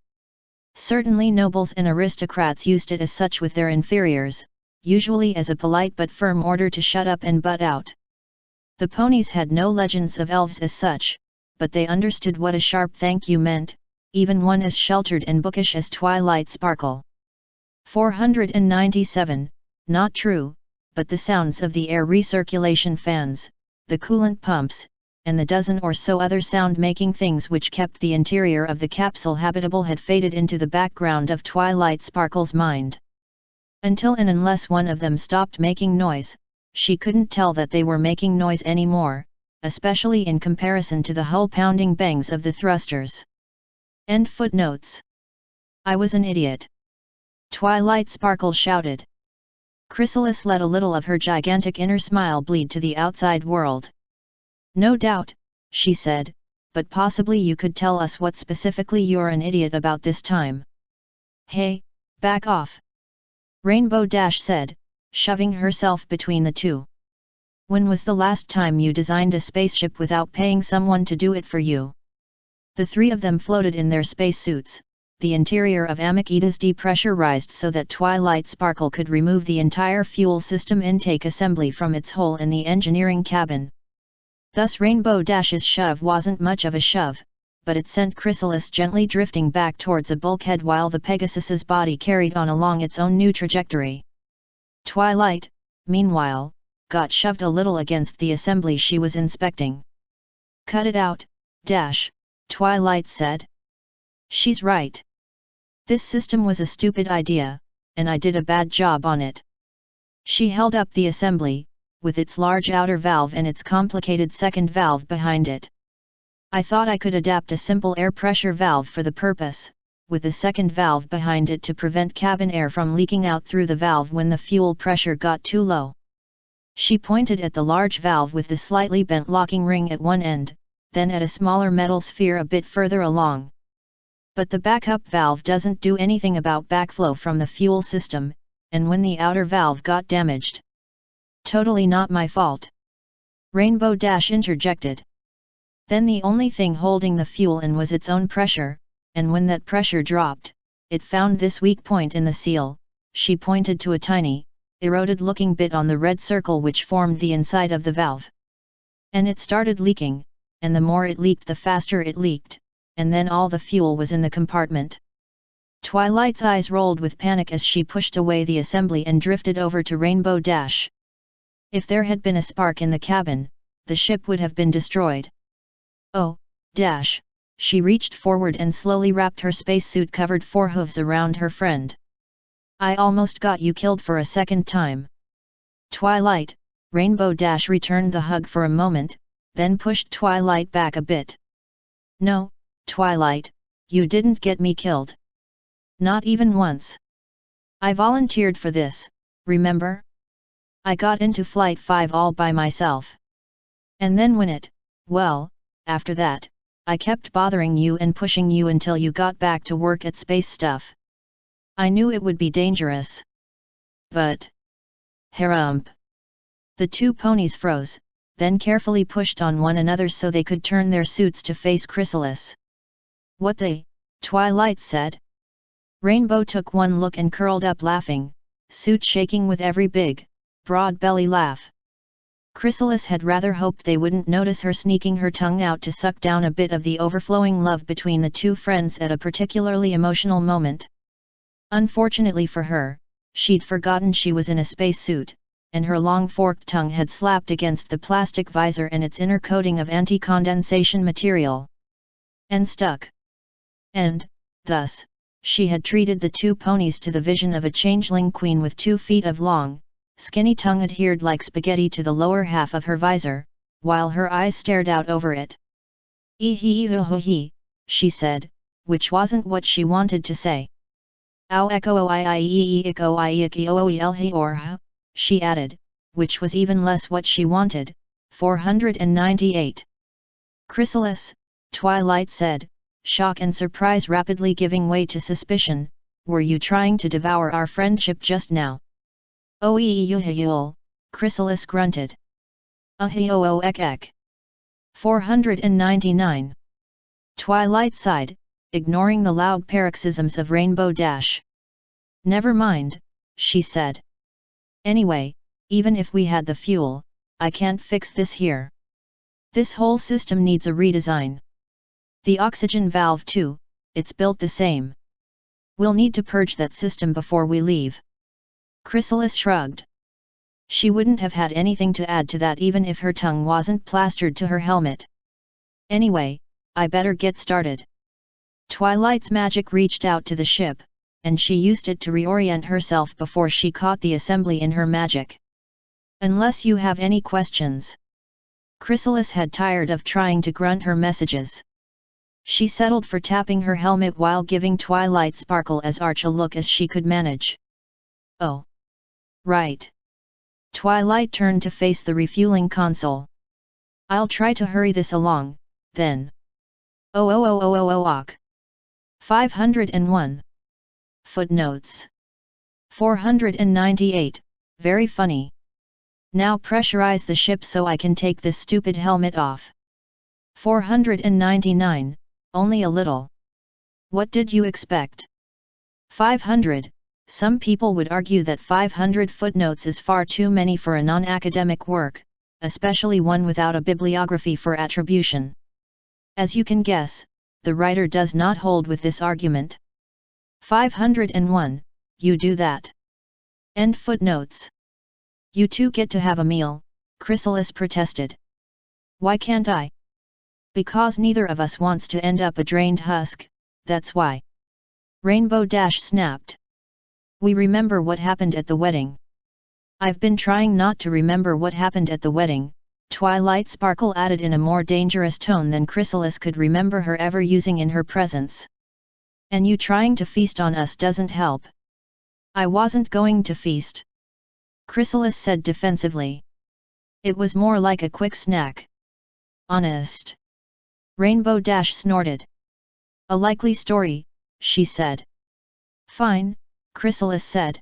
A: Certainly nobles and aristocrats used it as such with their inferiors, usually as a polite but firm order to shut up and butt out. The ponies had no legends of elves as such, but they understood what a sharp thank you meant, even one as sheltered and bookish as Twilight Sparkle. 497, not true, but the sounds of the air recirculation fans, the coolant pumps, and the dozen or so other sound-making things which kept the interior of the capsule habitable had faded into the background of Twilight Sparkle's mind. Until and unless one of them stopped making noise, she couldn't tell that they were making noise anymore, especially in comparison to the hull-pounding bangs of the thrusters. End footnotes. "I was an idiot," Twilight Sparkle shouted. Chrysalis let a little of her gigantic inner smile bleed to the outside world. "No doubt," she said, "but possibly you could tell us what specifically you're an idiot about this time." "Hey, back off," Rainbow Dash said, shoving herself between the two. "When was the last time you designed a spaceship without paying someone to do it for you?" The three of them floated in their spacesuits, the interior of Amakitas depressurized so that Twilight Sparkle could remove the entire fuel system intake assembly from its hole in the engineering cabin. Thus Rainbow Dash's shove wasn't much of a shove, but it sent Chrysalis gently drifting back towards a bulkhead while the Pegasus's body carried on along its own new trajectory. Twilight, meanwhile, got shoved a little against the assembly she was inspecting. "Cut it out, Dash," Twilight said. "She's right. This system was a stupid idea, and I did a bad job on it." She held up the assembly, with its large outer valve and its complicated second valve behind it. "I thought I could adapt a simple air pressure valve for the purpose, with the second valve behind it to prevent cabin air from leaking out through the valve when the fuel pressure got too low." She pointed at the large valve with the slightly bent locking ring at one end, then at a smaller metal sphere a bit further along. "But the backup valve doesn't do anything about backflow from the fuel system, and when the outer valve got damaged, Totally not my fault. Rainbow Dash interjected. Then the only thing holding the fuel in was its own pressure, and when that pressure dropped, it found this weak point in the seal. She pointed to a tiny, eroded-looking bit on the red circle which formed the inside of the valve. And it started leaking, and the more it leaked the faster it leaked, and then all the fuel was in the compartment. Twilight's eyes rolled with panic as she pushed away the assembly and drifted over to Rainbow Dash. If there had been a spark in the cabin, the ship would have been destroyed. Oh, Dash! She reached forward and slowly wrapped her spacesuit-covered forehooves around her friend. I almost got you killed for a second time. Twilight, Rainbow Dash returned the hug for a moment, then pushed Twilight back a bit. No, Twilight, you didn't get me killed. Not even once. I volunteered for this, remember? I got into Flight 5 all by myself. And then after that, I kept bothering you and pushing you until you got back to work at Space Stuff. I knew it would be dangerous. But... Harump! The two ponies froze, then carefully pushed on one another so they could turn their suits to face Chrysalis. What the? Twilight said. Rainbow took one look and curled up laughing, suit shaking with every big, broad belly laugh. Chrysalis had rather hoped they wouldn't notice her sneaking her tongue out to suck down a bit of the overflowing love between the two friends at a particularly emotional moment. Unfortunately for her, she'd forgotten she was in a spacesuit, and her long forked tongue had slapped against the plastic visor and its inner coating of anti-condensation material. And stuck. And, thus, she had treated the two ponies to the vision of a changeling queen with 2 feet of long, skinny tongue adhered like spaghetti to the lower half of her visor, while her eyes stared out over it. "Ee-hee-hee-hee-hee," she said, which wasn't what she wanted to say. "Ow echo o I I e e echo I e o e l he or h," she added, which was even less what she wanted. 498. Chrysalis, Twilight said, shock and surprise rapidly giving way to suspicion, were you trying to devour our friendship just now? "Oh-ee-you-hey-yul," Chrysalis grunted. "Ah-he-oh-oh-ek-ek." 499. Twilight sighed, ignoring the loud paroxysms of Rainbow Dash. "Never mind," she said. "Anyway, even if we had the fuel, I can't fix this here. This whole system needs a redesign. The oxygen valve too, it's built the same. We'll need to purge that system before we leave." Chrysalis shrugged. She wouldn't have had anything to add to that even if her tongue wasn't plastered to her helmet. "Anyway, I better get started." Twilight's magic reached out to the ship, and she used it to reorient herself before she caught the assembly in her magic. "Unless you have any questions." Chrysalis had tired of trying to grunt her messages. She settled for tapping her helmet while giving Twilight Sparkle as arch a look as she could manage. "Oh. Right." Twilight turned to face the refueling console. "I'll try to hurry this along, then." Oh. 501. Footnotes. 498, very funny. Now pressurize the ship so I can take this stupid helmet off. 499, only a little. What did you expect? 500, some people would argue that 500 footnotes is far too many for a non-academic work, especially one without a bibliography for attribution. As you can guess, the writer does not hold with this argument. 501, you do that. End footnotes. "You two get to have a meal," Chrysalis protested. "Why can't I?" "Because neither of us wants to end up a drained husk, that's why." Rainbow Dash snapped. "We remember what happened at the wedding." "I've been trying not to remember what happened at the wedding," Twilight Sparkle added in a more dangerous tone than Chrysalis could remember her ever using in her presence. "And you trying to feast on us doesn't help." "I wasn't going to feast," Chrysalis said defensively. "It was more like a quick snack." "Honest." Rainbow Dash snorted. "A likely story," she said. "Fine," Chrysalis said.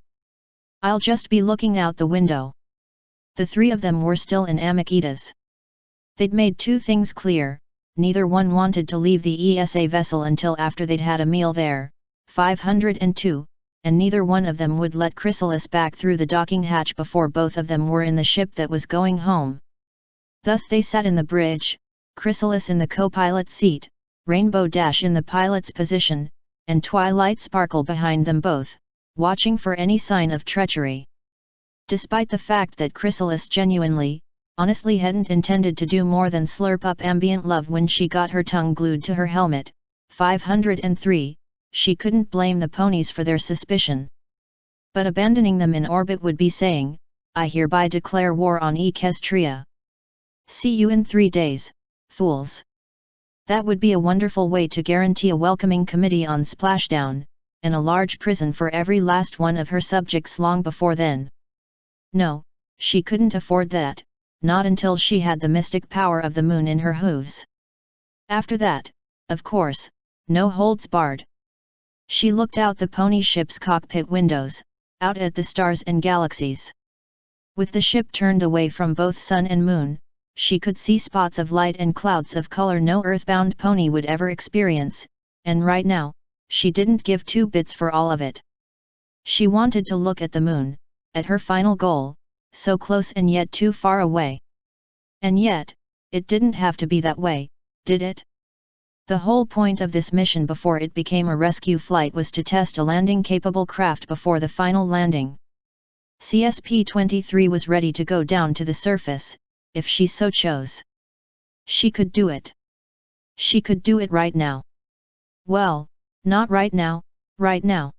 A: "I'll just be looking out the window." The three of them were still in Amakitas. They'd made two things clear: neither one wanted to leave the ESA vessel until after they'd had a meal there, 502, and neither one of them would let Chrysalis back through the docking hatch before both of them were in the ship that was going home. Thus they sat in the bridge, Chrysalis in the co-pilot's seat, Rainbow Dash in the pilot's position, and Twilight Sparkle behind them both, watching for any sign of treachery. Despite the fact that Chrysalis genuinely, honestly hadn't intended to do more than slurp up ambient love when she got her tongue glued to her helmet, 503, she couldn't blame the ponies for their suspicion. But abandoning them in orbit would be saying, "I hereby declare war on Equestria. See you in 3 days, fools." That would be a wonderful way to guarantee a welcoming committee on splashdown, and a large prison for every last one of her subjects long before then. No, she couldn't afford that, not until she had the mystic power of the moon in her hooves. After that, of course, no holds barred. She looked out the pony ship's cockpit windows, out at the stars and galaxies. With the ship turned away from both sun and moon, she could see spots of light and clouds of color no earthbound pony would ever experience, and right now, she didn't give 2 bits for all of it. She wanted to look at the moon, at her final goal, so close and yet too far away. And yet, it didn't have to be that way, did it? The whole point of this mission before it became a rescue flight was to test a landing-capable craft before the final landing. CSP-23 was ready to go down to the surface, if she so chose. She could do it. She could do it right now. Well, not right now, right now.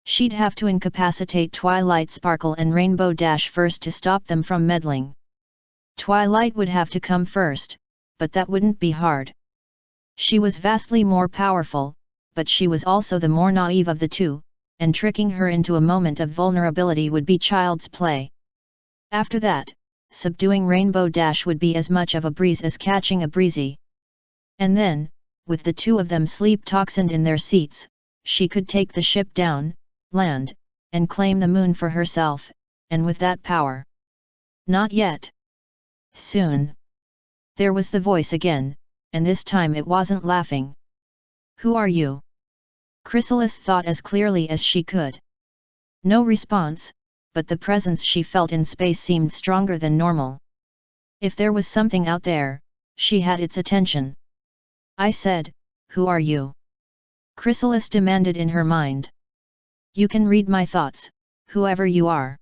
A: She'd have to incapacitate Twilight Sparkle and Rainbow Dash first to stop them from meddling. Twilight would have to come first, but that wouldn't be hard. She was vastly more powerful, but she was also the more naive of the two, and tricking her into a moment of vulnerability would be child's play. After that, subduing Rainbow Dash would be as much of a breeze as catching a breezy. And then, with the two of them sleep-toxined in their seats, she could take the ship down, land, and claim the moon for herself, and with that power. Not yet. Soon. There was the voice again, and this time it wasn't laughing. "Who are you?" Chrysalis thought as clearly as she could. No response, but the presence she felt in space seemed stronger than normal. If there was something out there, she had its attention. "I said, who are you?" Chrysalis demanded in her mind. "You can read my thoughts, whoever you are.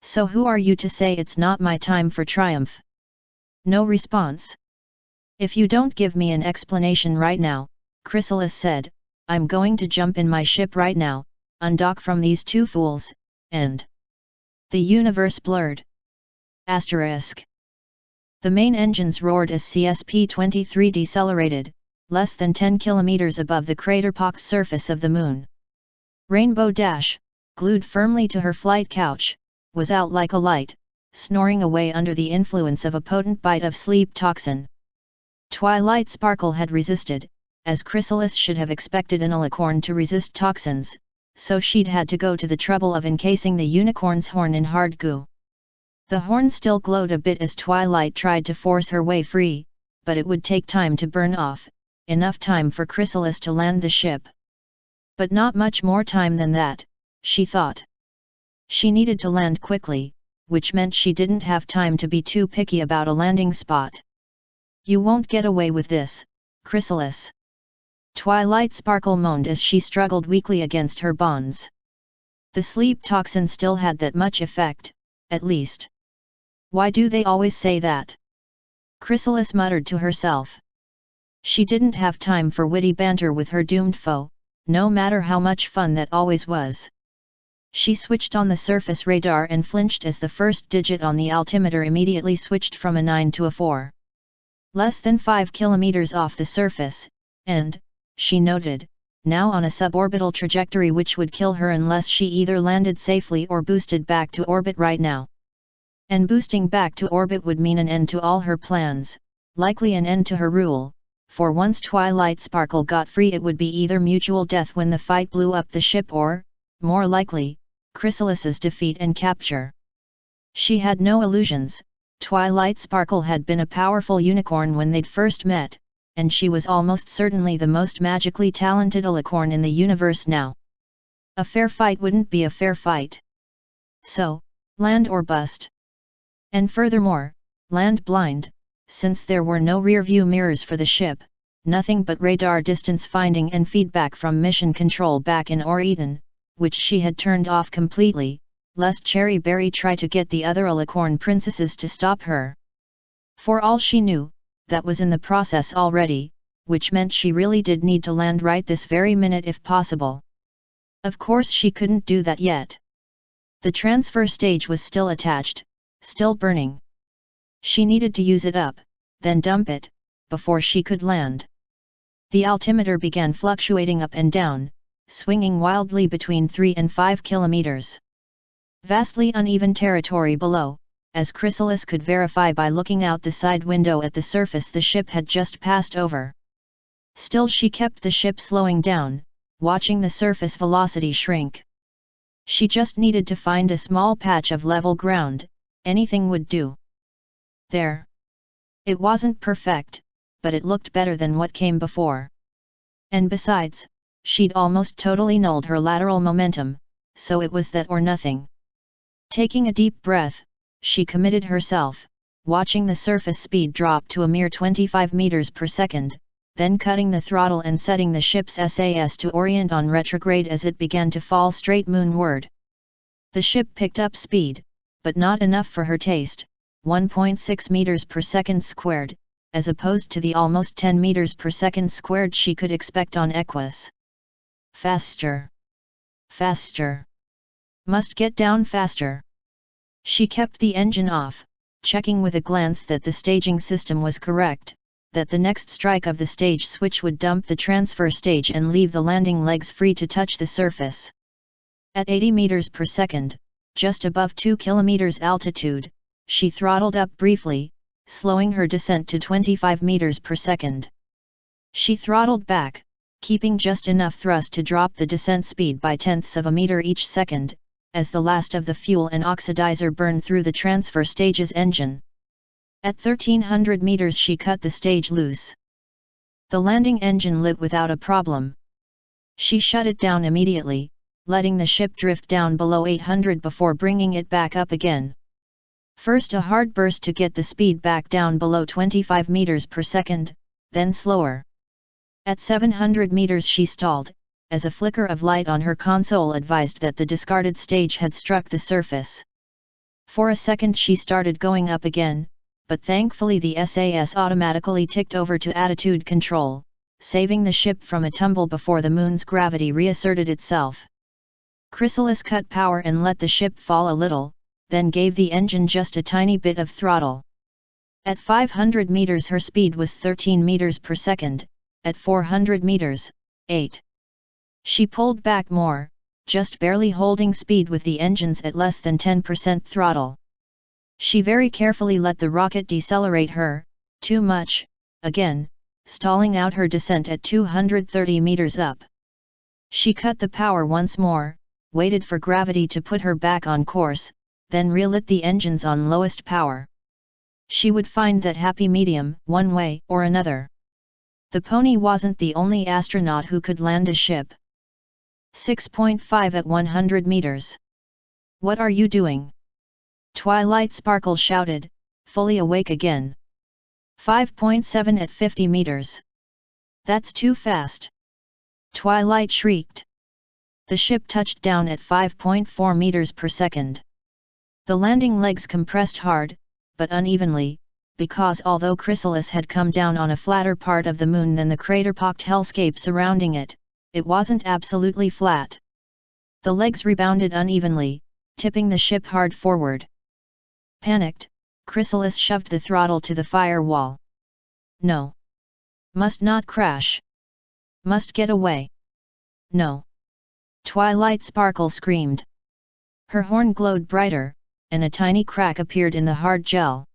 A: So who are you to say it's not my time for triumph?" No response. "If you don't give me an explanation right now," Chrysalis said, "I'm going to jump in my ship right now, undock from these two fools, and..." The universe blurred. Asterisk. The main engines roared as CSP-23 decelerated, less than 10 kilometers above the crater-pocked surface of the moon. Rainbow Dash, glued firmly to her flight couch, was out like a light, snoring away under the influence of a potent bite of sleep toxin. Twilight Sparkle had resisted, as Chrysalis should have expected an alicorn to resist toxins, so she'd had to go to the trouble of encasing the unicorn's horn in hard goo. The horn still glowed a bit as Twilight tried to force her way free, but it would take time to burn off, enough time for Chrysalis to land the ship. But not much more time than that, she thought. She needed to land quickly, which meant she didn't have time to be too picky about a landing spot. "You won't get away with this, Chrysalis." Twilight Sparkle moaned as she struggled weakly against her bonds. The sleep toxin still had that much effect, at least. "Why do they always say that?" Chrysalis muttered to herself. She didn't have time for witty banter with her doomed foe, no matter how much fun that always was. She switched on the surface radar and flinched as the first digit on the altimeter immediately switched from a 9 to a 4. Less than 5 kilometers off the surface, and, she noted, now on a suborbital trajectory which would kill her unless she either landed safely or boosted back to orbit right now. And boosting back to orbit would mean an end to all her plans, likely an end to her rule, for once Twilight Sparkle got free it would be either mutual death when the fight blew up the ship or, more likely, Chrysalis's defeat and capture. She had no illusions. Twilight Sparkle had been a powerful unicorn when they'd first met, and she was almost certainly the most magically talented alicorn in the universe now. A fair fight wouldn't be a fair fight. So, land or bust. And furthermore, land blind, since there were no rear-view mirrors for the ship, nothing but radar distance finding and feedback from mission control back in Oriton, which she had turned off completely, lest Cherry Berry try to get the other alicorn princesses to stop her. For all she knew, that was in the process already, which meant she really did need to land right this very minute if possible. Of course she couldn't do that yet. The transfer stage was still attached, still burning. She needed to use it up, then dump it, before she could land. The altimeter began fluctuating up and down, swinging wildly between 3 and 5 kilometers. Vastly uneven territory below, as Chrysalis could verify by looking out the side window at the surface the ship had just passed over. Still she kept the ship slowing down, watching the surface velocity shrink. She just needed to find a small patch of level ground, anything would do. There. It wasn't perfect, but it looked better than what came before. And besides, she'd almost totally nulled her lateral momentum, so it was that or nothing. Taking a deep breath, she committed herself, watching the surface speed drop to a mere 25 meters per second, then cutting the throttle and setting the ship's SAS to orient on retrograde as it began to fall straight moonward. The ship picked up speed, but not enough for her taste, 1.6 meters per second squared, as opposed to the almost 10 meters per second squared she could expect on Equus. Faster! Faster! Must get down faster! She kept the engine off, checking with a glance that the staging system was correct, that the next strike of the stage switch would dump the transfer stage and leave the landing legs free to touch the surface. At 80 meters per second, just above 2 kilometers altitude, she throttled up briefly, slowing her descent to 25 meters per second. She throttled back, keeping just enough thrust to drop the descent speed by tenths of a meter each second, as the last of the fuel and oxidizer burned through the transfer stage's engine. At 1300 meters she cut the stage loose. The landing engine lit without a problem. She shut it down immediately, letting the ship drift down below 800 before bringing it back up again. First a hard burst to get the speed back down below 25 meters per second, then slower. At 700 meters she stalled, as a flicker of light on her console advised that the discarded stage had struck the surface. For a second she started going up again, but thankfully the SAS automatically ticked over to attitude control, saving the ship from a tumble before the moon's gravity reasserted itself. Chrysalis cut power and let the ship fall a little, then gave the engine just a tiny bit of throttle. At 500 meters her speed was 13 meters per second, at 400 meters, 8. She pulled back more, just barely holding speed with the engines at less than 10% throttle. She very carefully let the rocket decelerate her, too much, again, stalling out her descent at 230 meters up. She cut the power once more, waited for gravity to put her back on course, then relit the engines on lowest power. She would find that happy medium, one way or another. The pony wasn't the only astronaut who could land a ship. 6.5 at 100 meters. What are you doing? Twilight Sparkle shouted, fully awake again. 5.7 at 50 meters. That's too fast. Twilight shrieked. The ship touched down at 5.4 meters per second. The landing legs compressed hard, but unevenly, because although Chrysalis had come down on a flatter part of the moon than the crater-pocked hellscape surrounding it, it wasn't absolutely flat. The legs rebounded unevenly, tipping the ship hard forward. Panicked, Chrysalis shoved the throttle to the firewall. No. Must not crash. Must get away. No. Twilight Sparkle screamed. Her horn glowed brighter, and a tiny crack appeared in the hard gel.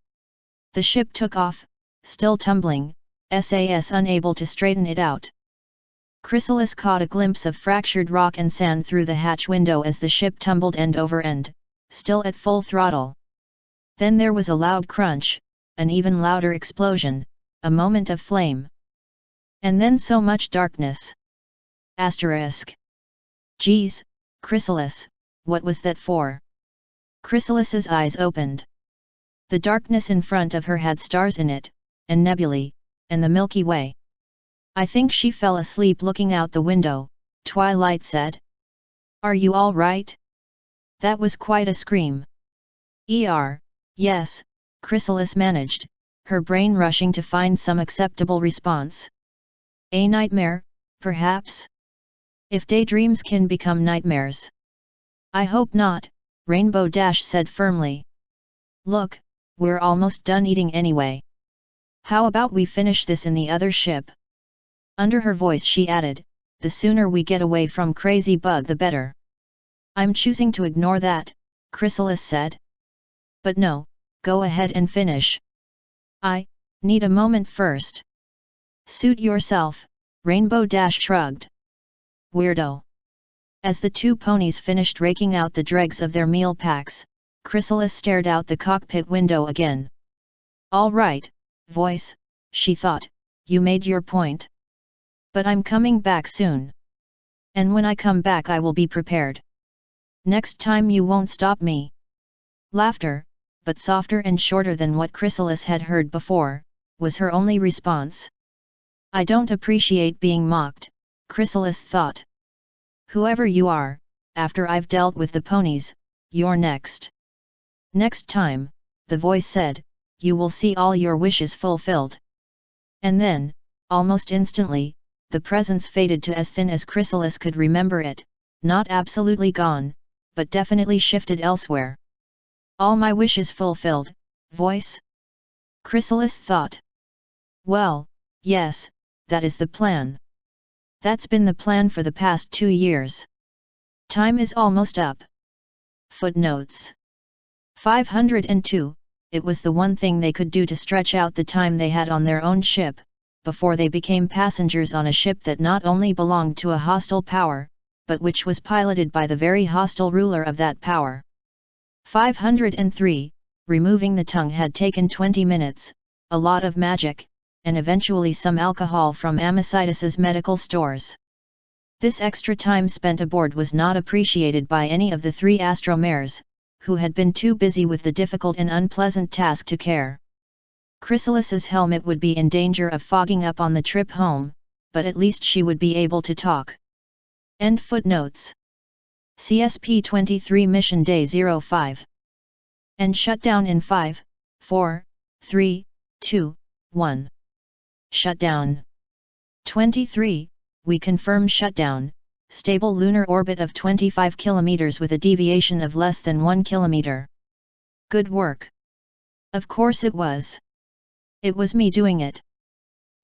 A: The ship took off, still tumbling, SAS unable to straighten it out. Chrysalis caught a glimpse of fractured rock and sand through the hatch window as the ship tumbled end over end, still at full throttle. Then there was a loud crunch, an even louder explosion, a moment of flame. And then so much darkness. Asterisk. Geez, Chrysalis, what was that for? Chrysalis's eyes opened. The darkness in front of her had stars in it, and nebulae, and the Milky Way. I think she fell asleep looking out the window, Twilight said. Are you all right? That was quite a scream. Yes, Chrysalis managed, her brain rushing to find some acceptable response. A nightmare, perhaps? If daydreams can become nightmares. I hope not, Rainbow Dash said firmly. Look, we're almost done eating anyway. How about we finish this in the other ship? Under her voice she added, the sooner we get away from Crazy Bug the better. I'm choosing to ignore that, Chrysalis said. But no, go ahead and finish. I need a moment first. Suit yourself, Rainbow Dash shrugged. Weirdo. As the two ponies finished raking out the dregs of their meal packs, Chrysalis stared out the cockpit window again. All right, voice, she thought, you made your point. But I'm coming back soon. And when I come back I will be prepared. Next time you won't stop me. Laughter, but softer and shorter than what Chrysalis had heard before, was her only response. I don't appreciate being mocked, Chrysalis thought. Whoever you are, after I've dealt with the ponies, you're next. Next time, the voice said, you will see all your wishes fulfilled. And then, almost instantly, the presence faded to as thin as Chrysalis could remember it, not absolutely gone, but definitely shifted elsewhere. All my wishes fulfilled, voice? Chrysalis thought. Well, yes, that is the plan. That's been the plan for the past 2 years. Time is almost up. Footnotes. 502, it was the one thing they could do to stretch out the time they had on their own ship, before they became passengers on a ship that not only belonged to a hostile power, but which was piloted by the very hostile ruler of that power. 503, removing the tongue had taken 20 minutes, a lot of magic, and eventually some alcohol from Amicitus's medical stores. This extra time spent aboard was not appreciated by any of the 3 astromares, who had been too busy with the difficult and unpleasant task to care. Chrysalis's helmet would be in danger of fogging up on the trip home, but at least she would be able to talk. End footnotes. CSP-23 Mission Day 05. And shutdown in 5, 4, 3, 2, 1. Shutdown. 23, we confirm shutdown, stable lunar orbit of 25 km with a deviation of less than 1 km. Good work. Of course it was. It was me doing it.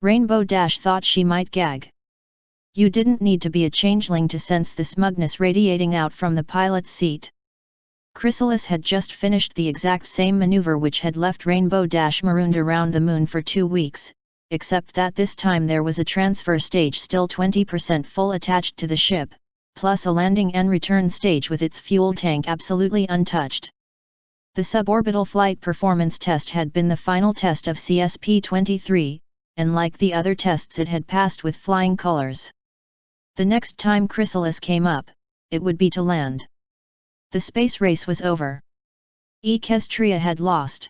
A: Rainbow Dash thought she might gag. You didn't need to be a changeling to sense the smugness radiating out from the pilot's seat. Chrysalis had just finished the exact same maneuver which had left Rainbow Dash marooned around the moon for 2 weeks, except that this time there was a transfer stage still 20% full attached to the ship, plus a landing and return stage with its fuel tank absolutely untouched. The suborbital flight performance test had been the final test of CSP-23, and like the other tests it had passed with flying colors. The next time Chrysalis came up, it would be to land. The space race was over. Equestria had lost.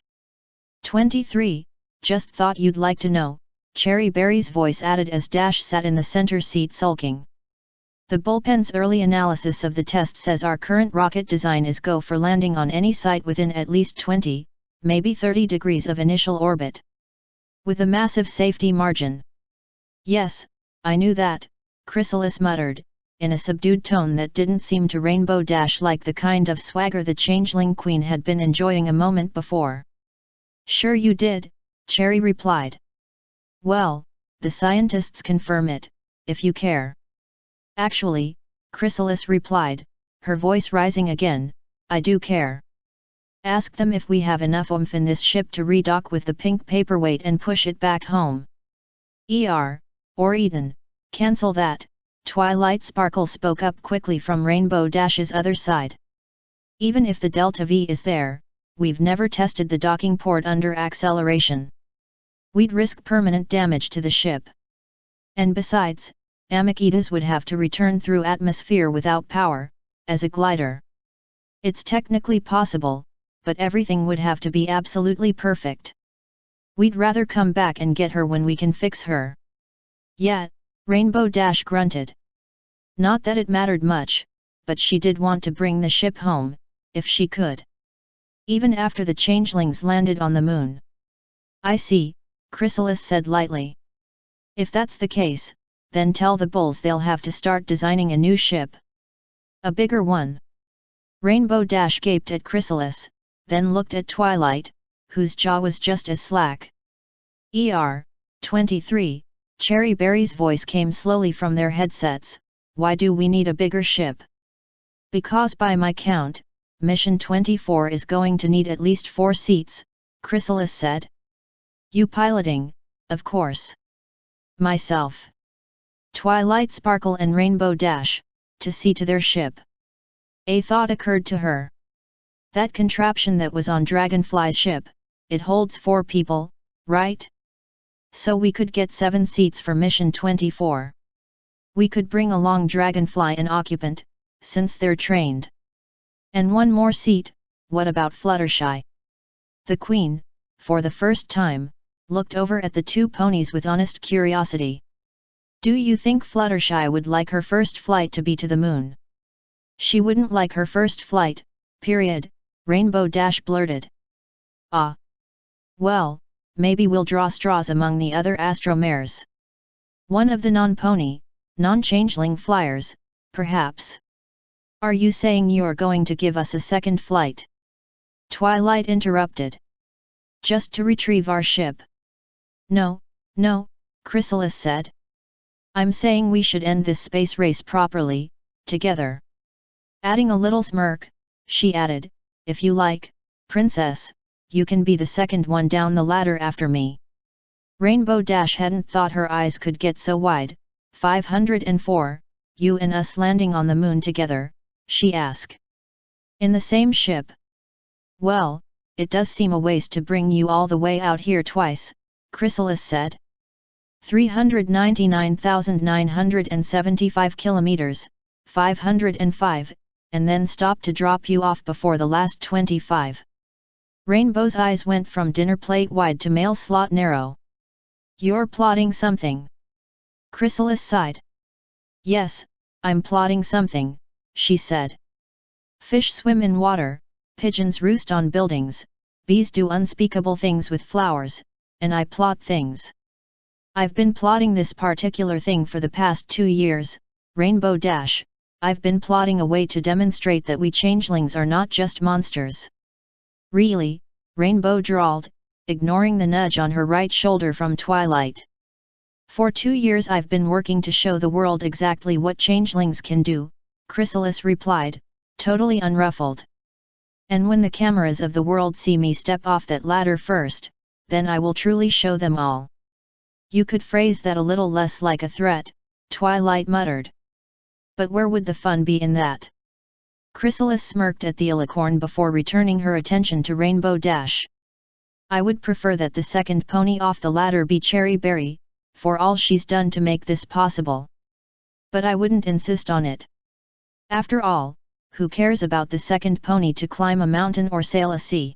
A: 23, just thought you'd like to know, Cherry Berry's voice added as Dash sat in the center seat sulking. The bullpen's early analysis of the test says our current rocket design is go for landing on any site within at least 20, maybe 30 degrees of initial orbit. With a massive safety margin. Yes, I knew that, Chrysalis muttered, in a subdued tone that didn't seem to Rainbow Dash like the kind of swagger the Changeling Queen had been enjoying a moment before. Sure you did, Cherry replied. Well, the scientists confirm it, if you care. Actually, Chrysalis replied, her voice rising again, I do care. Ask them if we have enough oomph in this ship to redock with the pink paperweight and push it back home. Or Eden, cancel that, Twilight Sparkle spoke up quickly from Rainbow Dash's other side. Even if the Delta V is there, we've never tested the docking port under acceleration. We'd risk permanent damage to the ship. And besides, Amakitas would have to return through atmosphere without power, as a glider. It's technically possible, but everything would have to be absolutely perfect. We'd rather come back and get her when we can fix her. Yeah, Rainbow Dash grunted. Not that it mattered much, but she did want to bring the ship home, if she could. Even after the changelings landed on the moon. I see, Chrysalis said lightly. If that's the case, then tell the bulls they'll have to start designing a new ship. A bigger one. Rainbow Dash gaped at Chrysalis, then looked at Twilight, whose jaw was just as slack. 23, Cherry Berry's voice came slowly from their headsets. Why do we need a bigger ship? Because by my count, Mission 24 is going to need at least 4 seats, Chrysalis said. You piloting, of course. Myself. Twilight Sparkle and Rainbow Dash, to see to their ship. A thought occurred to her. That contraption that was on Dragonfly's ship, it holds 4 people, right? So we could get 7 seats for Mission 24. We could bring along Dragonfly and Occupant, since they're trained. And 1 more seat, what about Fluttershy? The Queen, for the first time, looked over at the 2 ponies with honest curiosity. Do you think Fluttershy would like her first flight to be to the moon? She wouldn't like her first flight, period, Rainbow Dash blurted. Ah. Well, maybe we'll draw straws among the other astromares. One of the non-pony, non-changeling flyers, perhaps. Are you saying you're going to give us a second flight? Twilight interrupted. Just to retrieve our ship. No, Chrysalis said. I'm saying we should end this space race properly, together. Adding a little smirk, she added, if you like, Princess, you can be the second one down the ladder after me. Rainbow Dash hadn't thought her eyes could get so wide. 504, you and us landing on the moon together, she asked. In the same ship? Well, it does seem a waste to bring you all the way out here twice, Chrysalis said. 399,975 kilometers, 505, and then stop to drop you off before the last 25. Rainbow's eyes went from dinner plate wide to mail slot narrow. You're plotting something. Chrysalis sighed. Yes, I'm plotting something, she said. Fish swim in water, pigeons roost on buildings, bees do unspeakable things with flowers, and I plot things. I've been plotting this particular thing for the past 2 years, Rainbow Dash. I've been plotting a way to demonstrate that we changelings are not just monsters. Really, Rainbow drawled, ignoring the nudge on her right shoulder from Twilight. For 2 years I've been working to show the world exactly what changelings can do, Chrysalis replied, totally unruffled. And when the cameras of the world see me step off that ladder first, then I will truly show them all. You could phrase that a little less like a threat, Twilight muttered. But where would the fun be in that? Chrysalis smirked at the alicorn before returning her attention to Rainbow Dash. I would prefer that the second pony off the ladder be Cherry Berry, for all she's done to make this possible. But I wouldn't insist on it. After all, who cares about the second pony to climb a mountain or sail a sea?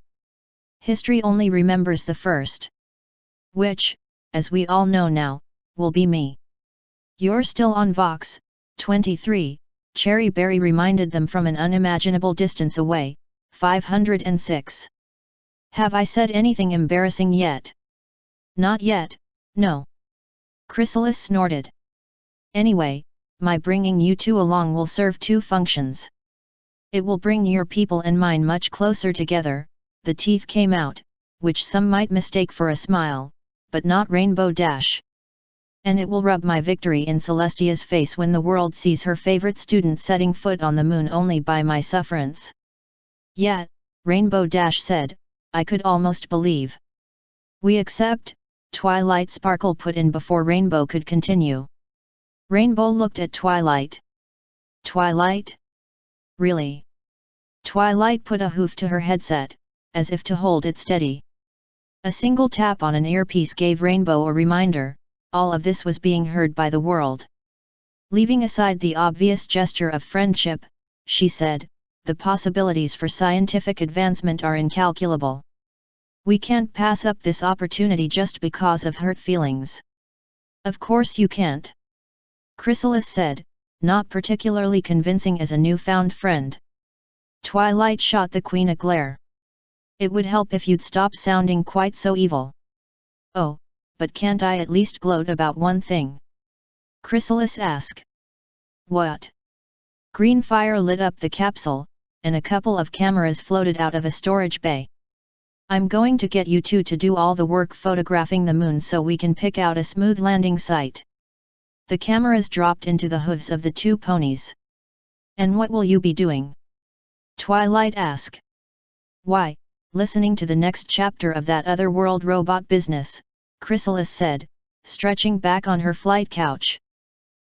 A: History only remembers the first. Which, as we all know now, will be me. You're still on Vox, 23, Cherry Berry reminded them from an unimaginable distance away, 506. Have I said anything embarrassing yet? Not yet, no. Chrysalis snorted. Anyway, my bringing you 2 along will serve 2 functions. It will bring your people and mine much closer together, the teeth came out, which some might mistake for a smile, but not Rainbow Dash. And it will rub my victory in Celestia's face when the world sees her favorite student setting foot on the moon only by my sufferance. Yeah, Rainbow Dash said, I could almost believe. We accept, Twilight Sparkle put in before Rainbow could continue. Rainbow looked at Twilight. Twilight? Really? Twilight put a hoof to her headset, as if to hold it steady. A single tap on an earpiece gave Rainbow a reminder, all of this was being heard by the world. Leaving aside the obvious gesture of friendship, she said, the possibilities for scientific advancement are incalculable. We can't pass up this opportunity just because of hurt feelings. Of course you can't. Chrysalis said, not particularly convincing as a newfound friend. Twilight shot the Queen a glare. It would help if you'd stop sounding quite so evil. Oh, but can't I at least gloat about one thing? Chrysalis asked. What? Green fire lit up the capsule, and a couple of cameras floated out of a storage bay. I'm going to get you two to do all the work photographing the moon so we can pick out a smooth landing site. The cameras dropped into the hooves of the two ponies. And what will you be doing? Twilight asked. Why, listening to the next chapter of that otherworld robot business, Chrysalis said, stretching back on her flight couch.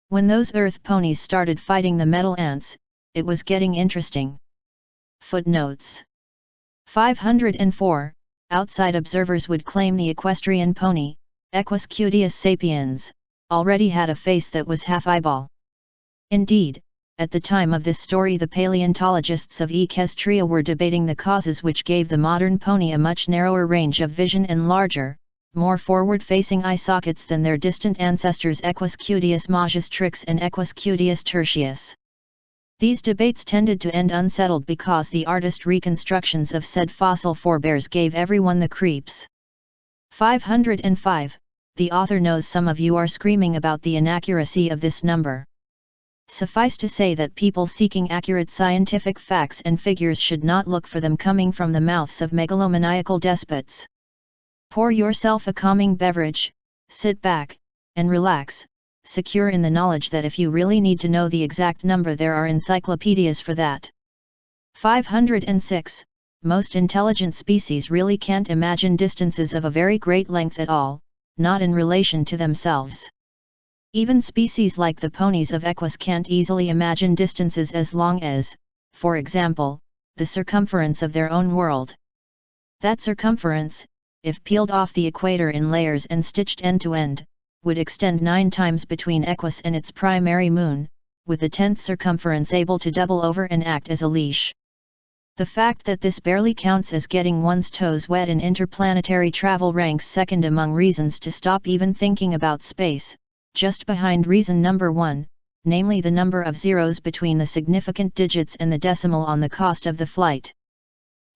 A: When those Earth ponies started fighting the metal ants, it was getting interesting. Footnotes 504. Outside observers would claim the equestrian pony, Equus cuteus sapiens, already had a face that was half eyeball. Indeed, at the time of this story the paleontologists of Equestria were debating the causes which gave the modern pony a much narrower range of vision and larger, more forward-facing eye sockets than their distant ancestors Equus cuteus magistrix and Equus cuteus tertius. These debates tended to end unsettled because the artist reconstructions of said fossil forebears gave everyone the creeps. 505. The author knows some of you are screaming about the inaccuracy of this number. Suffice to say that people seeking accurate scientific facts and figures should not look for them coming from the mouths of megalomaniacal despots. Pour yourself a calming beverage, sit back, and relax, secure in the knowledge that if you really need to know the exact number there are encyclopedias for that. 506. Most intelligent species really can't imagine distances of a very great length at all, not in relation to themselves. Even species like the ponies of Equus can't easily imagine distances as long as, for example, the circumference of their own world. That circumference, if peeled off the equator in layers and stitched end to end, would extend 9 times between Equus and its primary moon, with the 10th circumference able to double over and act as a leash. The fact that this barely counts as getting one's toes wet in interplanetary travel ranks second among reasons to stop even thinking about space, just behind reason number 1, namely the number of zeros between the significant digits and the decimal on the cost of the flight.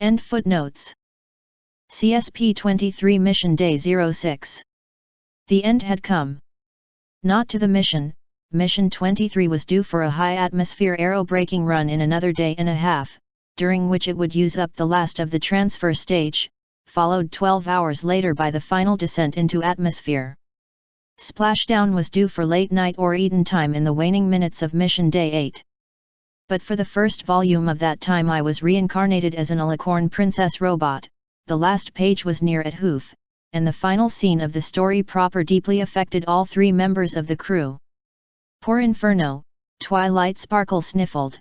A: End footnotes. CSP-23 Mission Day 06. The end had come. Not to the mission. Mission 23 was due for a high-atmosphere aerobraking run in another day and a half, during which it would use up the last of the transfer stage, followed 12 hours later by the final descent into atmosphere. Splashdown was due for late night or Eden time in the waning minutes of Mission Day 8. But for the first volume of that time I was reincarnated as an alicorn princess robot, the last page was near at hoof, and the final scene of the story proper deeply affected all 3 members of the crew. Poor Inferno, Twilight Sparkle sniffled.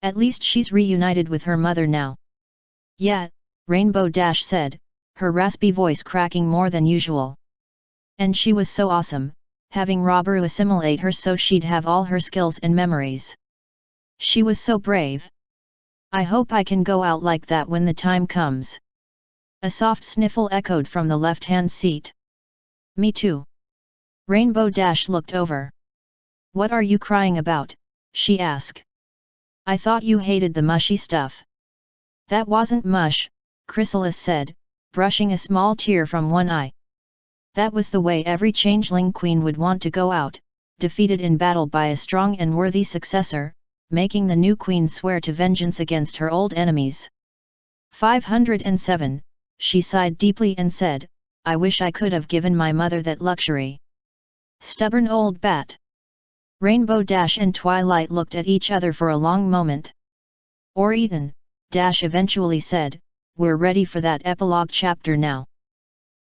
A: At least she's reunited with her mother now. Yeah, Rainbow Dash said, her raspy voice cracking more than usual. And she was so awesome, having Robaru assimilate her so she'd have all her skills and memories. She was so brave. I hope I can go out like that when the time comes. A soft sniffle echoed from the left-hand seat. Me too. Rainbow Dash looked over. What are you crying about? She asked. I thought you hated the mushy stuff. That wasn't mush, Chrysalis said, brushing a small tear from one eye. That was the way every changeling queen would want to go out, defeated in battle by a strong and worthy successor, making the new queen swear to vengeance against her old enemies. 507. She sighed deeply and said, I wish I could have given my mother that luxury. Stubborn old bat. Rainbow Dash and Twilight looked at each other for a long moment. Or Eden, Dash eventually said, we're ready for that epilogue chapter now.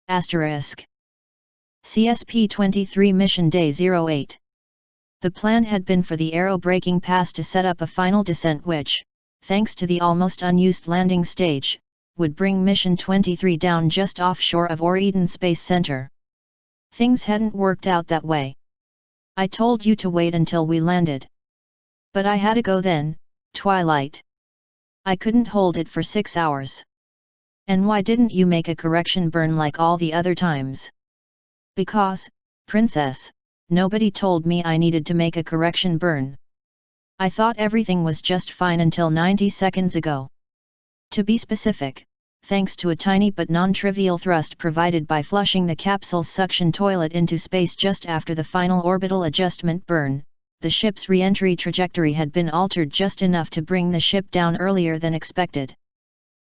A: Asterisk. CSP-23 Mission Day 08. The plan had been for the aerobraking pass to set up a final descent which, thanks to the almost unused landing stage, would bring Mission 23 down just offshore of Eden Space Center. Things hadn't worked out that way. I told you to wait until we landed. But I had to go then, Twilight. I couldn't hold it for 6 hours. And why didn't you make a correction burn like all the other times? Because, Princess, nobody told me I needed to make a correction burn. I thought everything was just fine until 90 seconds ago. To be specific, thanks to a tiny but non-trivial thrust provided by flushing the capsule's suction toilet into space just after the final orbital adjustment burn, the ship's re-entry trajectory had been altered just enough to bring the ship down earlier than expected.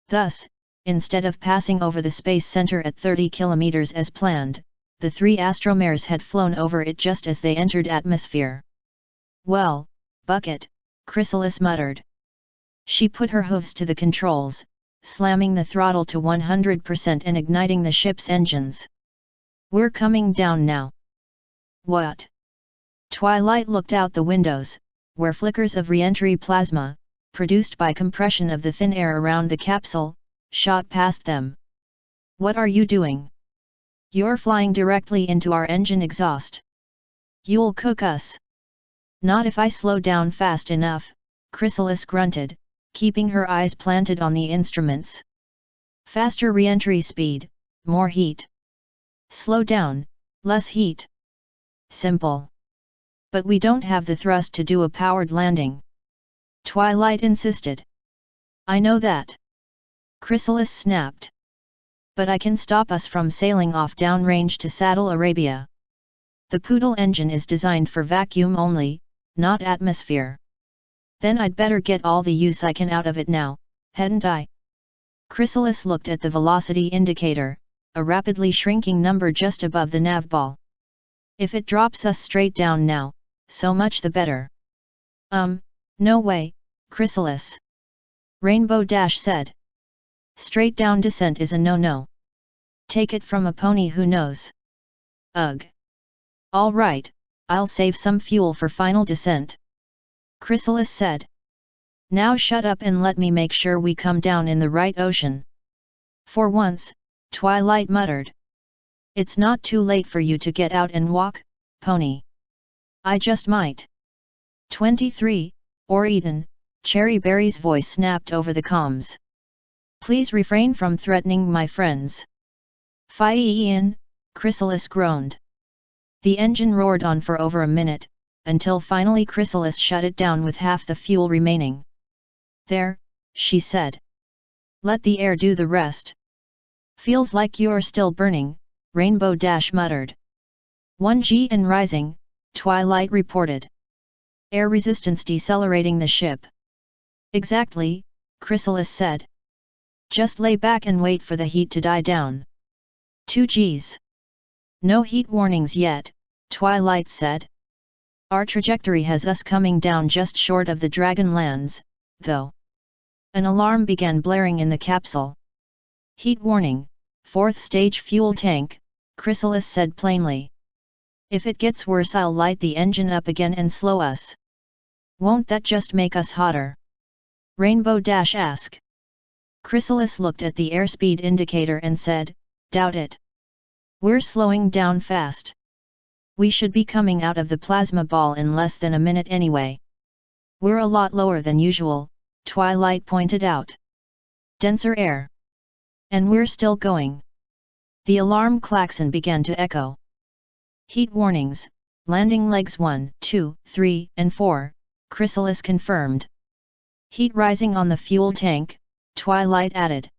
A: Thus, instead of passing over the space center at 30 kilometers as planned, the 3 astromares had flown over it just as they entered atmosphere. Well, Bucket, Chrysalis muttered. She put her hooves to the controls, slamming the throttle to 100% and igniting the ship's engines. We're coming down now. What? Twilight looked out the windows, where flickers of re-entry plasma, produced by compression of the thin air around the capsule, shot past them. What are you doing? You're flying directly into our engine exhaust. You'll cook us. Not if I slow down fast enough, Chrysalis grunted, keeping her eyes planted on the instruments. Faster re-entry speed, more heat. Slow down, less heat. Simple. But we don't have the thrust to do a powered landing. Twilight insisted. I know that. Chrysalis snapped. But I can stop us from sailing off downrange to Saddle Arabia. The Poodle engine is designed for vacuum only, not atmosphere. Then I'd better get all the use I can out of it now, hadn't I? Chrysalis looked at the velocity indicator, a rapidly shrinking number just above the nav ball. If it drops us straight down now, so much the better. No way, Chrysalis. Rainbow Dash said. Straight down descent is a no-no. Take it from a pony who knows. Ugh. All right, I'll save some fuel for final descent. Chrysalis said. Now shut up and let me make sure we come down in the right ocean. For once, Twilight muttered. It's not too late for you to get out and walk, pony. I just might. 23, Eden, Cherry Berry's voice snapped over the comms. Please refrain from threatening my friends. Fie-in, Chrysalis groaned. The engine roared on for over a minute, until finally Chrysalis shut it down with half the fuel remaining. There, she said. Let the air do the rest. Feels like you're still burning, Rainbow Dash muttered. 1G and rising, Twilight reported. Air resistance decelerating the ship. Exactly, Chrysalis said. Just lay back and wait for the heat to die down. 2Gs. No heat warnings yet, Twilight said. Our trajectory has us coming down just short of the Dragonlands, though. An alarm began blaring in the capsule. Heat warning, 4th stage fuel tank, Chrysalis said plainly. If it gets worse I'll light the engine up again and slow us. Won't that just make us hotter? Rainbow Dash asked. Chrysalis looked at the airspeed indicator and said, doubt it. We're slowing down fast. We should be coming out of the plasma ball in less than a minute anyway. We're a lot lower than usual, Twilight pointed out. Denser air. And we're still going. The alarm klaxon began to echo. Heat warnings, landing legs 1, 2, 3, and 4, Chrysalis confirmed. Heat rising on the fuel tank, Twilight added.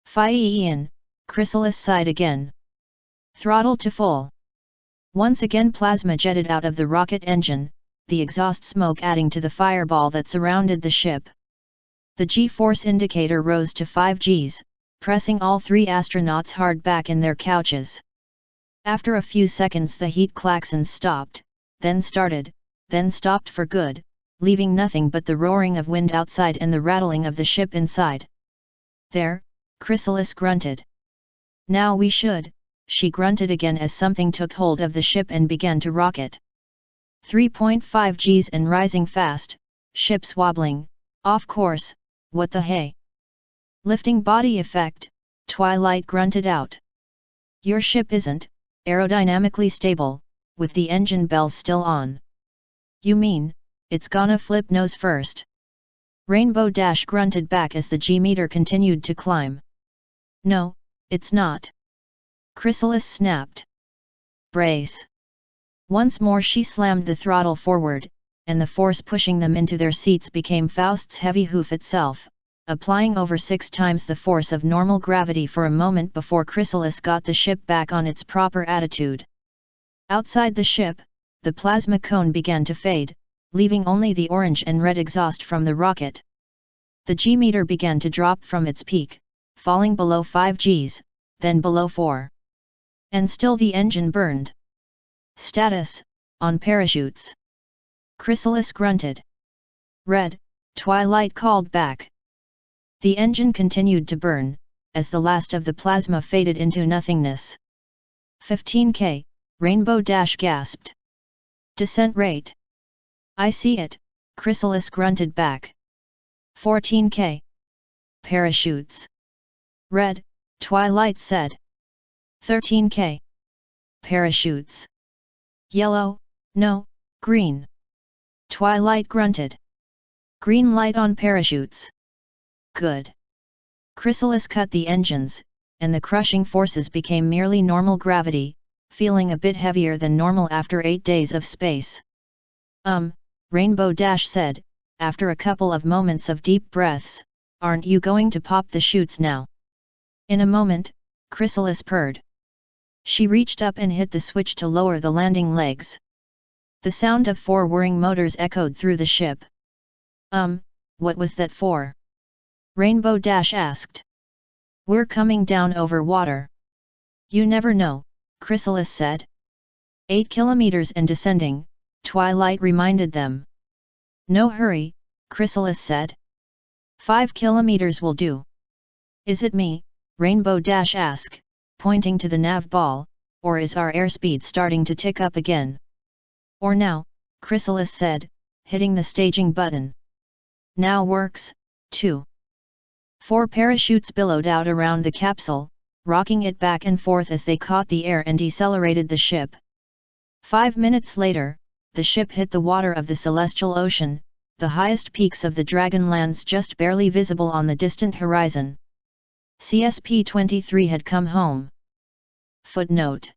A: Fie-in, Chrysalis sighed again. Throttle to full. Once again plasma jetted out of the rocket engine, the exhaust smoke adding to the fireball that surrounded the ship. The G-force indicator rose to 5 Gs, pressing all 3 astronauts hard back in their couches. After a few seconds the heat klaxons stopped, then started, then stopped for good, leaving nothing but the roaring of wind outside and the rattling of the ship inside. There, Chrysalis grunted. Now we should, she grunted again as something took hold of the ship and began to rock it. 3.5 Gs and rising fast, ships wobbling, off course, what the hey? Lifting body effect, Twilight grunted out. Your ship isn't aerodynamically stable, with the engine bells still on. You mean, it's gonna flip nose first? Rainbow Dash grunted back as the G-meter continued to climb. No, it's not. Chrysalis snapped. Brace. Once more she slammed the throttle forward, and the force pushing them into their seats became Faust's heavy hoof itself, applying over 6 times the force of normal gravity for a moment before Chrysalis got the ship back on its proper attitude. Outside the ship, the plasma cone began to fade, leaving only the orange and red exhaust from the rocket. The G-meter began to drop from its peak, falling below 5 Gs, then below 4. And still the engine burned. Status, on parachutes. Chrysalis grunted. Red, Twilight called back. The engine continued to burn, as the last of the plasma faded into nothingness. 15K, Rainbow Dash gasped. Descent rate. I see it, Chrysalis grunted back. 14K. Parachutes. Red, Twilight said. 13K. Parachutes. Yellow, no, green. Twilight grunted. Green light on parachutes. Good. Chrysalis cut the engines, and the crushing forces became merely normal gravity, feeling a bit heavier than normal after 8 days of space. Rainbow Dash said, after a couple of moments of deep breaths, aren't you going to pop the chutes now? In a moment, Chrysalis purred. She reached up and hit the switch to lower the landing legs. The sound of 4 whirring motors echoed through the ship. What was that for? Rainbow Dash asked. We're coming down over water. You never know, Chrysalis said. 8 kilometers and descending, Twilight reminded them. No hurry, Chrysalis said. 5 kilometers will do. Is it me? Rainbow Dash asked, pointing to the nav ball, or is our airspeed starting to tick up again? Or now, Chrysalis said, hitting the staging button. Now works, too. 4 parachutes billowed out around the capsule, rocking it back and forth as they caught the air and decelerated the ship. 5 minutes later, the ship hit the water of the Celestial Ocean, the highest peaks of the Dragonlands just barely visible on the distant horizon. CSP-23 had come home. Footnote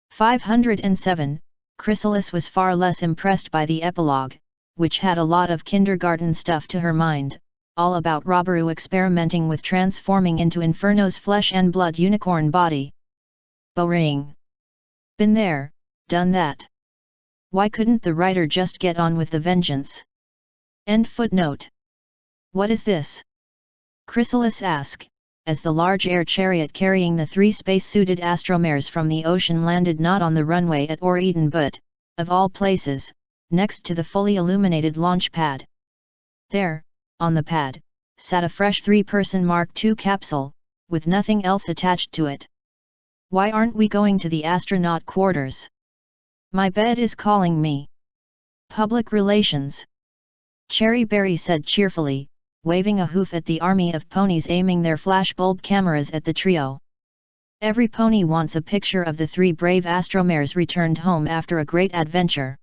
A: 507, Chrysalis was far less impressed by the epilogue, which had a lot of kindergarten stuff to her mind, all about Robaru experimenting with transforming into Inferno's flesh and blood unicorn body. Boring. Been there, done that. Why couldn't the writer just get on with the vengeance? End footnote. What is this? Chrysalis asked, as the large air chariot carrying the 3 space-suited astromares from the ocean landed not on the runway at Eden but, of all places, next to the fully illuminated launch pad. There, on the pad, sat a fresh 3-person Mark II capsule, with nothing else attached to it. Why aren't we going to the astronaut quarters? My bed is calling me. Public relations. Cherry Berry said cheerfully, waving a hoof at the army of ponies aiming their flashbulb cameras at the trio. Every pony wants a picture of the 3 brave astromares returned home after a great adventure.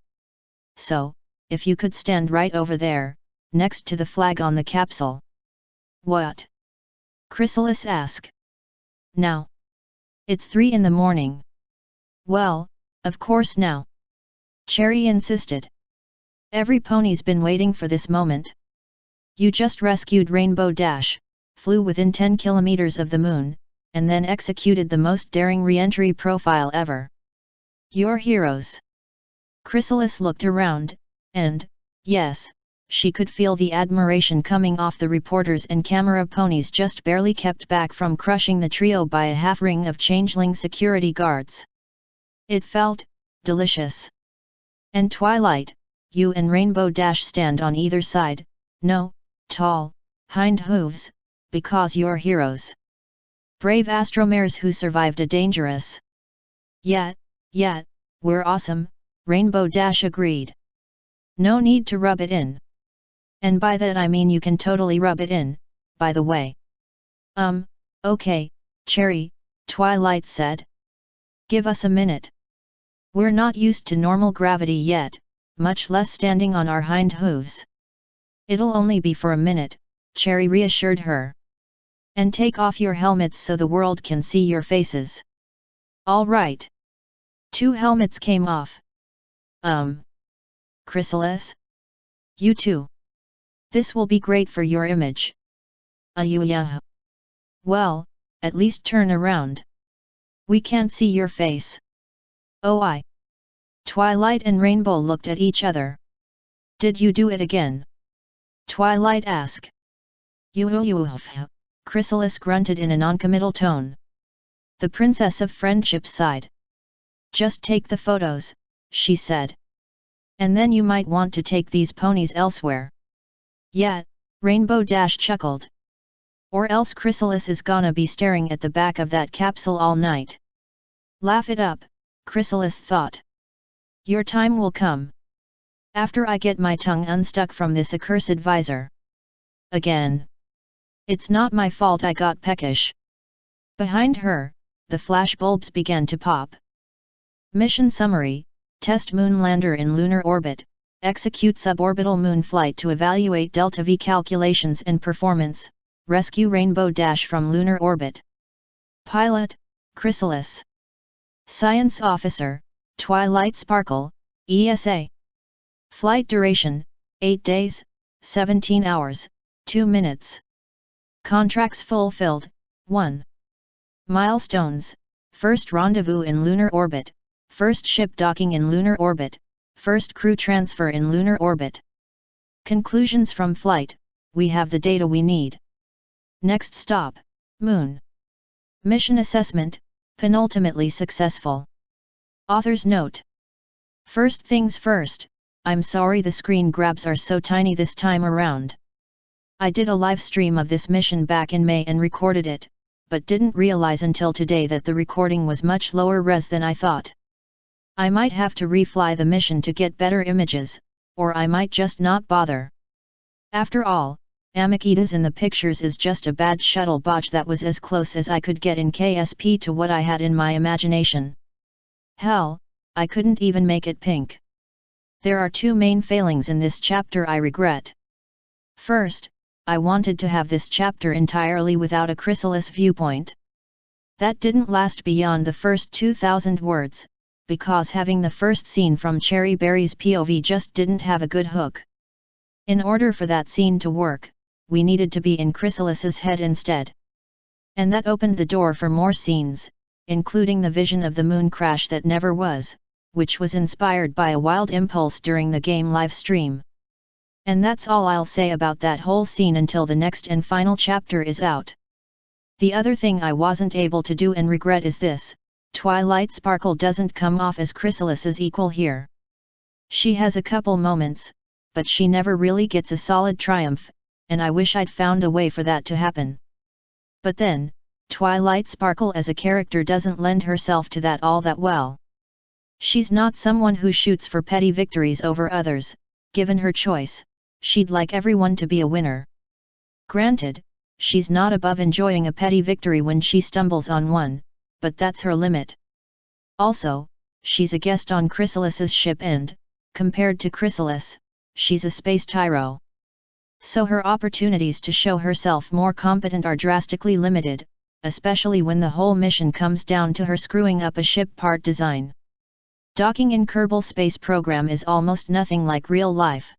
A: So, if you could stand right over there, next to the flag on the capsule. What? Chrysalis asked. Now. It's 3 in the morning. Well, of course now. Cherry insisted. Every pony's been waiting for this moment. You just rescued Rainbow Dash, flew within 10 kilometers of the moon, and then executed the most daring re-entry profile ever. You're heroes. Chrysalis looked around, and, yes, she could feel the admiration coming off the reporters and camera ponies just barely kept back from crushing the trio by a half-ring of Changeling security guards. It felt delicious. And Twilight, you and Rainbow Dash stand on either side, no, tall, hind hooves, because you're heroes. Brave astromares who survived a dangerous. Yet, we're awesome, Rainbow Dash agreed. No need to rub it in. And by that I mean you can totally rub it in, by the way. Okay, Cherry, Twilight said. Give us a minute. We're not used to normal gravity yet, much less standing on our hind hooves. It'll only be for a minute, Cherry reassured her. And take off your helmets so the world can see your faces. All right. 2 helmets came off. Chrysalis? You too. This will be great for your image. Yeah. Well, at least turn around. We can't see your face. Oh. Twilight and Rainbow looked at each other. Did you do it again? Twilight asked. You. Chrysalis grunted in a noncommittal tone. The Princess of Friendship sighed. Just take the photos, she said. And then you might want to take these ponies elsewhere. Yeah, Rainbow chuckled. Or else Chrysalis is gonna be staring at the back of that capsule all night. Laugh it up, Chrysalis thought. Your time will come. After I get my tongue unstuck from this accursed visor. Again. It's not my fault I got peckish. Behind her, the flash bulbs began to pop. Mission summary: Test Moonlander in lunar orbit, execute suborbital moon flight to evaluate delta V calculations and performance, rescue Rainbow from lunar orbit. Pilot, Chrysalis. Science Officer, Twilight Sparkle, ESA. Flight duration, 8 days, 17 hours, 2 minutes. Contracts fulfilled, 1. Milestones: First rendezvous in lunar orbit, first ship docking in lunar orbit, first crew transfer in lunar orbit. Conclusions from flight: we have the data we need. Next stop, Moon. Mission assessment: penultimately successful. Author's note. First things first, I'm sorry the screen grabs are so tiny this time around. I did a live stream of this mission back in May and recorded it, but didn't realize until today that the recording was much lower res than I thought. I might have to refly the mission to get better images, or I might just not bother. After all, Amakitas in the pictures is just a bad shuttle botch that was as close as I could get in KSP to what I had in my imagination. Hell, I couldn't even make it pink. There are 2 main failings in this chapter I regret. First, I wanted to have this chapter entirely without a Chrysalis viewpoint. That didn't last beyond the first 2,000 words, because having the first scene from Cherry Berry's POV just didn't have a good hook. In order for that scene to work, we needed to be in Chrysalis's head instead. And that opened the door for more scenes, including the vision of the moon crash that never was, which was inspired by a wild impulse during the game live stream. And that's all I'll say about that whole scene until the next and final chapter is out. The other thing I wasn't able to do and regret is this: Twilight Sparkle doesn't come off as Chrysalis's equal here. She has a couple moments, but she never really gets a solid triumph, and I wish I'd found a way for that to happen. But then, Twilight Sparkle as a character doesn't lend herself to that all that well. She's not someone who shoots for petty victories over others. Given her choice, she'd like everyone to be a winner. Granted, she's not above enjoying a petty victory when she stumbles on one, but that's her limit. Also, she's a guest on Chrysalis's ship and, compared to Chrysalis, she's a space tyro. So her opportunities to show herself more competent are drastically limited, especially when the whole mission comes down to her screwing up a ship part design. Docking in Kerbal Space Program is almost nothing like real life.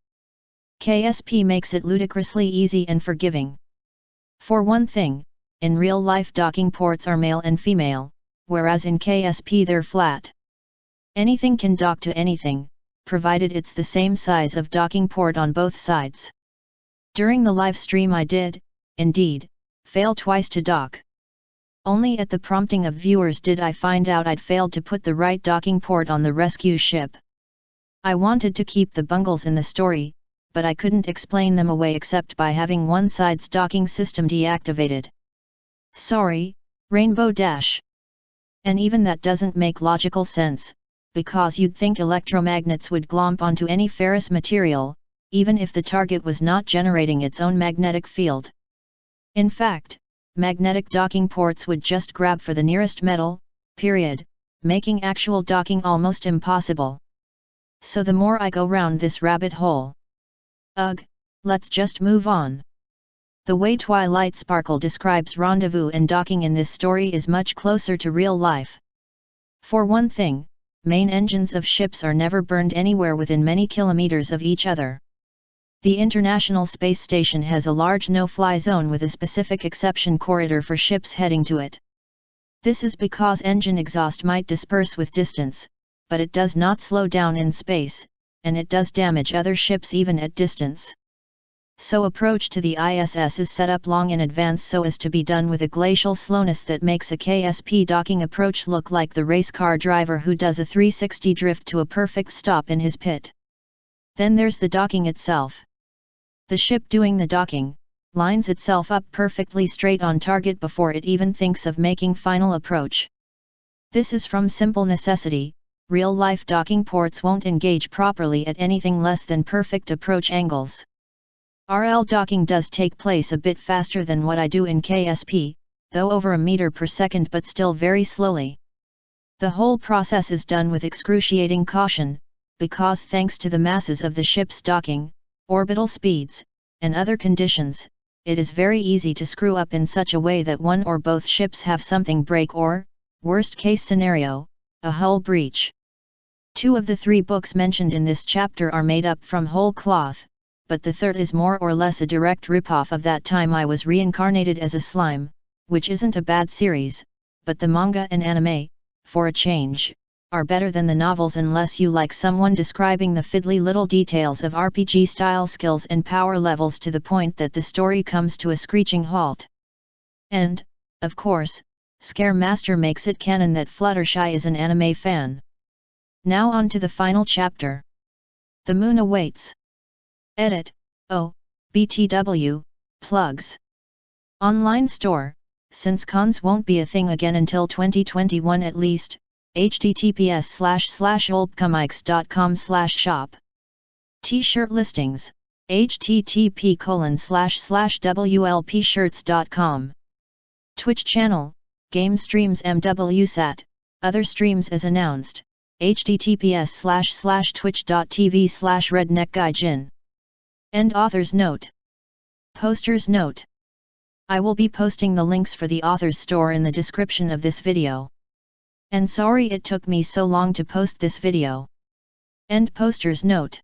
A: KSP makes it ludicrously easy and forgiving. For one thing, in real life docking ports are male and female, whereas in KSP they're flat. Anything can dock to anything, provided it's the same size of docking port on both sides. During the live stream I did, indeed, fail twice to dock. Only at the prompting of viewers did I find out I'd failed to put the right docking port on the rescue ship. I wanted to keep the bungles in the story, but I couldn't explain them away except by having one side's docking system deactivated. Sorry, Rainbow Dash. And even that doesn't make logical sense, because you'd think electromagnets would glomp onto any ferrous material, even if the target was not generating its own magnetic field. In fact, magnetic docking ports would just grab for the nearest metal, period, making actual docking almost impossible. So the more I go round this rabbit hole. Ugh, let's just move on. The way Twilight Sparkle describes rendezvous and docking in this story is much closer to real life. For one thing, main engines of ships are never burned anywhere within many kilometers of each other. The International Space Station has a large no-fly zone with a specific exception corridor for ships heading to it. This is because engine exhaust might disperse with distance, but it does not slow down in space, and it does damage other ships even at distance. So approach to the ISS is set up long in advance so as to be done with a glacial slowness that makes a KSP docking approach look like the race car driver who does a 360 drift to a perfect stop in his pit. Then there's the docking itself. The ship doing the docking lines itself up perfectly straight on target before it even thinks of making final approach. This is from simple necessity. Real-life docking ports won't engage properly at anything less than perfect approach angles. RL docking does take place a bit faster than what I do in KSP, though over a meter per second but still very slowly. The whole process is done with excruciating caution, because thanks to the masses of the ship's docking, orbital speeds, and other conditions, it is very easy to screw up in such a way that one or both ships have something break or, worst case scenario, a hull breach. 2 of the 3 books mentioned in this chapter are made up from whole cloth, but the third is more or less a direct ripoff of That Time I Was Reincarnated as a Slime, which isn't a bad series, but the manga and anime, for a change, are better than the novels unless you like someone describing the fiddly little details of RPG-style skills and power levels to the point that the story comes to a screeching halt. And, of course, Scare Master makes it canon that Fluttershy is an anime fan. Now on to the final chapter. The Moon Awaits. Edit, BTW, plugs. Online store, since cons won't be a thing again until 2021 at least, https://olpcomics.com/shop. T-shirt listings, http://wlpshirts.com. Twitch channel, game streams MWSAT, other streams as announced, https://twitch.tv/redneckgaijin. End author's note. Poster's note. I will be posting the links for the author's store in the description of this video. And sorry it took me so long to post this video. End poster's note.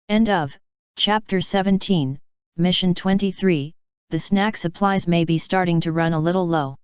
A: End of Chapter 17, Mission 23. The snack supplies may be starting to run a little low.